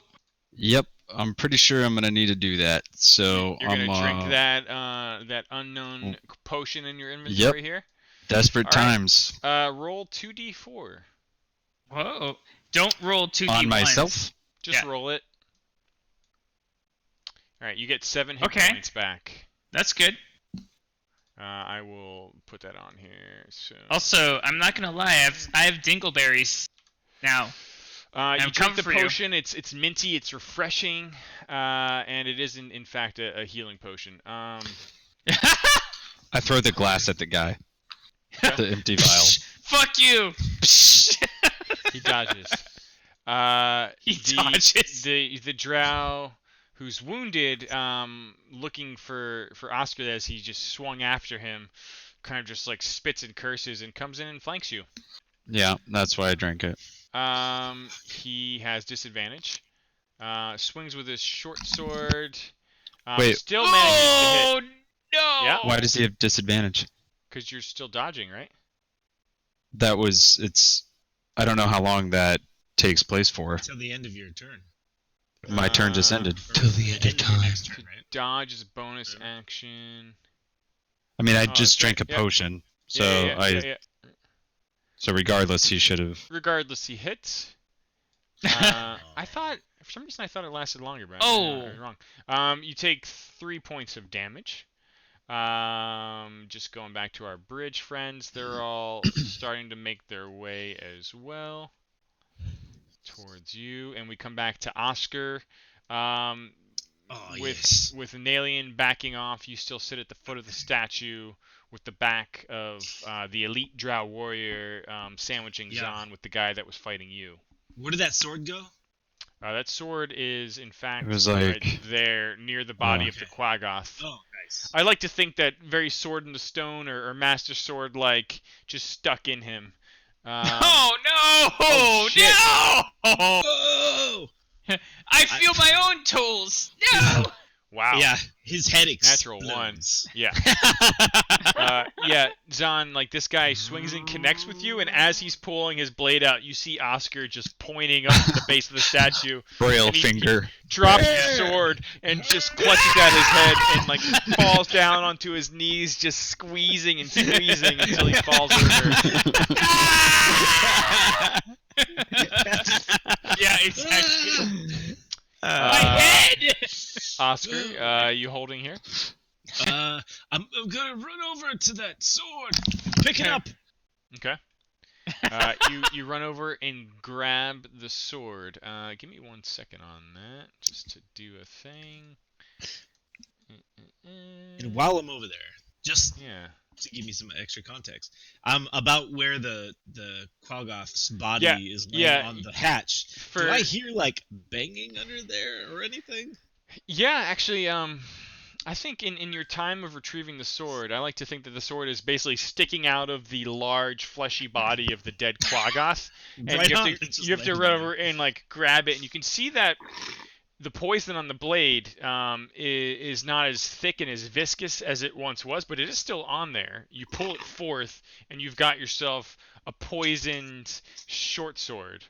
Yep. I'm pretty sure I'm gonna need to do that. So You're I'm gonna drink that unknown potion in your inventory here. desperate All right. times Roll 2d4. Whoa. Don't roll 2d1s. on myself. Just Yeah. roll it. All right, you get 7 hit Okay. points back. That's good. I will put that on here. So Also, I'm not gonna lie, I have dingleberries now. you I'm drink coming the for you. potion. It's minty. It's refreshing, and it is in fact a healing potion. I throw the glass at the guy. The empty vial. Fuck you! He dodges. He dodges. The drow who's wounded, looking for Oscar as he just swung after him, kind of just like spits and curses and comes in and flanks you. Yeah, that's why I drank it. He has disadvantage. Swings with his short sword. Wait. Still manages to hit Oh no! Yeah. Why does he have disadvantage? because you're still dodging, right? I don't know how long that takes place for. Till the end of your turn. My turn just ended. Till the end of End of your next time. turn, right? Dodge is a bonus action. I mean, I Oh, just okay, drank a yeah. potion, so Yeah. so regardless, he should have. Regardless, he hits. I thought for some reason I thought it lasted longer, but I was wrong. You take 3 points of damage. Just going back to our bridge friends, they're all starting to make their way as well towards you, and we come back to Oscar. With an alien backing off, you still sit at the foot of the statue with the back of the elite drow warrior sandwiching Yeah. Zahn with the guy that was fighting you. Where did that sword go? That sword is, in fact, It was right like- there near the body Oh. of the Quaggoth. Oh, nice. I like to think that very sword in the stone or master sword like just stuck in him. Oh no! Oh, shit. No! Whoa! I feel my own tools. No! Wow. Yeah, his head Natural explodes. Yeah. Yeah, Zahn, like this guy swings and connects with you, and as he's pulling his blade out, you see Oscar just pointing up to the base of the statue, Braille And he- finger. drops the sword, and just clutches at his head, and like falls down onto his knees, just squeezing and squeezing until he falls over. Yeah, exactly. My Uh, head! Oscar, you holding here? I'm gonna run over to that sword. Pick it up. Okay. You run over and grab the sword. Give me 1 second on that, just to do a thing. And while I'm over there, just Yeah. to give me some extra context, I'm about where the Quaggoth's body Yeah, is laying yeah, on the hatch. For Do I hear like banging under there or anything? yeah, actually, I think in your time of retrieving the sword, I like to think that the sword is basically sticking out of the large fleshy body of the dead Quaggoth, and Right you on, have it's to just you have to laying run there. over and like grab it, and you can see that the poison on the blade is not as thick and as viscous as it once was, but it is still on there. You pull it forth, and you've got yourself a poisoned short sword.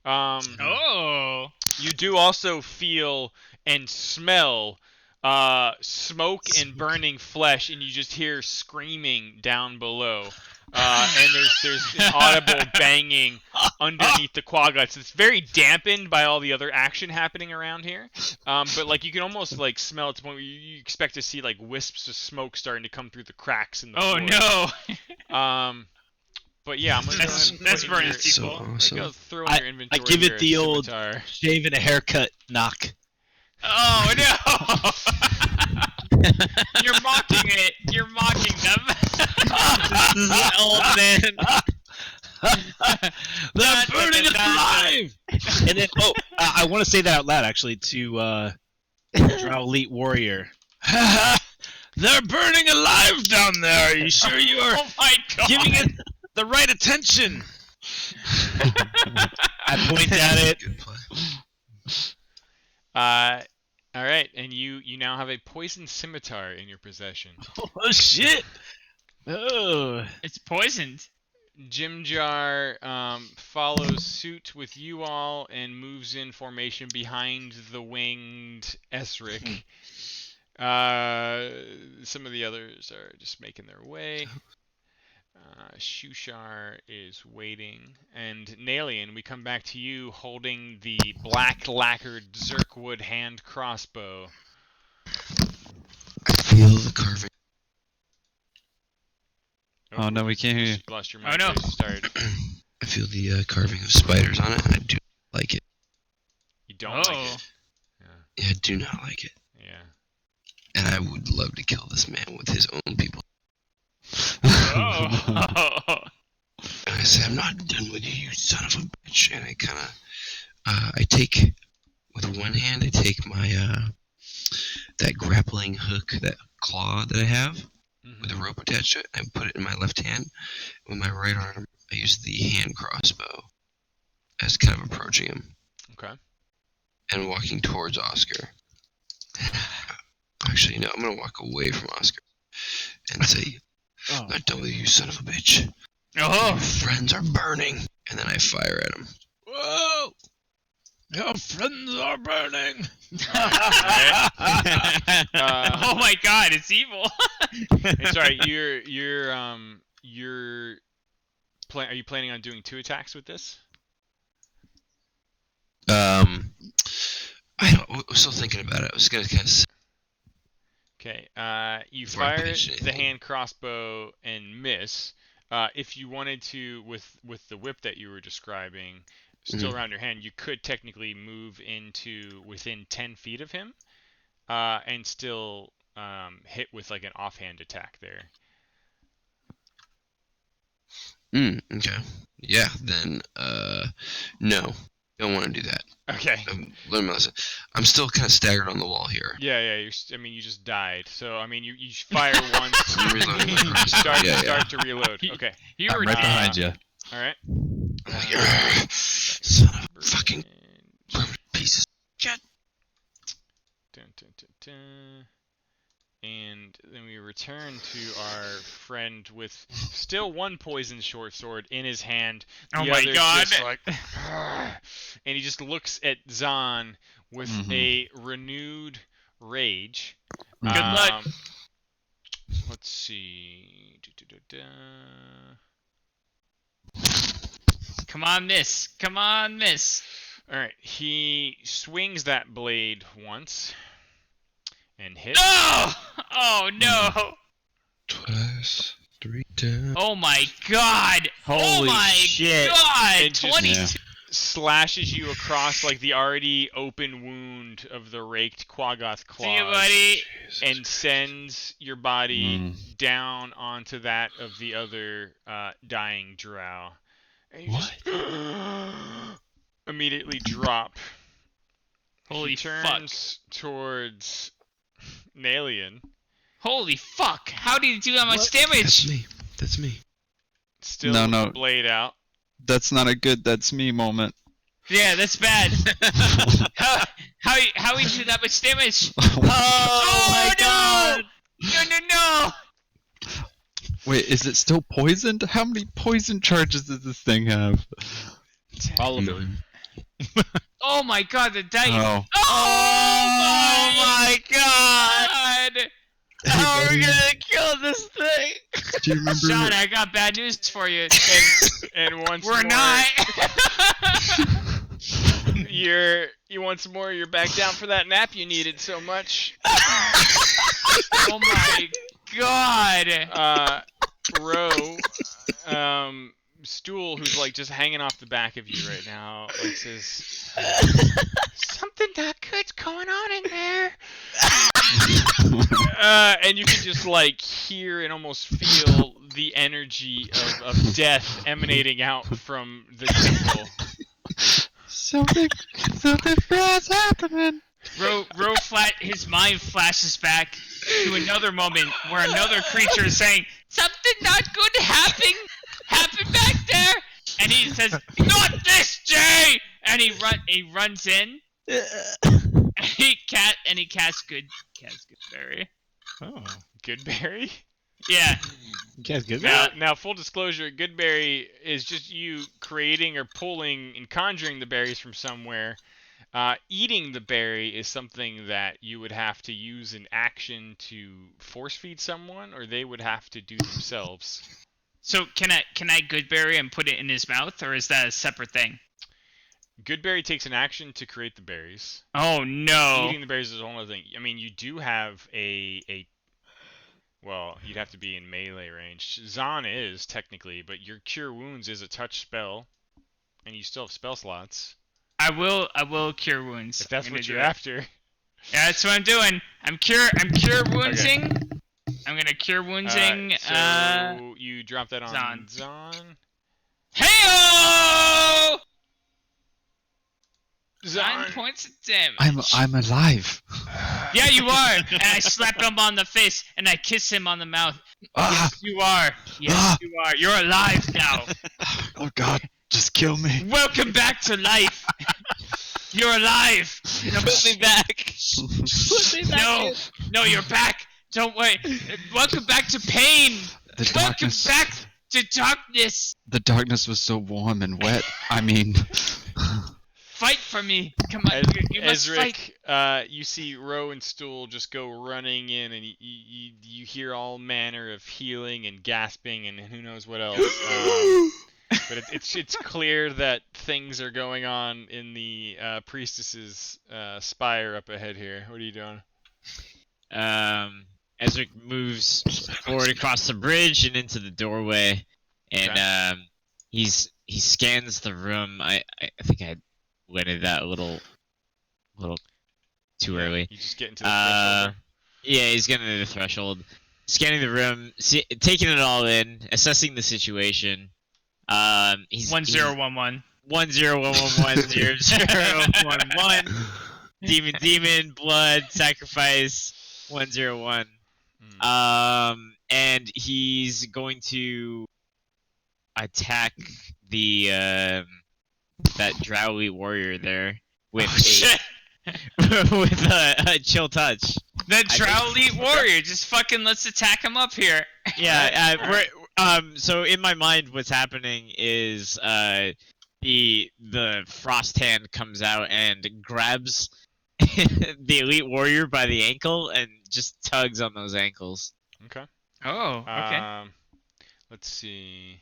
Oh. You do also feel and smell smoke and burning flesh, and you just hear screaming down below. And there's an audible banging underneath the Quaggoths. It's very dampened by all the other action happening around here. But like you can almost like smell it to the point where you expect to see like wisps of smoke starting to come through the cracks in the Oh floor. no! But yeah, I'm gonna go That's- ahead and that's put in burning your- people. So I'm gonna awesome. go throw in your inventory. give it here a the old- scimitar. Shave and a haircut knock. Oh no! You're mocking it. You're mocking them. This is an old man. They're burning us alive! And then, I want to say that out loud, actually, to Drow Elite Warrior. They're burning alive down there. Are you sure you are Oh my god. giving it the right attention? I point at it. Good play. All right, and you now have a poisoned scimitar in your possession. Oh, shit. Oh. It's poisoned. Jimjar follows suit with you all and moves in formation behind the winged Esric. Some of the others are just making their way. Shushar is waiting. And Nalian, we come back to you holding the black lacquered Zerkwood hand crossbow. I feel the carving. Oh, no, we can't hear you. Lost your Oh, mic no. as you started. I feel the carving of spiders on it, and I do like it. You don't like Oh. it. Yeah, I do not like it. Yeah. And I would love to kill this man with his own people. Oh. And I say, I'm not done with you, you son of a bitch. And I kind of, I take, with one hand, I take my, that grappling hook, that claw that I have, with a rope attached to it, and I put it in my left hand. With my right arm, I use the hand crossbow as kind of approaching him Okay. and walking towards Oscar. Actually, no, I'm going to walk away from Oscar and say, Oh. not done with you, son of a bitch. Your Oh. friends are burning. And then I fire at him. Whoa! Your friends are burning. Oh my god, it's evil. It's alright. Are you planning on doing 2 attacks with this? I was still thinking about it. I was going to kind of. Okay. You Before I fire finish the anything. hand crossbow and miss. If you wanted to, with the whip that you were describing, still Mhm. around your hand, you could technically move into within 10 feet of him, and still hit with like an offhand attack there. Okay. Yeah, then, no. Don't want to do that. Okay. Learn my lesson. I'm still kind of staggered on the wall here. Yeah. You just died. So I mean, you fire once. I'm reloading my crossbow. start Yeah, yeah. to reload. Okay. You I'm were right dead. behind you. All right. I'm like, "Argh, son of a fucking pieces. Dun, dun, dun, dun. And then we return to our friend with still one poisoned short sword in his hand. Oh The my other's god. just like, and he just looks at Zahn with a renewed rage. Good luck. Let's see. Come on, miss. Come on, miss. All right, he swings that blade once and hits. No! Oh no! Twice, 3 times. Oh my god! Oh Holy my shit. god! It just- 22. Slashes you across like the already open wound of the raked Quaggoth claws. See you, buddy. And sends your body down onto that of the other dying drow. And you just immediately drop. Holy he fuck. turns towards Nalian. Holy fuck! How did he do that much damage? That's me. That's me. Still No, with no. the blade out. That's not a good "that's me" moment. Yeah, that's bad. how he do that much damage? Oh my god! No! Wait, is it still poisoned? How many poison charges does this thing have? All of No. them. Oh my god, the dice. Oh, Oh my god! How are we gonna kill this thing? do you remember? Sean, I got bad news for you. And once We're more, not. you're back down for that nap you needed so much. Oh my god. Ro, Stool, who's like just hanging off the back of you right now, like says, something not good's going on in there. And you can just like hear and almost feel the energy of death emanating out from the temple. Something bad's happening. His mind flashes back to another moment where another creature is saying, "Something not good happened back there," and he says, "Not this, Jay!" And he runs in, and he casts Goodberry. Oh. Goodberry? Yeah. Guys, good. Now, full disclosure, Goodberry is just you creating or pulling and conjuring the berries from somewhere. Eating the berry is something that you would have to use an action to force feed someone, or they would have to do themselves. So can I Goodberry and put it in his mouth, or is that a separate thing? Goodberry takes an action to create the berries. Oh no! Eating the berries is a whole other thing. I mean, you do have well, you'd have to be in melee range. Zahn is, technically, but your Cure Wounds is a touch spell, and you still have spell slots. I will Cure Wounds. If that's I'm what gonna you're do it. after. Yeah, that's what I'm doing. I'm cure woundsing. Okay. I'm gonna cure woundsing. So you drop that on Zahn. Zahn. Heyo! Zahn. 9 points of damage. I'm alive. Yeah, you are. And I slap him on the face and I kiss him on the mouth. Ah, Yes, you are. Yes, Ah. you are. You're alive now. oh God, just kill me. Welcome back to life. You're alive. No, Put me back. no, you're back. Don't worry. Welcome back to pain. The Welcome darkness. back to darkness. The darkness was so warm and wet. I mean, Fight for me. Come on. You must fight. Ezric, you see Ro and Stool just go running in, and you hear all manner of healing and gasping and who knows what else. But it's clear that things are going on in the priestess's spire up ahead here. What are you doing? Ezric moves forward across the bridge and into the doorway, and he scans the room. I think I went into that a little too early. You just get into the threshold. Yeah, he's getting to the threshold, scanning the room, taking it all in, assessing the situation. He's 1011. 10110011. Demon, blood, sacrifice. 101. And he's going to attack the that Drow Elite warrior there with with a chill touch. The Drow Elite Warrior, just fucking let's attack him up here. Yeah, so in my mind, what's happening is the frost hand comes out and grabs the Elite Warrior by the ankle and just tugs on those ankles. Okay. Oh, okay. Let's see.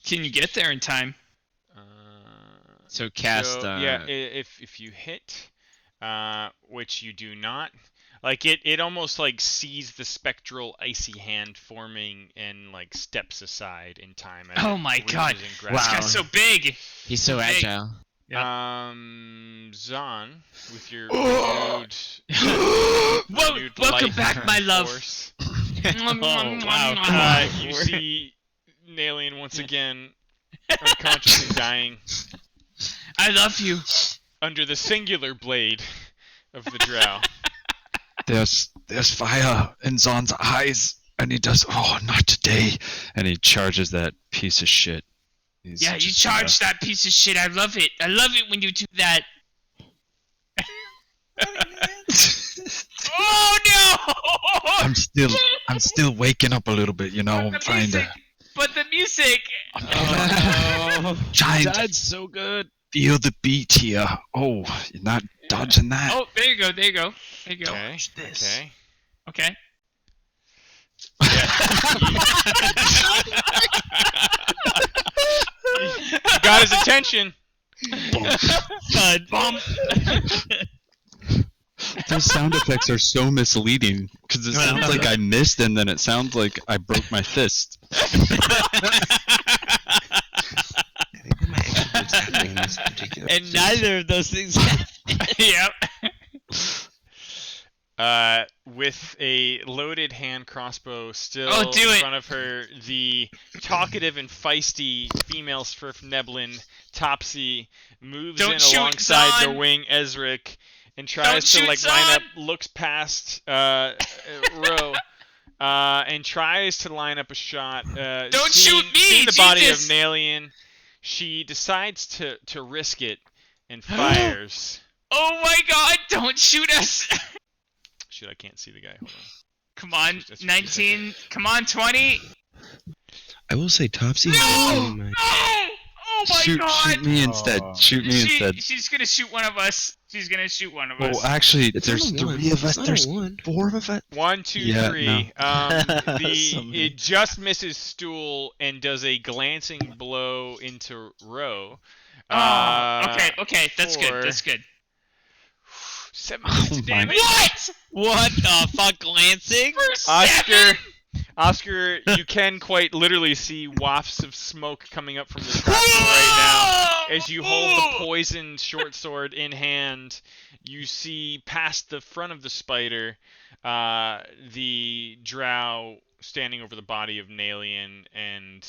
Can you get there in time? So cast. Yeah, if you hit, which you do not, like it almost like sees the spectral icy hand forming and like steps aside in time. As Oh it my reaches god! and This grabs guy's so big. He's so Big. agile. Zahn, with your Welcome life back, my love. force, wow. you see Nalian once again unconscious and dying I love you. under the singular blade of the drow. there's fire in Zahn's eyes, and he does. Oh, not today! And he charges that piece of shit. He's Yeah, you just, charge that piece of shit. I love it. I love it when you do that. Oh no! I'm still waking up a little bit. You know, I'm trying to. But the music. Trying to That's so good. feel the beat here. Oh, you're not dodging that. Oh, there you go. There you go. There you go. Okay. Okay. Okay. You got his attention. Bump. Those sound effects are so misleading because it sounds like I missed, and then it sounds like I broke my fist. I think there might actually be what's happening in this particular And scene. neither of those things happen. Yep. with a loaded hand crossbow still Oh, do in it. front of her, the talkative and feisty female Svirfneblin, Topsy, moves Don't in shoot, alongside the Zahn. wing Ezric and Don't tries to shoot, line Zahn. up, looks past Ro, and tries to line up a shot. Don't seeing, shoot me, seeing the body of Jesus. Nalian, she decides to risk it and fires. Oh my God! Don't shoot us! Shit, I can't see the guy. Hold on. Come on, That's 19. Come on, 20. I will say Topsy. No! Oh my- No! Oh my shoot, God! shoot me instead. Shoot me instead. She's gonna shoot one of us. She's gonna shoot one of us. Well, actually, It's there's not a one. 3 of us. It's not a There's one. 4 of us. 1, 2, Yeah, 3. So many. It just misses Stool and does a glancing blow into Ro. Okay, that's good. four. That's good. 7 points of Oh my- damage. What? What the fuck, Lansing? For Oscar, 7? Oscar, you can quite literally see wafts of smoke coming up from the trapdoor right now. As you hold the poisoned short sword in hand, you see past the front of the spider, the drow standing over the body of Nalian and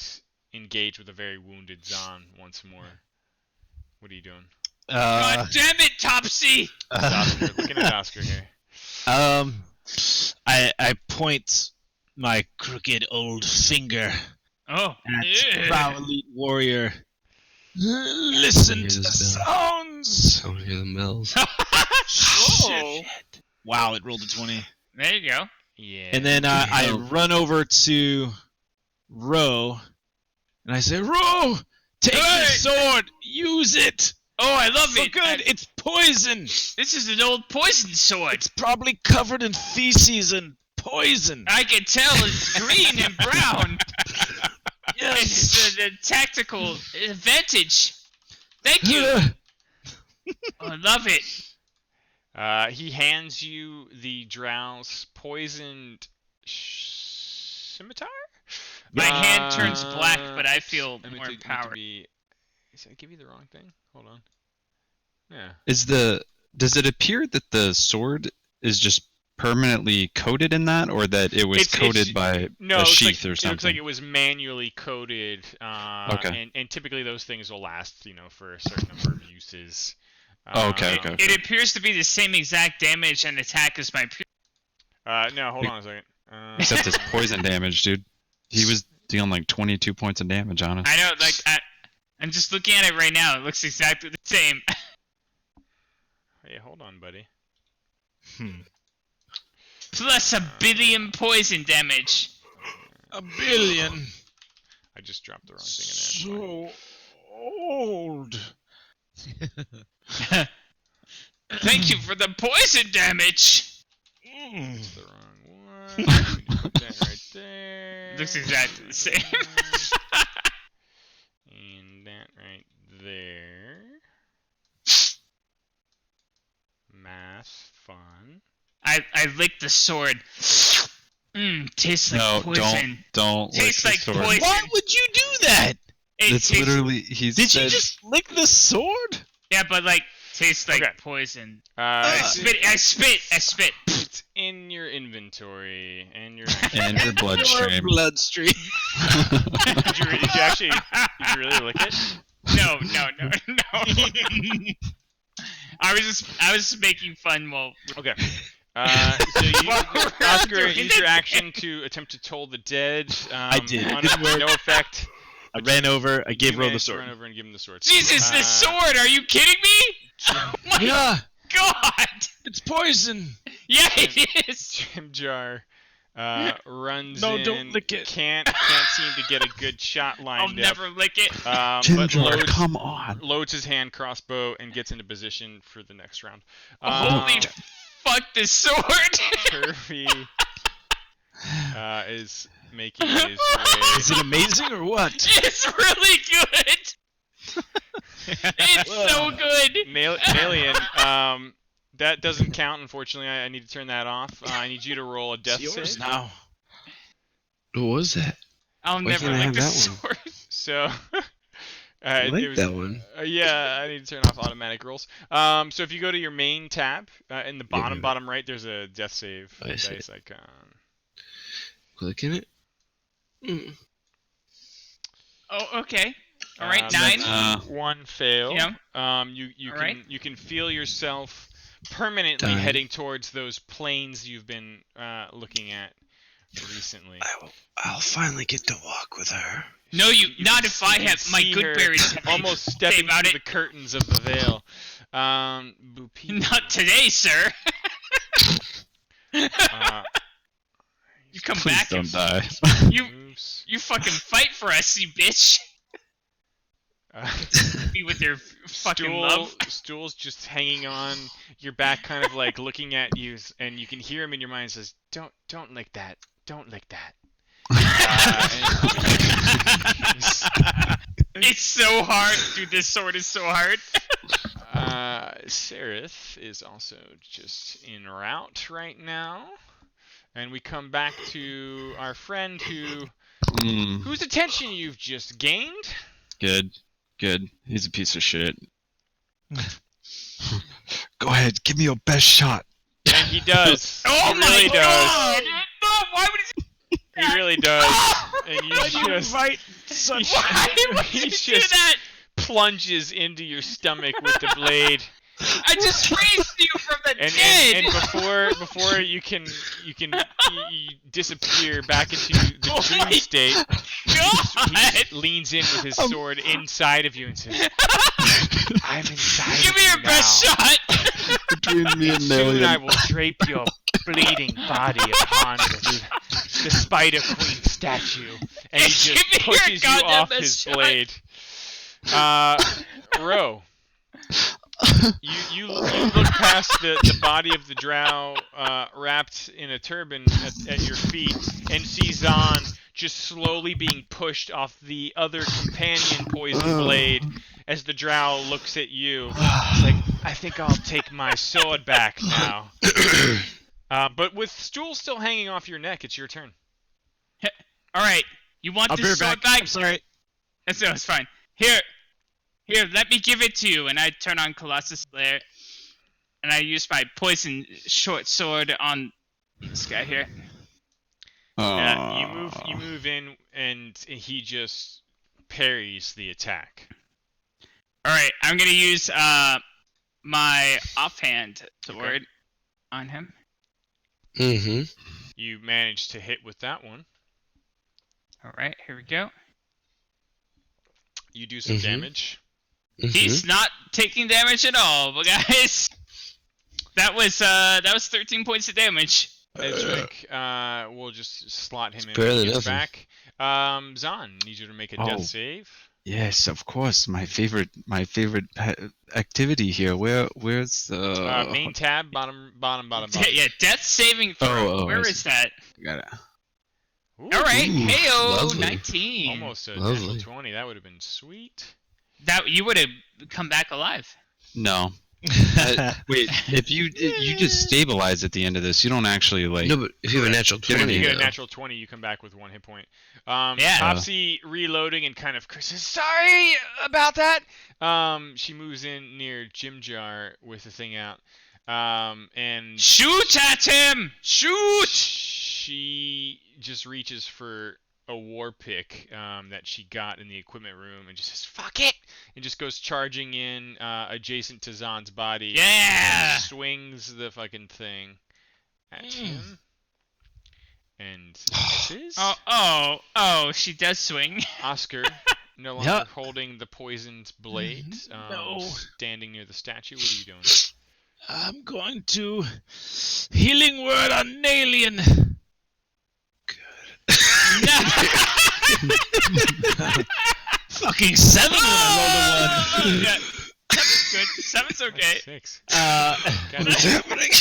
engage with a very wounded Zahn once more. What are you doing? God damn it, Topsy! It's Oscar. Looking at Oscar here. I point my crooked old finger Oh. at Drow Elite Warrior. I Listen hear to the this bell. sounds. I want to hear the bells. Oh. Wow, it rolled a 20. There you go. Yeah. And then I run over to Ro, and I say, Ro, take Hey! the sword, use it. Oh, I love For it. good, it's poison. This is an old poison sword. It's probably covered in feces and poison. I can tell it's green and brown. Yes. It's a tactical advantage. Thank you. Oh, I love it. He hands you the drow's poisoned scimitar? My hand turns black, but I feel I meant more to- meant to empowered. be- Did I give you the wrong thing? Hold on. Yeah. Does it appear that the sword is just permanently coated in that, or that it was coated by No, a it looks sheath like, or it looks something? like it was manually coated. Okay. And typically those things will last, for a certain number of uses. Oh, okay, Um, okay. It appears to be the same exact damage and attack as my. No, hold on a second. Except his poison damage, dude. He was dealing like 22 points of damage on us. I know, like I'm just looking at it right now. It looks exactly the same. Hey, hold on, buddy. Plus a billion poison damage. A billion. I just dropped the wrong thing in there. So old. Thank you for the poison damage. That's the wrong one. We need to put that right there. Looks exactly the same. And that right there. Math fun. I licked the sword. Tastes like No, poison. don't lick Tastes the like sword. poison. Why would you do that? It It's tastes, literally he Did said. you just lick the sword? yeah, but like tastes like Okay. poison. I I spit. It's in your inventory and your. And your bloodstream. bloodstream. did you actually? Did you really lick it? No. I was just making fun while. Okay. So you, While we're Oscar, doing use your this. action to attempt to toll the dead. I did. On Didn't work. no effect. I ran over. I gave You Ro the managed to sword. Run over and give him the sword. Jesus, the sword! Are you kidding me? Oh my Yeah, God! it's poison. Yeah, it is. Jim Jar runs No, in. don't lick it. Can't seem to get a good shot I'll lined up. never lick it. But Ginger, come on. loads his hand crossbow and gets into position for the next round. Holy fuck, this sword! Kirby is making his way. Is it amazing or what? It's really good. It's so good. Alien, that doesn't count, unfortunately. I need to turn that off. I need you to roll a death It's yours save. now. What was that? I'll Why never can't I lick have the that one? sword. So, I like it was, that one. Yeah, I need to turn off automatic rolls. So if you go to your main tab, in the bottom right, there's a death save I see. dice icon. Click in it. Oh, okay. All right, 9. That's one fail. Yeah. You All can right. you can feel yourself permanently Dying. heading towards those planes you've been looking at recently. I'll finally get to walk with her. No, you can not if I you can have my see good her berries. almost stepping about through it. the curtains of the veil. Bupi. Not today, sir. You come Please back don't and die. moves. you fucking fight for us, you bitch. Uh, Be with your fucking love. Stool's just hanging on your back, kind of like looking at you, and you can hear him in your mind says, "Don't lick that. Don't lick that." It's so hard, dude. This sword is so hard. Sereth is also just en route right now, and we come back to our friend whose attention you've just gained. Good. He's a piece of shit. Go ahead, give me your best shot. And he does. Oh he my really god! does. No, why would he? He really does. And you Why do you just invite such? Why would he you do just that? plunges into your stomach with the blade. I just raised you from the And dead. before you can you disappear back into the Oh dream my state, he God! just leans in with his sword inside of you and says, "I'm inside Give of me you your best now. shot. Between me and Soon I Nellian. will drape your bleeding body upon the Spider Queen statue." And he just Give me your pushes you goddamn off best his shot. blade. Ro, you look past the body of the drow wrapped in a turban at your feet and see Zahn just slowly being pushed off the other companion poison blade as the drow looks at you. It's like, "I think I'll take my sword back now." But with Stool still hanging off your neck, it's your turn. All right, you want I'll be this right sword back. back? I'm sorry. It's fine. Here, let me give it to you. And I turn on Colossus Slayer, and I use my poison short sword on this guy here. You move in, and he just parries the attack. All right, I'm gonna use my offhand sword on him. Mm-hmm. You manage to hit with that one. All right, here we go. You do some Mhm. damage. He's not taking damage at all, but guys, that was 13 points of damage. Ezric, we'll just slot him in better when than he gets nothing. back. Zahn, need you to make a Oh. death save. Yes, of course. My favorite activity here. Where's the Main tab, bottom. Yeah, death saving throw. Where I is that? Gotta- Ooh, All right, Ooh, heyo, lovely. 19. almost a Lovely. natural 20. That would have been sweet. That you would have come back alive. No. Wait, if you just stabilize at the end of this, you don't actually like. No, but if you have a natural If 20, you get a though. natural 20, you come back with 1 hit point. Yeah. Topsy reloading and kind of says, "Sorry about that." She moves in near Jim Jar with the thing out. And Shoot at him! Shoot! she just reaches for a war pick that she got in the equipment room and just says, "Fuck it!" and just goes charging in adjacent to Zahn's body. Yeah! And swings the fucking thing at him. And misses. Oh, she does swing. Oscar, no longer Yeah. holding the poisoned blade, No. standing near the statue. What are you doing? I'm going to healing word on Nalian. Fucking 7 when I rolled a 1. Yeah, 7's good. 7's okay. 6. What is happening?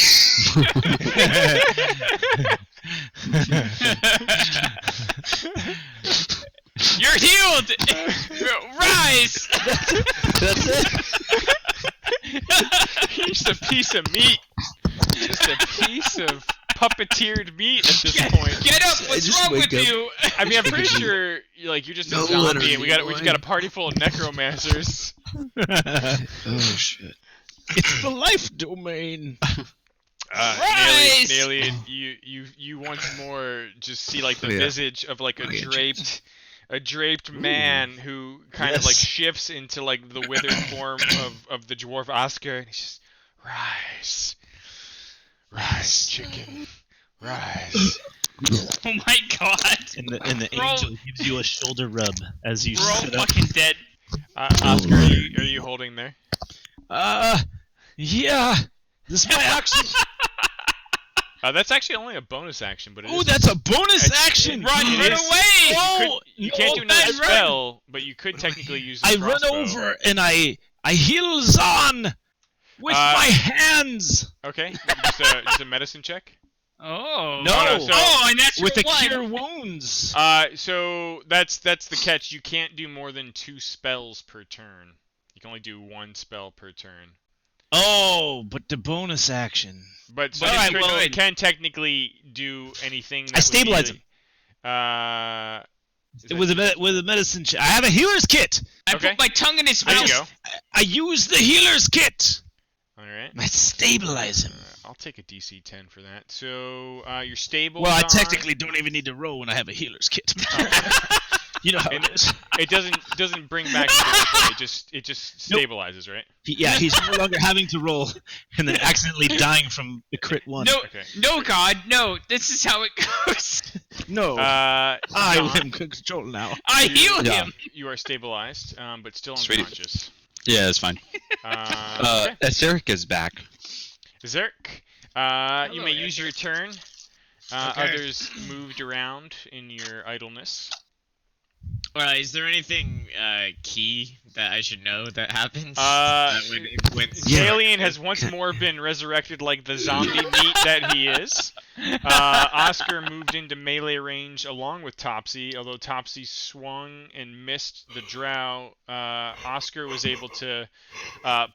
You're healed! Rise! That's it. He's just a piece of meat. Just a piece of puppeteered meat at this point. Get up! What's just wrong wake with up. you? I mean, I'm pretty sure you're just a No, zombie, Leonard, and we just got a party full of necromancers. Oh shit. It's the life domain. Rise! Alien, you once more just see like the Oh, yeah. visage of like Oh, yeah, a draped man who kind of like Yes. shifts into like the withered form of the dwarf Oscar, and he's just rise, chicken, rise. Oh my god. And the Roll- angel gives you a shoulder rub as you We're all sit up. fucking dead. Oscar, are you holding there? Yeah. This is my action. That's actually only a bonus action, but it Oh, is- that's a bonus It's- action. Run, It run is- away! Oh, You can't do no, another Ben, run. spell, but you could technically use. The I run crossbow. over and I heal Zahn with my hands. Okay, just a medicine check. Oh. No. Oh, no, so- Oh, a natural With the one. cure wounds. So that's the catch. You can't do more than 2 spells per turn. You can only do 1 spell per turn. Oh, but the bonus action. But Alright, it, well, it can technically do anything. That I stabilize him. Is With a medicine. I have a healer's kit. I Okay. put my tongue in his There you mouth. go. I use the healer's kit. All right. I stabilize him. I'll take a DC 10 for that. So you're stable. Well, I Zahn. technically don't even need to roll when I have a healer's kit. You know how And it is. it doesn't bring back the hit point, it just Nope. stabilizes, right? He's no longer having to roll and then accidentally dying from the crit one. No, Okay. no, God, no. This is how it goes. No. I I am control now. I heal Yeah. him. You are stabilized, but still Sweet. unconscious. Yeah, it's fine. Okay. Etheric is back. Zerk, you may use your turn. Others moved around in your idleness. Is there anything key that I should know that happens? Uh, that would influence. Alien has once more been resurrected like the zombie meat that he is. Oscar moved into melee range along with Topsy. Although Topsy swung and missed the drow, Oscar was able to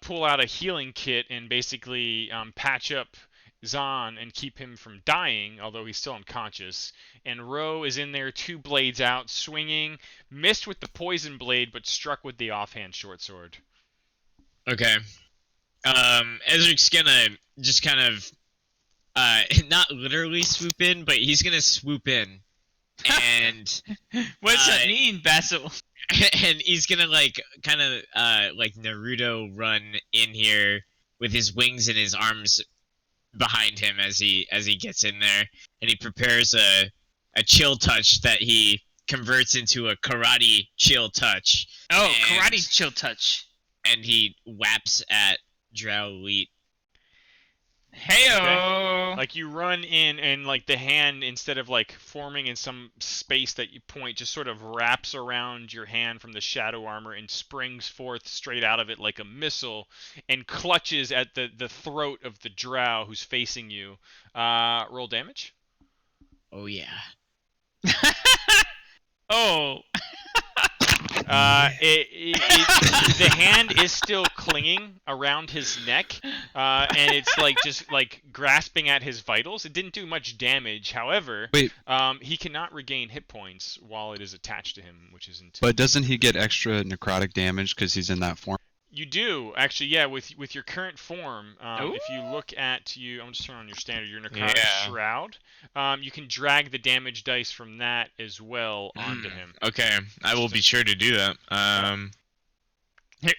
pull out a healing kit and basically patch up Zahn and keep him from dying, although he's still unconscious. And Ro is in there, 2 blades out, swinging, missed with the poison blade, but struck with the offhand short sword. Okay. Ezric's gonna just kind of, not literally swoop in, but he's gonna swoop in, and What does that Uh, mean, Basil? and he's gonna like kind of like Naruto run in here with his wings and his arms behind him as he gets in there, and he prepares a chill touch that he converts into a karate chill touch, Oh, and- karate chill touch. and he whaps at Drow Elite. Heyo. Like you run in and like the hand, instead of like forming in some space that you point, just sort of wraps around your hand from the shadow armor and springs forth straight out of it like a missile and clutches at the throat of the drow who's facing you. Roll damage. Oh yeah. Oh. The hand is still clinging around his neck, and it's like just like grasping at his vitals. It didn't do much damage, however. Wait. He cannot regain hit points while it is attached to him, which is into. But doesn't he get extra necrotic damage because he's in that form? You do actually, yeah. With your current form, if you look at I'm just turning on your standard, your necrotic Yeah. shroud. You can drag the damage dice from that as well onto him. Okay, I will be sure to do that.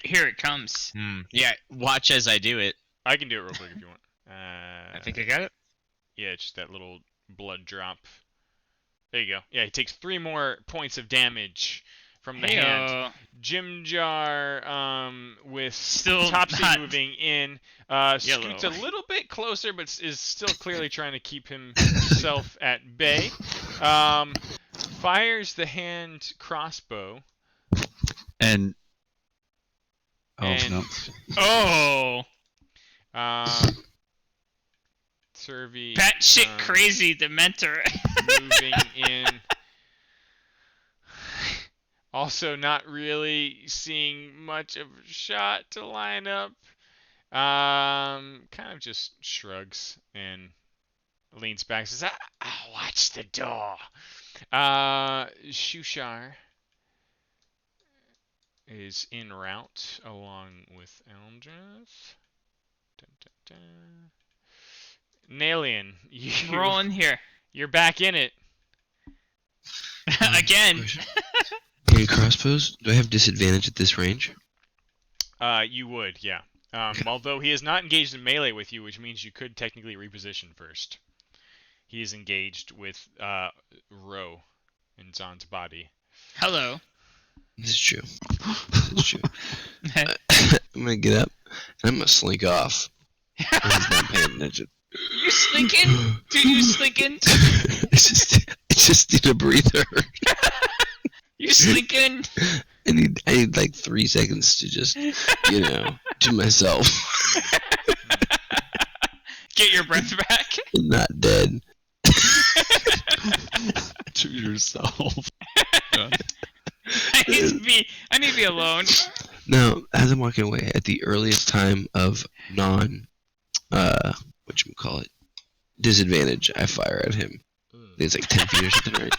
Here it comes. Yeah, watch as I do it. I can do it real quick if you want. I think I got it. Yeah, it's just that little blood drop. There you go. Yeah, he takes 3 more points of damage from the hand. Heyo. Jim Jar, with Still Topsy not moving in, scoots a yellow. little bit closer, but is still clearly trying to keep himself at bay. Fires the hand crossbow. And and, no. Oh. Servi, Batshit crazy Dementor. moving in. Also, not really seeing much of a shot to line up. Kind of just shrugs and leans back and says, I'll watch the door. Shushar is en route along with Eldrith. Dun, dun, dun. Nalian, Rolling here. you're back in it. Again. Question. In crossbows, do I have disadvantage at this range? You would, yeah. Although he is not engaged in melee with you, which means you could technically reposition first. He is engaged with Ro in Zon's body. Hello. This is true. This is true. I'm gonna get up and I'm gonna slink off. He's not paying attention. You slinking? Dude, you slinking? I just need a breather. You slinking? I need like 3 seconds to just, to myself. Get your breath back. I'm not dead. To yourself. I need to be alone. Now, as I'm walking away, at the earliest time of whatchamacallit, disadvantage, I fire at him. I think it's like 10 feet or something, right?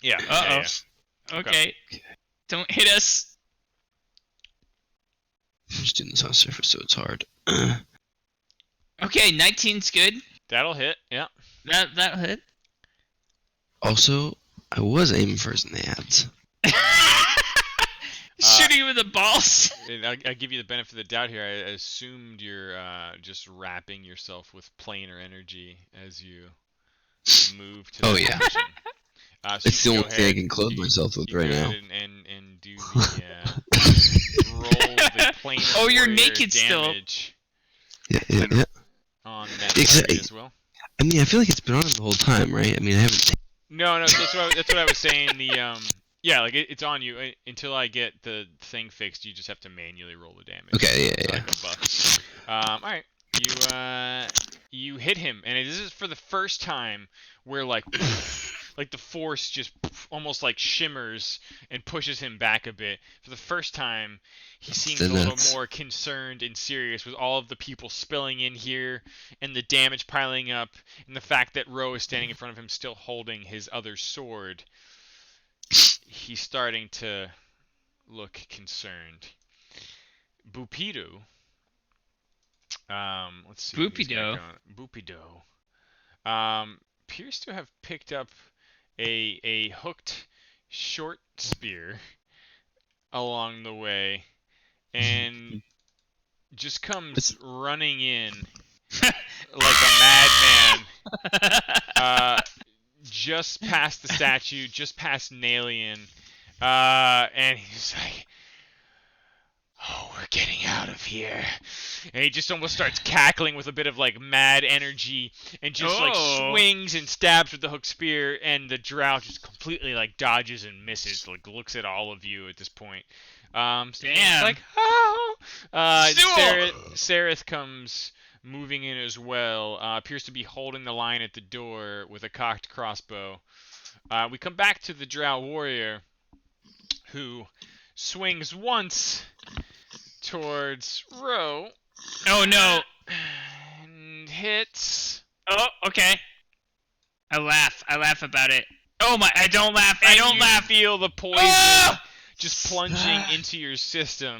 Yeah. Uh-oh. Yeah. Okay. Don't hit us. I'm just doing this on surface, so it's hard. Okay, 19's good. That'll hit, yeah. That hit. Also, I was aiming first in the ads. Shooting with the balls. I give you the benefit of the doubt here. I assumed you're just wrapping yourself with planar energy as you move to Oh, that yeah. position. So It's the you only go thing I ahead- can clothe you- myself with you right go now. ahead and do the roll the planar Oh, you're warrior naked still. damage Yeah. on that Exactly. target as well. I mean, I feel like it's been on the whole time, right? I mean, I haven't. No, that's what I was saying. Yeah, like it's on you until I get the thing fixed. You just have to manually roll the damage. Okay, yeah. Like a buff. All right, you hit him, and this is for the first time where like the force just almost like shimmers and pushes him back a bit. For the first time, he seems a little Nuts. more concerned and serious with all of the people spilling in here and the damage piling up and the fact that Ro is standing in front of him still holding his other sword. He's starting to look concerned. Bupido. Let's see. what he's got Bupido. going. Bupido. Appears to have picked up a hooked short spear along the way and just comes running in like a madman. Just past the statue, just past Nalian, and he's like, "Oh, we're getting out of here!" And he just almost starts cackling with a bit of like mad energy, and just like swings and stabs with the hook spear, and the drow just completely like dodges and misses, like looks at all of you at this point. So it's like, "Oh!" Sarith comes moving in as well, appears to be holding the line at the door with a cocked crossbow. We come back to the drow warrior, who swings once towards Ro. Oh no! And hits. Oh, okay. I laugh about it. Oh my! I don't laugh. I And don't you laugh. feel the poison just plunging into your system.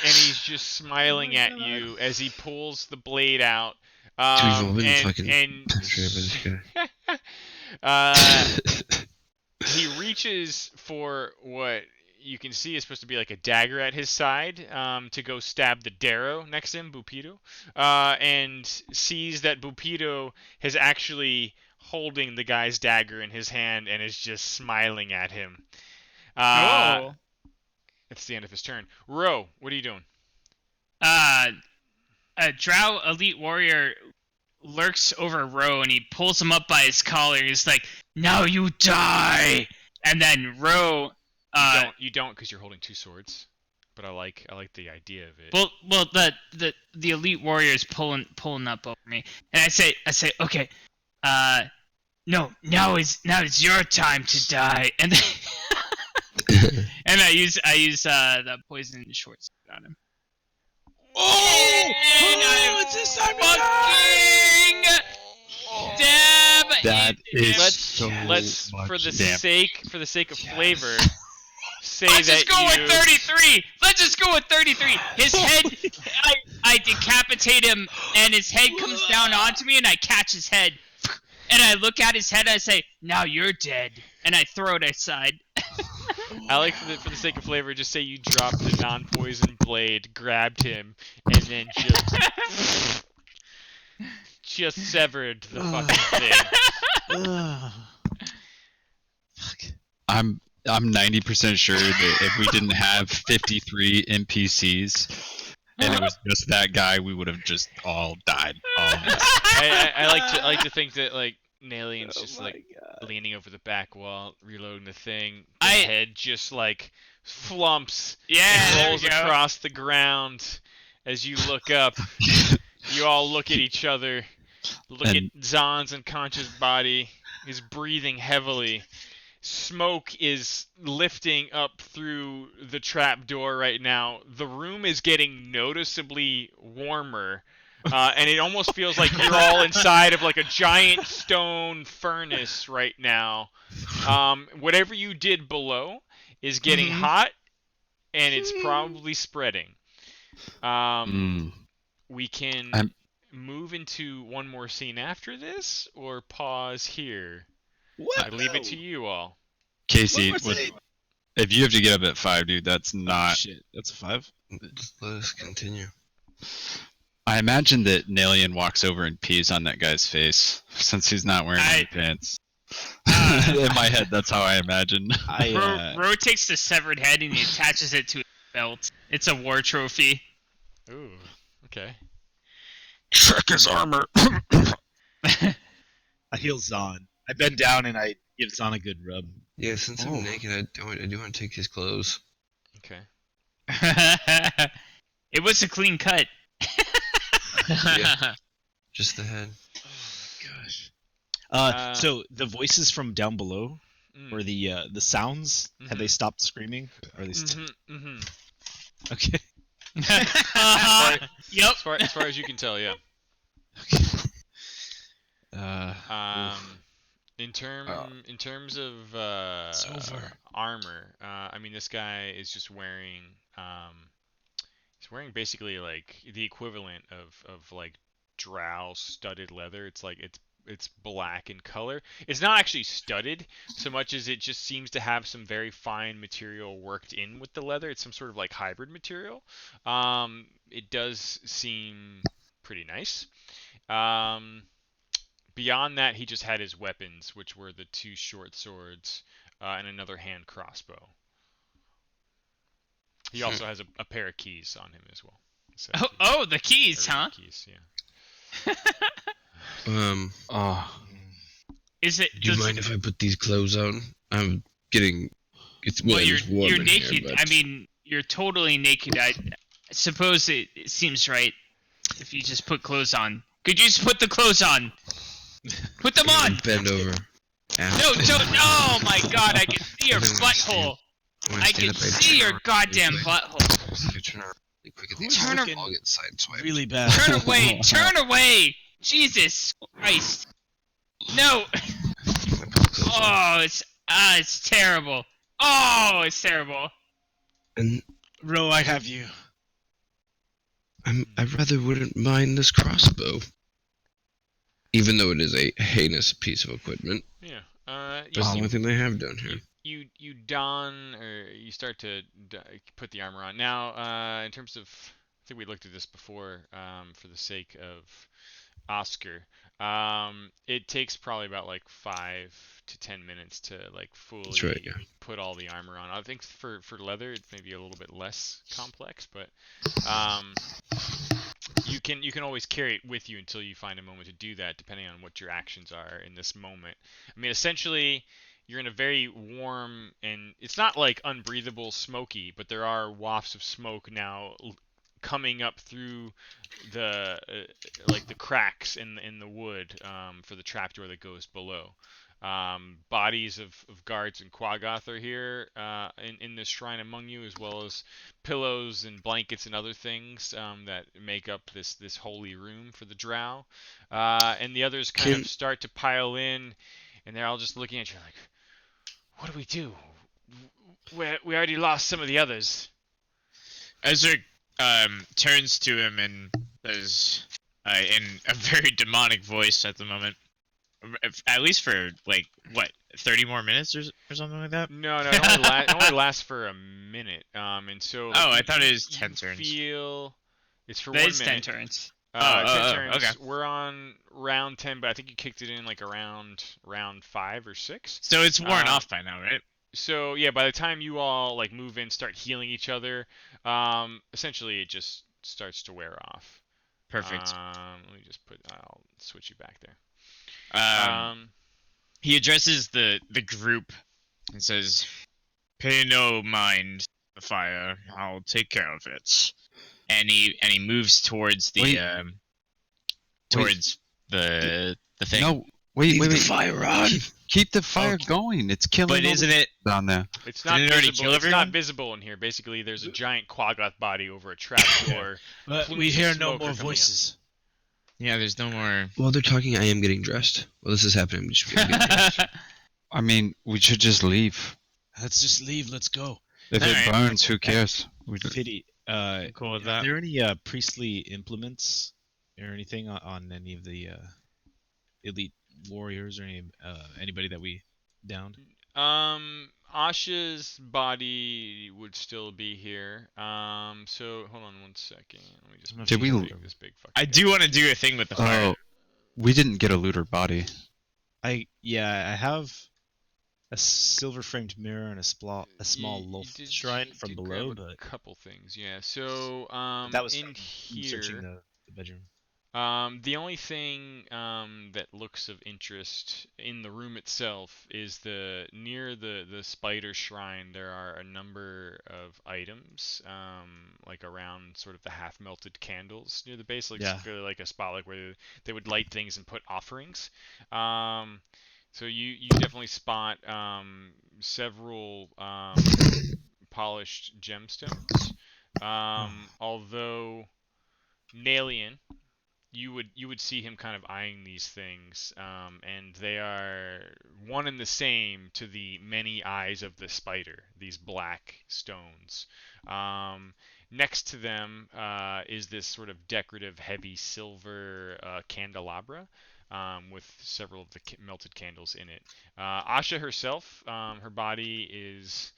And he's just smiling at you as he pulls the blade out. We've all been and fucking penetrated by this guy. He reaches for what you can see is supposed to be like a dagger at his side to go stab the Darrow next to him, Bupido, and sees that Bupido is actually holding the guy's dagger in his hand and is just smiling at him. It's the end of his turn. Ro, what are you doing? A drow elite warrior lurks over Ro and he pulls him up by his collar and he's like, "Now you die!" And then Ro... You don't because you're holding two swords. But I like the idea of it. Well, the elite warrior is pulling up over me, and I say, okay, no, now is your time to die, and then, and I use the poison short sword on him. Oh, it's his time to die! That is Let's so much for the damage. sake of flavor, say Let's that just go you. with 33. Let's just go with 33. His head, I decapitate him, and his head comes down onto me, and I catch his head, and I look at his head, and I say, "Now you're dead," and I throw it aside. I like for the sake of flavor, just say you dropped the non-poison blade, grabbed him, and then just severed the fucking thing. Ugh. Fuck. I'm 90% sure that if we didn't have 53 NPCs and it was just that guy, we would have just all died. All of us. I like to think that like Nalian's just like God. leaning over the back wall, reloading the thing. The I- head just like flumps Yeah, and there we rolls go. across the ground as you look up. You all look at each other. Look And- at Zahn's unconscious body. He's breathing heavily. Smoke is lifting up through the trap door right now. The room is getting noticeably warmer. And it almost feels like you're all inside of like a giant stone furnace right now. Whatever you did below is getting hot, and it's probably spreading. We can I'm- move into one more scene after this, or pause here. What? I leave it to you all. Casey, What was it? if you have to get up at 5, dude, that's not. Shit, that's a 5. Let us continue. I imagine that Nalian walks over and pees on that guy's face since he's not wearing any pants. In my head, that's how I imagine. Ro takes the severed head and he attaches it to his belt. It's a war trophy. Ooh, okay. Check his armor. I heal Zahn. I bend down and I give Zahn a good rub. Yeah, since I'm naked, I do want to take his clothes. Okay. It was a clean cut. Yeah. Just the head. Gosh. So the voices from down below, Mm. or the sounds, have they stopped screaming? Or are they okay? Yep. As far as you can tell, yeah. In terms of over. armor, I mean, this guy is just wearing he's wearing basically like the equivalent of like drow studded leather. It's like it's black in color. It's not actually studded so much as it just seems to have some very fine material worked in with the leather. It's some sort of like hybrid material. It does seem pretty nice. Beyond that, he just had his weapons, which were the 2 short swords and another hand crossbow. He also has a pair of keys on him as well. So Oh, the keys, huh? Keys, yeah. Oh, Is it? Do you mind if I put these clothes on? I'm getting. Well, it's warm you're in naked. Here, but... I mean, you're totally naked. I suppose it seems right if you just put clothes on. Could you just put the clothes on? Put them on. Bend over. No, don't. Oh my God! I can see your butthole. I can see your goddamn butthole. You turn around really quick at the Turn end. ar- I'll get sideswiped. Really bad. Turn away! Turn away! Jesus Christ! No! Oh, it's terrible. Oh, it's terrible. And Ro, I have you. I rather wouldn't mind this crossbow. Even though it is a heinous piece of equipment. Yeah. That's the only thing they have down here. You don, or you start to put the armor on. Now, in terms of, I think we looked at this before, for the sake of Oscar. It takes probably about like 5 to 10 minutes to like fully That's right, yeah. put all the armor on. I think for leather it's maybe a little bit less complex, but you can always carry it with you until you find a moment to do that, depending on what your actions are in this moment. I mean, essentially, you're in a very warm, and it's not like unbreathable smoky, but there are wafts of smoke now coming up through the like the cracks in the wood for the trapdoor that goes below. Bodies of guards and Quaggoth are here in this shrine among you, as well as pillows and blankets and other things that make up this holy room for the drow. And the others kind of start to pile in, and they're all just looking at you like, what do we do? We already lost some of the others. Ezra turns to him and says, in a very demonic voice at the moment, at least for like what 30 more minutes or something like that. No, it only lasts for a minute. And so. Oh, I thought it was 10 turns. It's for That 1 is minute. 10 turns. 10 turns. Okay. We're on round 10, but I think you kicked it in like around round 5 or 6. So it's worn off by now, right? So yeah, by the time you all like move in, start healing each other, essentially it just starts to wear off. Perfect. Let me just I'll switch you back there. He addresses the group and says, "Pay no mind the fire. I'll take care of it." And he moves towards the the thing. No, wait. The fire on. Keep the fire going. It's killing. But isn't it? down there? It's not Did it already visible. kill It's not everyone? visible in here. Basically, there's a giant Quaggoth body over a trapdoor. But Plumes we of hear no smoke are more coming up. voices. Yeah, there's no more. While they're talking, I am getting dressed. While this is happening, I'm just getting dressed. I mean, we should just leave. Let's just leave. Let's go. If Alright. it burns, who cares? Pity. Cool with Are that. there any priestly implements or anything on any of the elite warriors or anybody that we downed? Asha's body would still be here. So hold on 1 second. Let me just. Did we- this big fucking I do want to do a thing with the fire. Oh, we didn't get a looter body. I have a silver framed mirror and a small You loaf did- shrine you from did below, grab a but couple things. Yeah. So that was in from here. searching the bedroom. The only thing that looks of interest in the room itself is near the spider shrine. There are a number of items, like around sort of the half melted candles near the base, like Yeah. really like a spot like where they would light things and put offerings. So you definitely spot several polished gemstones. Although Nalian, you would see him kind of eyeing these things, and they are one and the same to the many eyes of the spider. These black stones. Next to them is this sort of decorative, heavy silver candelabra. With several of the melted candles in it. Asha herself, her body is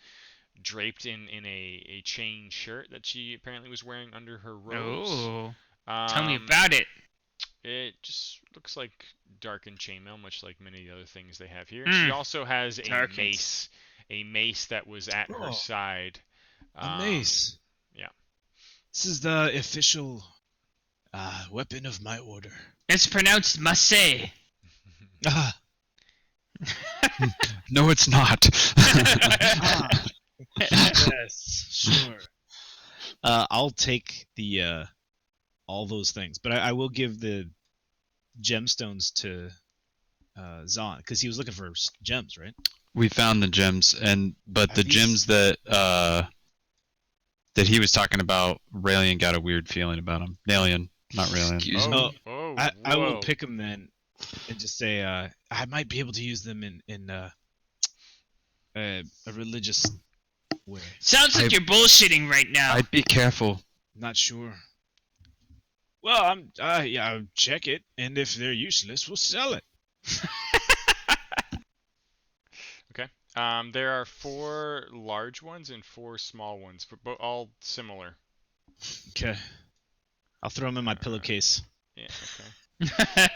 draped in a chain shirt that she apparently was wearing under her robes. Oh, tell me Um, about it. It just looks like darkened chainmail, much like many of the other things they have here. Mm. She also has Darkened. a mace that was at her Oh. side. A mace. yeah. This is the official weapon of my order. It's pronounced masse. Ah, No, it's not. yes, sure. I'll take the all those things, but I will give the gemstones to Zahn because he was looking for gems, right? We found the gems, but Are the these- gems that he was talking about, Raelian got a weird feeling about them. Nalian, not Raelian. Excuse me. Oh, Oh, I will whoa. pick them then, and just say I might be able to use them in a religious way. Sounds like I- you're bullshitting right now. I'd be careful. Not sure. Well, I'll check it, and if they're useless, we'll sell it. There are 4 large ones and 4 small ones, but all similar. Okay. I'll throw them in my pillowcase. Yeah. Okay.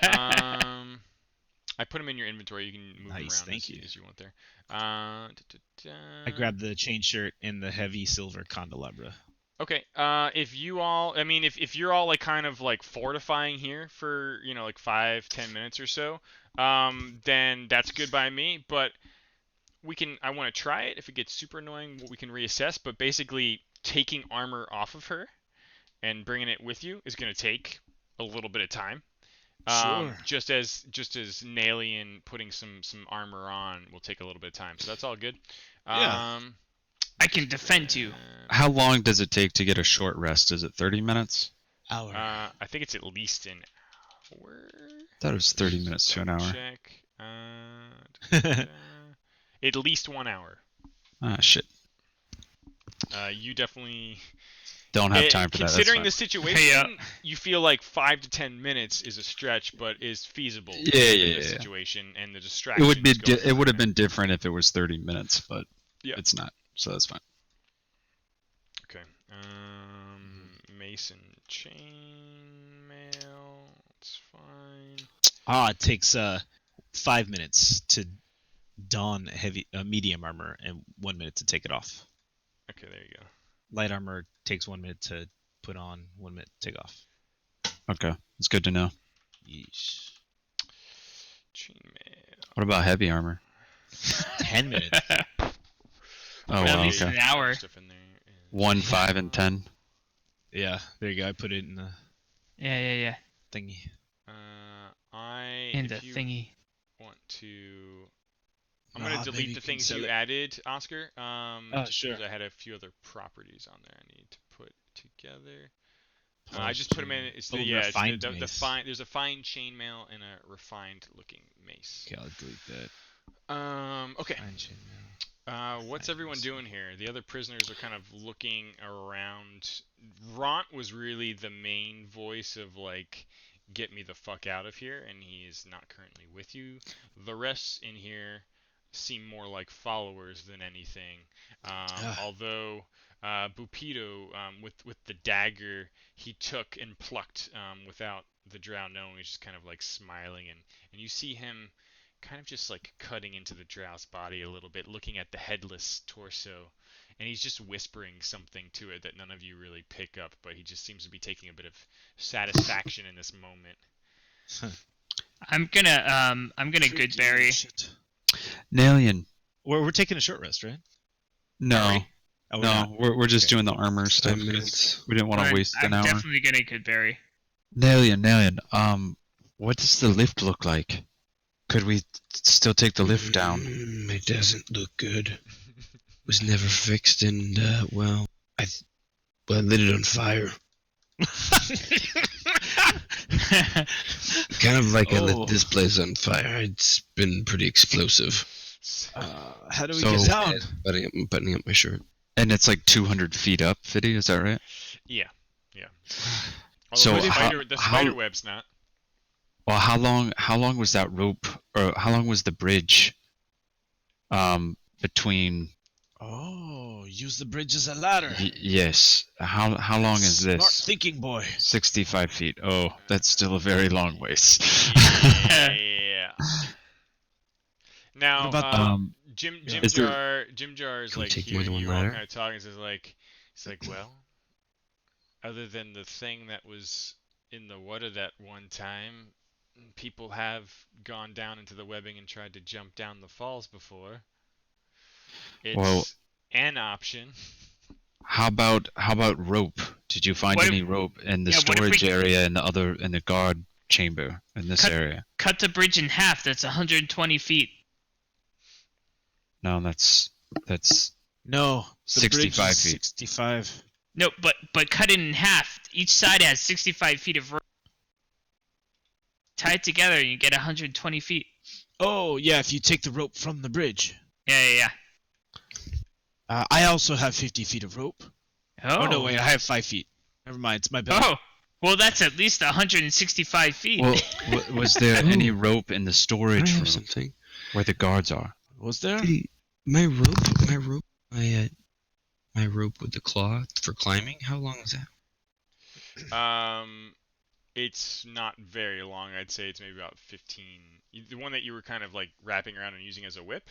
I put them in your inventory. You can move them Nice, around thank you. as you want there. I grabbed the chain shirt and the heavy silver candelabra. Okay. If you all, I mean, if you're all like kind of like fortifying here for like 5-10 minutes or so, then that's good by me. But I want to try it. If it gets super annoying, we can reassess. But basically, taking armor off of her and bringing it with you is going to take a little bit of time. Sure. Just as Nalian putting some armor on will take a little bit of time, so that's all good. Yeah. I can defend you. How long does it take to get a short rest? Is it 30 minutes? Hour. I think it's at least an hour. I thought it was 30 minutes to an hour. Check. Da-da-da. At least 1 hour. Ah, shit. You definitely Don't have time for that. Considering the That's situation, you feel like 5 to 10 minutes is a stretch, but is feasible. Yeah, in yeah, this yeah. situation and the fine. distraction. It would be. It would have been different if it was 30 minutes, but Yeah. it's not. So that's fine. Okay. Mason chainmail. It's fine. It takes 5 minutes to don medium armor and 1 minute to take it off. Okay, there you go. Light armor takes 1 minute to put on, 1 minute to take off. Okay, it's good to know. Yeesh. Chainmail. What about heavy armor? 10 minutes. Oh, At well, least okay. an hour. Stuff in there. 1, 5, and 10. Yeah, there you go. I put it in the Yeah. thingy. In the if you thingy. want to, I'm gonna maybe delete you the can things sell you it. added, Oscar. Just sure. because I had a few other properties on there I need to put together. I just put them in. It's the refined the mace. fine. There's a fine chainmail and a refined looking mace. Okay, I'll delete that. Okay. Fine chainmail. What's Fine everyone mace. doing here? The other prisoners are kind of looking around. Ront was really the main voice of like, get me the fuck out of here, and he is not currently with you. The rest in here seem more like followers than anything. Although Bupido, with the dagger he took and plucked without the drow knowing, he's just kind of like smiling, and you see him kind of just like cutting into the drow's body a little bit, looking at the headless torso, and he's just whispering something to it that none of you really pick up, but he just seems to be taking a bit of satisfaction in this moment. I'm gonna good berry. Shit. Nalian. We're taking a short rest, right? No. Oh, No, we're just Okay. doing the armor stuff. 10 minutes. We didn't want to waste I'm an hour. definitely gonna good berry. Nalian. What does the lift look like? Could we still take the lift down? It doesn't look good. Was never fixed, and I lit it on fire. Kind of like I Oh. lit this place on fire. It's been pretty explosive. How do we So- get down? Buttoning up my shirt. And it's like 200 feet up, Fiddy, is that right? Yeah. So Although how- the how- spider web's not. Well, how long was that rope, or how long was the bridge between Oh, use the bridge as a ladder. yes. How long is Smart this? thinking, boy. 65 feet. Oh, that's still a very long ways. Yeah. Now, What about Jim yeah. Is there- Jar is Can we like take more hearing than you one all ladder? kind of talking. He's like, well, other than the thing that was in the water that one time, people have gone down into the webbing and tried to jump down the falls before. It's Well- an option. How about rope? Did you find What if- any rope in the Yeah, what if we- storage area in the guard chamber in this Cut- area? Cut the bridge in half. That's 120 feet. No, that's No, the 65 bridge is feet. 65. No, but cut it in half. Each side has 65 feet of rope. Tie it together and you get 120 feet. Oh, yeah, if you take the rope from the bridge. Yeah. I also have 50 feet of rope. Oh. Oh, no, wait, I have 5 feet. Never mind, it's my belt. Oh. Well, that's at least 165 feet. well. Was there any rope in the I storage room have something. where the guards are? Was there? Hey, my rope, my rope with the claw for climbing. How long is that? It's not very long. I'd say it's maybe about 15. The one that you were kind of like wrapping around and using as a whip,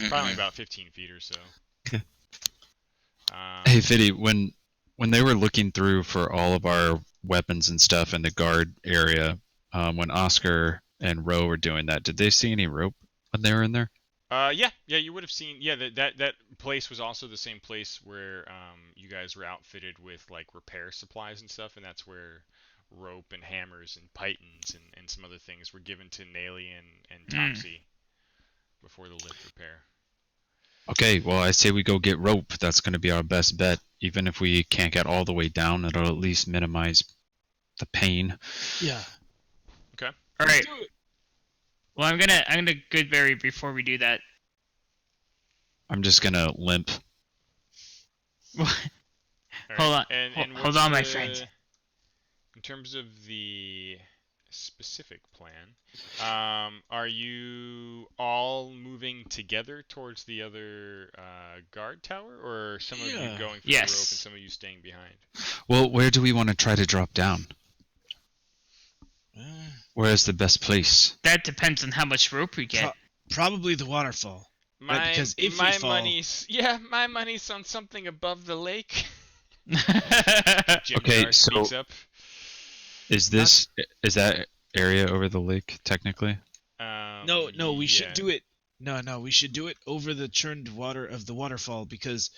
probably about 15 feet or so. Okay. Hey, Fiddy, when they were looking through for all of our weapons and stuff in the guard area, when Oscar and Ro were doing that, did they see any rope when they were in there? Yeah, you would have seen. Yeah, that place was also the same place where you guys were outfitted with like repair supplies and stuff, and that's where rope and hammers and pythons and some other things were given to Naley and Topsy before the lift repair. Okay, well, I say we go get rope. That's going to be our best bet. Even if we can't get all the way down, it'll at least minimize the pain. Yeah. All right. Well, I'm gonna Goodberry before we do that. I'm just going to limp. All Hold on. And Hold what's on, my friend. In terms of the specific plan, are you all moving together towards the other guard tower, or are some of you Yeah. going for Yes. the rope and some of you staying behind? Well, where do we want to try to drop down? Where is the best place? That depends on how much rope we get. Probably the waterfall. Right, because if we my fall- my money's on something above the lake. Jim Okay, Dar so- speaks up. Is that area over the lake technically? No, we yeah. should do it. No, we should do it over the churned water of the waterfall because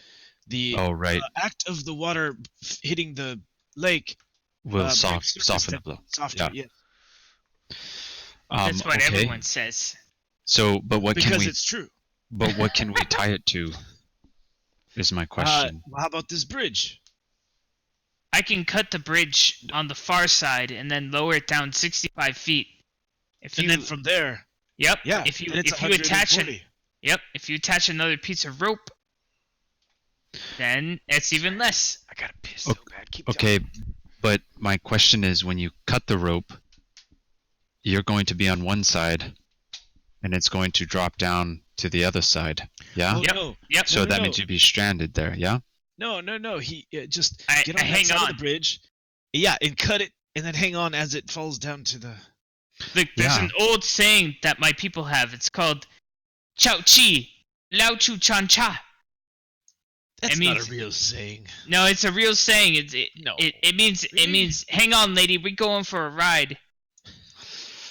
the Oh, right. act of the water hitting the lake Will makes soften the step blow. softer. Yeah. Yeah, That's what okay. everyone says. So, but what can because we? it's true. But what can we tie it to? Is my question. Well, how about this bridge? I can cut the bridge on the far side and then lower it down 65 feet. If And you, then from there, yep. yeah, If you then it's if you attach 140. if you attach another piece of rope, then it's even less. I gotta piss so bad. Keep Okay, but my question is, when you cut the rope, you're going to be on one side, and it's going to drop down to the other side. Yeah. Oh, Yep. no, Yep. So no, that no. means you'd be stranded there. Yeah. No. He just I- get on I that hang side on. of the bridge. Yeah, and cut it, and then hang on as it falls down to the. Look, there's Yeah. an old saying that my people have. It's called "Chao Chi, Lao Chu Chan Cha." That's It not means- a real saying. No, it's a real saying. No. It means Really? hang on, lady, we're going for a ride.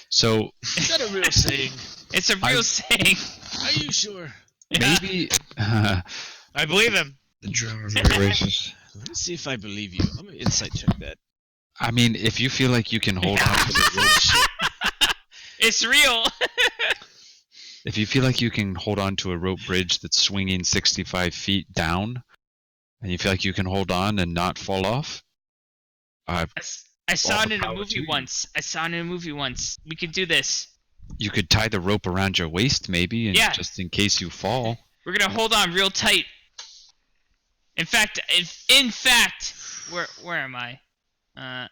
So Is that a real saying? It's a real saying. Are you sure? maybe. I believe him. The drummer very racist. Let me see if I believe you. I'm gonna insight check that. I mean, if you feel like you can hold on to the rope, It's real. if you feel like you can hold on to a rope bridge that's swinging 65 feet down, and you feel like you can hold on and not fall off, I saw All it the in a power to movie you. once. We could do this. you could tie the rope around your waist maybe, and Yeah. just in case you fall. We're gonna hold on real tight. In fact, where am I? I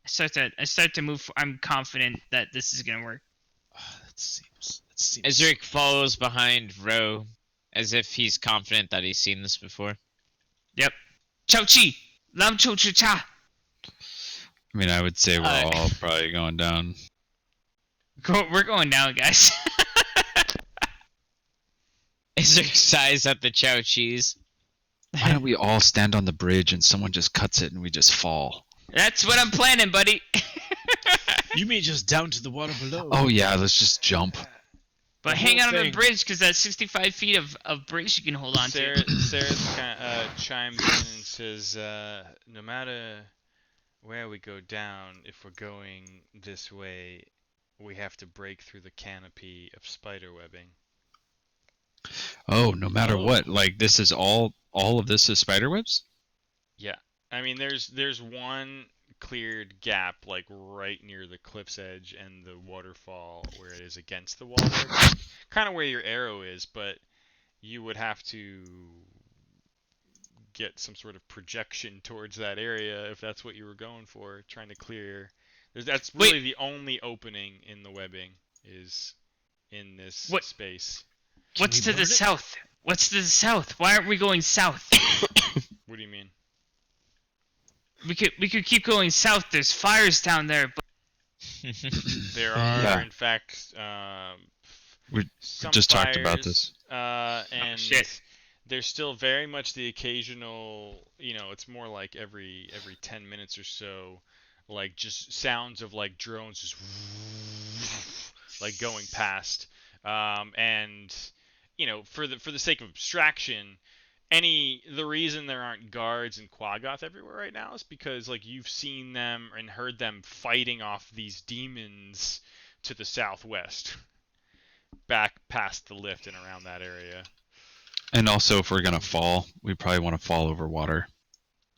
start to move. I'm confident that this is gonna work. That seems. Ezric follows behind Ro as if he's confident that he's seen this before. Chao Chi, Lam Chou Chu Cha. I mean, I would say we're Alright. all probably going down. We're going down, guys. Ezric sighs at the chow cheese. Why don't we all stand on the bridge and someone just cuts it and we just fall? That's what I'm planning, buddy. You mean just down to the water below? Oh yeah, let's just jump. But The hang whole on to the thing. bridge, because that's 65 feet of bridge you can hold on to. Sarah kind of chimes in and says, no matter where we go down, if we're going this way, we have to break through the canopy of spider webbing. Oh, no matter Oh. what, like this is all of this is spider webs? Yeah, I mean, there's one cleared gap like right near the cliff's edge and the waterfall where it is against the water, kind of where your arrow is, but you would have to get some sort of projection towards that area if that's what you were going for, trying to clear. That's Wait. really the only opening in the webbing is in this What- space. What's we to the burn it? south? What's to the south? Why aren't we going south? What do you mean? we could keep going south. There's fires down there, but There are, Yeah. in fact, We some just talked about fires, this. And shit. there's still very much the occasional, it's more like every 10 minutes or so, like just sounds of like drones just like going past. And for the sake of abstraction, the reason there aren't guards in Quaggoth everywhere right now is because like you've seen them and heard them fighting off these demons to the southwest, back past the lift and around that area. And also, if we're gonna fall, we probably want to fall over water.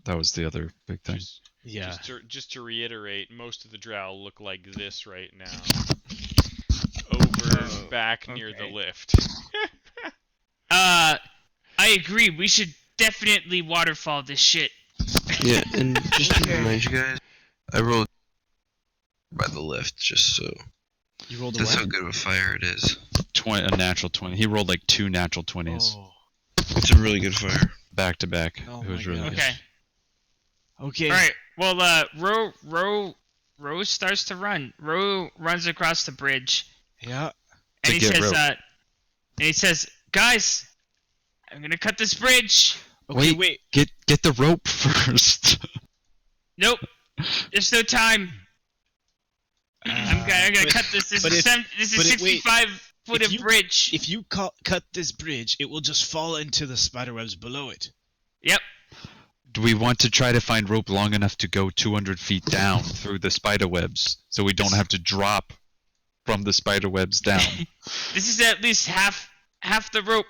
That was the other big thing. Yeah. Just to reiterate, most of the drow look like this right now. Over back near the okay. lift. I agree. We should definitely waterfall this shit. Yeah, and just to remind you guys, I rolled by the lift, just so. You rolled a That's what? how good of a fire it is. A natural 20. He rolled like 2 natural 20s Oh. It's a really good fire. back to back. Oh It was my really God. good. Okay. Okay. All right. Well, Ro starts to run. Ro runs across the bridge, Yeah. and he To get says, rope. "Guys, I'm gonna cut this bridge." Okay, Wait. wait. Get the rope first. Nope. There's no time. I'm gonna but- cut this. This but is if- this but is if- wait, 65 foot if of you- bridge. If you cut this bridge, it will just fall into the spiderwebs below it. Yep. Do we want to try to find rope long enough to go 200 feet down through the spider webs so we don't have to drop from the spider webs down? This is at least half the rope.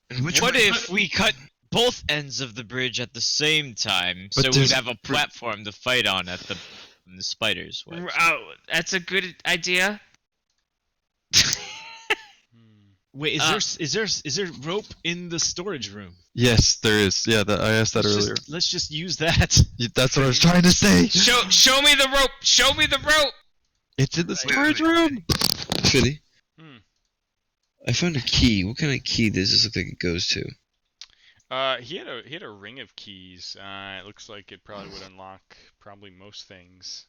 And which What way- if we cut both ends of the bridge at the same time, But so we'd there's- have a platform to fight on at the spiders' webs? Oh, that's a good idea. Wait, is there rope in the storage room? Yes, there is. Yeah, I asked that earlier. Let's just use that. That's what I was trying to say. Show me the rope. Show me the rope. It's in the Wait, storage room. Philly? Hmm. I found a key. What kind of key does this look like it goes to? He had a ring of keys. It looks like it probably would unlock probably most things.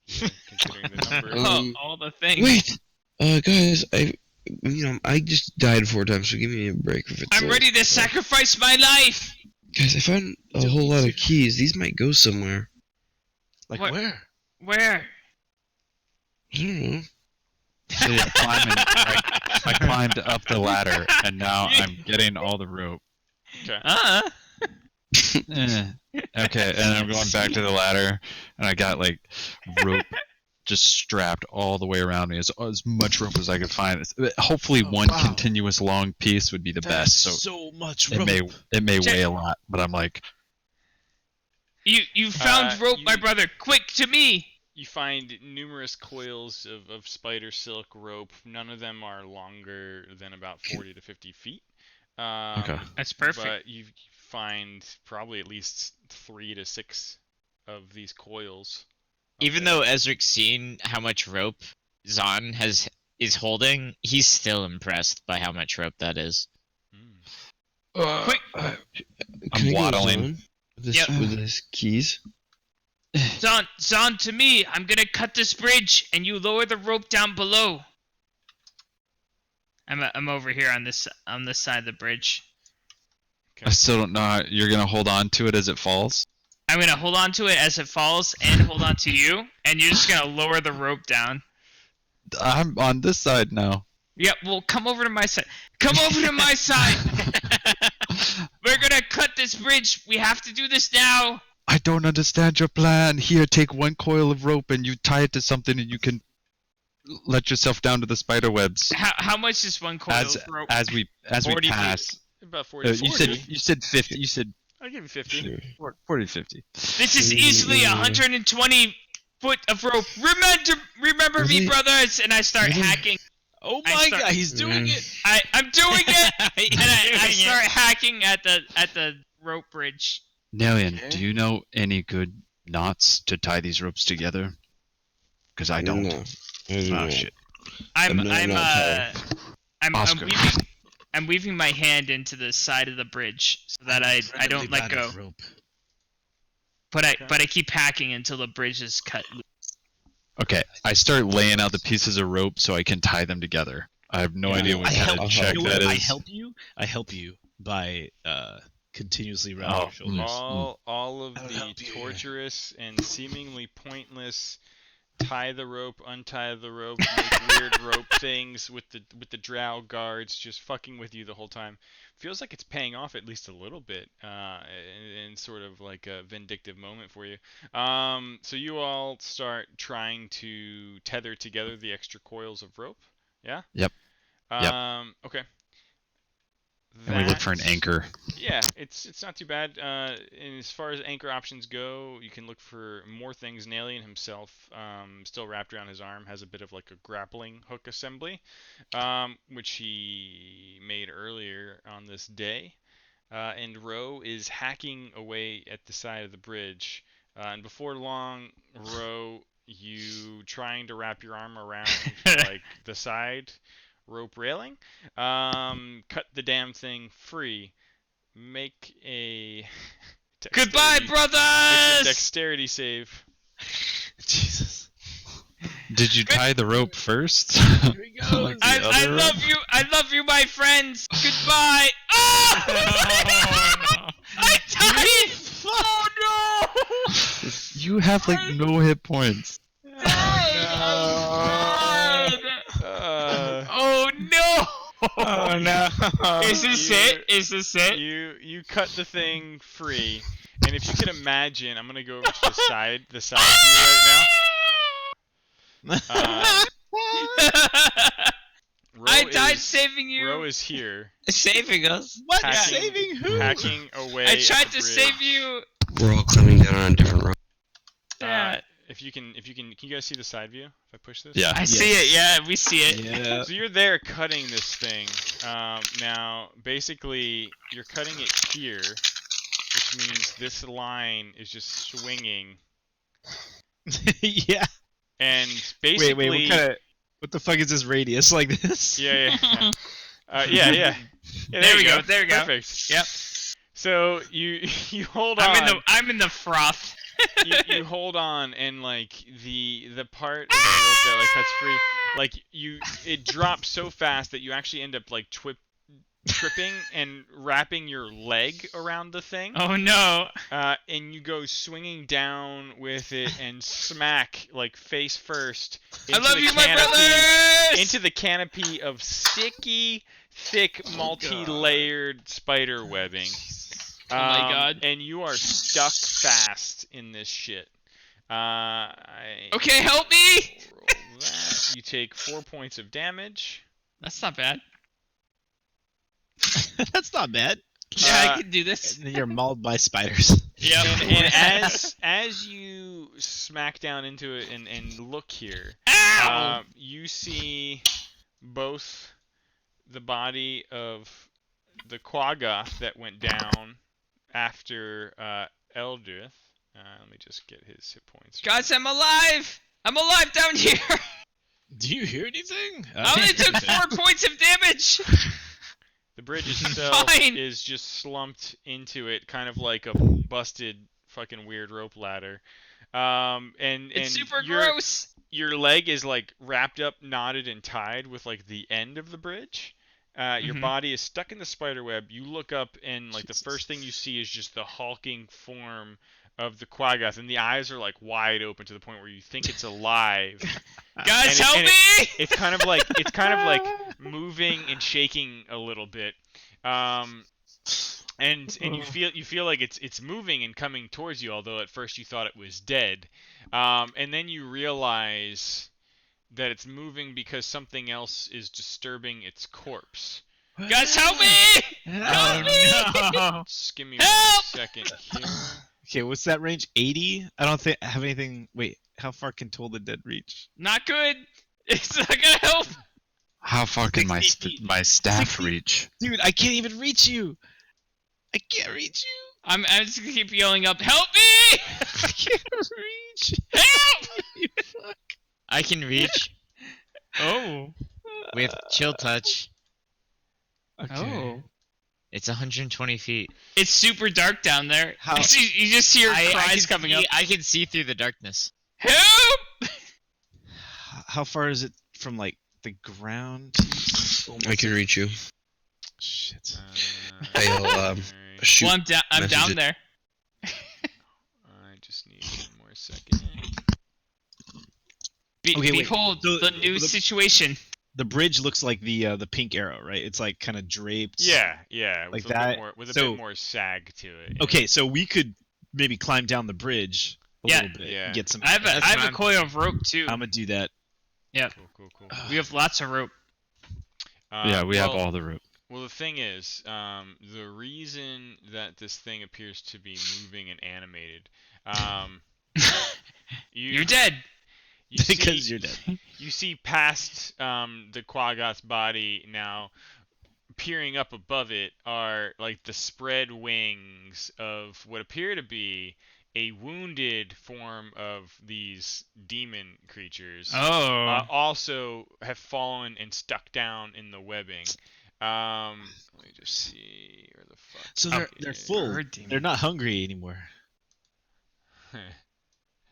Yeah, considering the number. All the things. Wait, guys, I just died 4 times, so give me a break if it's. I'm ready to sacrifice my life. Guys, I found a whole lot of keys. These might go somewhere. Like What? where? Where? I don't know. So yeah, I climbed up the ladder, and now I'm getting all the rope. Eh. Okay, and I'm going back to the ladder, and I got like rope just strapped all the way around me, as much rope as I could find. Hopefully, Oh, one wow. continuous long piece would be the That's best. So so much it rope. may Check- weigh a lot, but I'm like, You found rope, my brother. Quick to me. You find numerous coils of spider silk rope. None of them are longer than about 40 to 50 feet. Okay. That's perfect. But you find probably at least 3 to 6 of these coils. Even though Ezric's seen how much rope Zahn is holding, he's still impressed by how much rope that is. Quick. Can I'm I go waddling. on Yep. with this keys? Zahn, to me. I'm gonna cut this bridge, and you lower the rope down below. I'm over here on this side of the bridge. I still don't know how you're gonna hold on to it as it falls. I'm gonna hold on to it as it falls, and hold on to you, and you're just gonna lower the rope down. I'm on this side now. Yep. Well, come over to my side. Come over to my side. We're gonna cut this bridge. We have to do this now. I don't understand your plan. Here, take one coil of rope and you tie it to something, and you can let yourself down to the spider webs. How much is one coil As of rope? as we 40 pass. About 40 to 40. You said 50. You said I'll give you 50. 40 50. This is easily 120 foot of rope. Remember me, Really? brothers. And I start hacking. Oh I my start- god, he's doing it. I'm doing it. And I start hacking at the rope bridge. Nelian, do you know any good knots to tie these ropes together? Because I don't. No. I don't Oh know. shit. I'm I'm not Oscar. I'm weaving my hand into the side of the bridge so that I don't let go. Rope. But I keep hacking until the bridge is cut. Okay, I start laying out the pieces of rope so I can tie them together. I have no Yeah, idea what I kind help- of you check You know that what? is. I help you by continuously rubbing Oh, your shoulders. All of I'll the help you here. torturous and seemingly pointless tie the rope, untie the rope, make weird rope things with the drow guards just fucking with you the whole time. Feels like it's paying off at least a little bit, in sort of like a vindictive moment for you. So you all start trying to tether together the extra coils of rope. Yeah. Yep. Okay. And we look for an That- anchor. Yeah, it's not too bad. And as far as anchor options go, you can look for more things. Nalian himself, still wrapped around his arm, has a bit of like a grappling hook assembly, which he made earlier on this day. And Ro is hacking away at the side of the bridge. And before long, Ro, you trying to wrap your arm around like the side rope railing, cut the damn thing free. Make a Goodbye, dexterity- brothers! Make a dexterity save. Jesus. Did you tie the rope first? Here he goes. Like the I other rope? love you. I love you, my friends. Goodbye. Oh! I died. Oh no! You have like no hit points. Oh no! Oh no! Is this You- it? Is this it? You cut the thing free, and if you can imagine, I'm gonna go over to the side view right now. Ro I died is- saving you. Ro is here, Saving us. What? Hacking- Saving who? hacking away. I at tried the to bridge. save you. We're all climbing down on a different rope. Yeah. If you can you guys see the side view? If I push this? Yeah. I see it. Yeah, we see it. Yeah. So you're there cutting this thing. Now, basically, you're cutting it here, which means this line is just swinging. Yeah. And basically, What the fuck is this radius like this? yeah. Yeah, There we go, there we go. Perfect. Yep. So you hold on. I'm in the froth. you hold on, and like the part of the rope that like cuts free, like it drops so fast that you actually end up like tripping and wrapping your leg around the thing. Oh no! And you go swinging down with it and smack like face first I into love the you, my canopy, brothers. into the canopy of sticky, thick, multi-layered spider webbing. Oh my God. And you are stuck fast in this shit. Okay, help me. Roll that. You take 4 points of damage. That's not bad. That's not bad. Yeah, Uh, I can do this. And then you're mauled by spiders. Yep. And as you smack down into it and look here, Ow! you see both the body of the Quaggoth that went down after Eldrith. Let me just get his hit points. Guys, I'm alive. I'm alive down here. Do you hear anything? I only took 4 points of damage. The bridge itself Fine. is just slumped into it, kind of like a busted fucking weird rope ladder. And It's super your, gross. Your leg is like wrapped up, knotted, and tied with like the end of the bridge. Your Mhm. body is stuck in the spider web. You look up, and like the first thing you see is just the hulking form of the Quaggoth, and the eyes are like wide open to the point where you think it's alive. Guys, and help and me. It's kind of like moving and shaking a little bit. And you feel like it's moving and coming towards you, although at first you thought it was dead. And then you realize that it's moving because something else is disturbing its corpse. Guys, help me. Help me. No. Just give me Help! 1 second here. Okay, what's that range? 80? I don't think I have anything. Wait, how far can Toll the Dead reach? Not good. It's not gonna help. How far can my 60 feet. my staff 60. reach? Dude, I can't even reach you. I can't reach you. I'm just gonna keep yelling up, help me! I can't reach. Help! I can reach Oh. with chill touch. Okay. Oh. It's 120 feet. It's super dark down there. How- You just hear I cries can coming see, up. I can see through the darkness. Help! How far is it from like the ground? I can reach you. Shit. I'll alright. shoot. Well, I'm message down it. there. I just need 1 more second. Okay, wait. behold So- the new the- situation. The bridge looks like the pink arrow, right? It's like kind of draped. Yeah, Like with a that. bit more, with a So- bit more sag to it. yeah. Okay, so we could maybe climb down the bridge a Yeah. little bit Yeah. and get some. I have a, That's I have what a I'm- coil of rope too. I'm gonna do that. Cool. We have lots of rope. Yeah, we have well, all the rope. Well, the thing is, the reason that this thing appears to be moving and animated, You're dead. You Because see, you're dead. you see past the Quaggoth's body now. Peering up above it are like the spread wings of what appear to be a wounded form of these demon creatures. Oh. Also have fallen and stuck down in the webbing. Let me just see where the fuck. So it they're is. full. Bird demon. They're not hungry anymore.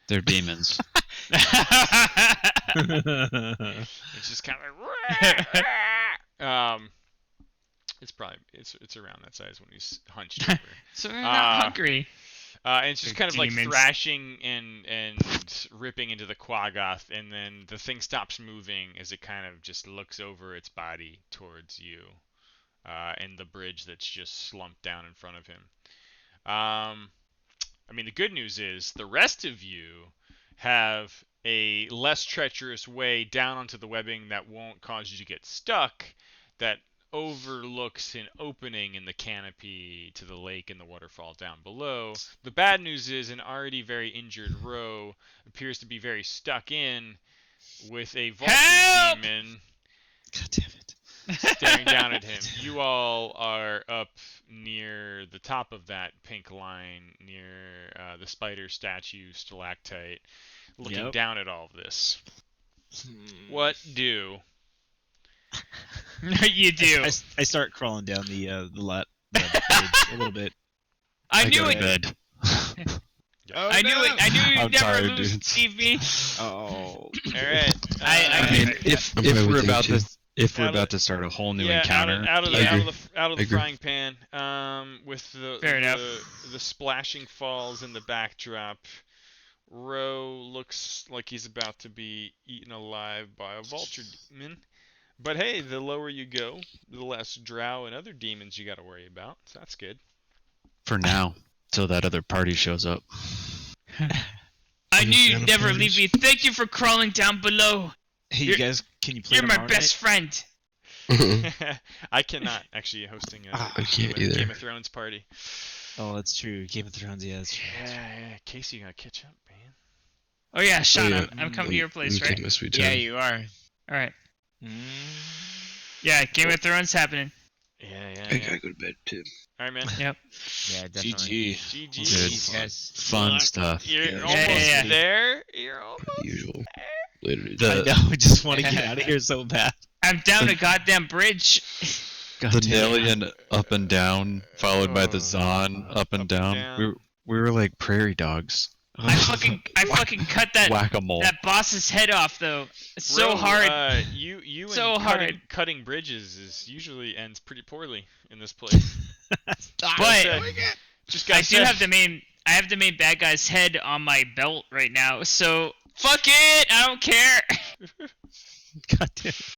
They're demons. It's just kind of it's probably it's around that size when he's hunched over. So we're not Uh, hungry. And it's just They're kind of like demons. thrashing and ripping into the Quaggoth, and then the thing stops moving as it kind of just looks over its body towards you, and the bridge that's just slumped down in front of him. I mean, the good news is the rest of you have a less treacherous way down onto the webbing that won't cause you to get stuck, that overlooks an opening in the canopy to the lake and the waterfall down below. The bad news is an already very injured Ro appears to be very stuck in with a vulture Help! demon God damn it. staring down at him. You all are up near the top of that pink line, near the spider statue stalactite, looking Yep. down at all of this. What do? You do. I start crawling down the bridge a little bit. I go knew to it. bed. I knew it. I knew you'd I'm never tired, lose, dudes. Stevie. Oh. All right. I I mean, Yeah. if I'm if fine we're with about that, to if we're Out of- about to start a whole new yeah, encounter, out of the I out agree. of the out of I the agree. frying pan, with the Fair enough. the splashing falls in the backdrop. Ro looks like he's about to be eaten alive by a vulture demon. But hey, the lower you go, the less drow and other demons you got to worry about. So that's good. for now, till that other party shows up. I knew Louisiana you'd never Pirates. leave me. Thank you for crawling down below. Hey, you You're- guys, can you play You're my tomorrow best friend. I cannot actually hosting a Ah, I can't either. Game of Thrones party. night? Oh, that's true. Game of Thrones, yeah, that's true. Yeah, Casey, you gotta catch up, man. Oh yeah, Sean, yeah. I'm coming to your place, Take right? my sweet Yeah, time. you are. All right. Mm. Yeah, Game of Thrones happening. Yeah. I gotta go to bed too. All right, man. Yep. Yeah, definitely. GG. Good. Yes. Fun stuff. You're Yeah, almost yeah. there. You're almost. Usual. Later. dude. The- I know, I just want to get out of here so bad. I'm down a goddamn bridge. The God damn it. Nalian up and down, followed by the Zon up and down. down. We were like prairie dogs. I fucking cut that Whack-a-mole. that boss's head off though. It's so Ro, hard. You So and hard. cutting bridges is usually ends pretty poorly in this place. But Just I gotta do say. have I have the main bad guy's head on my belt right now. So fuck it. I don't care. God damn it.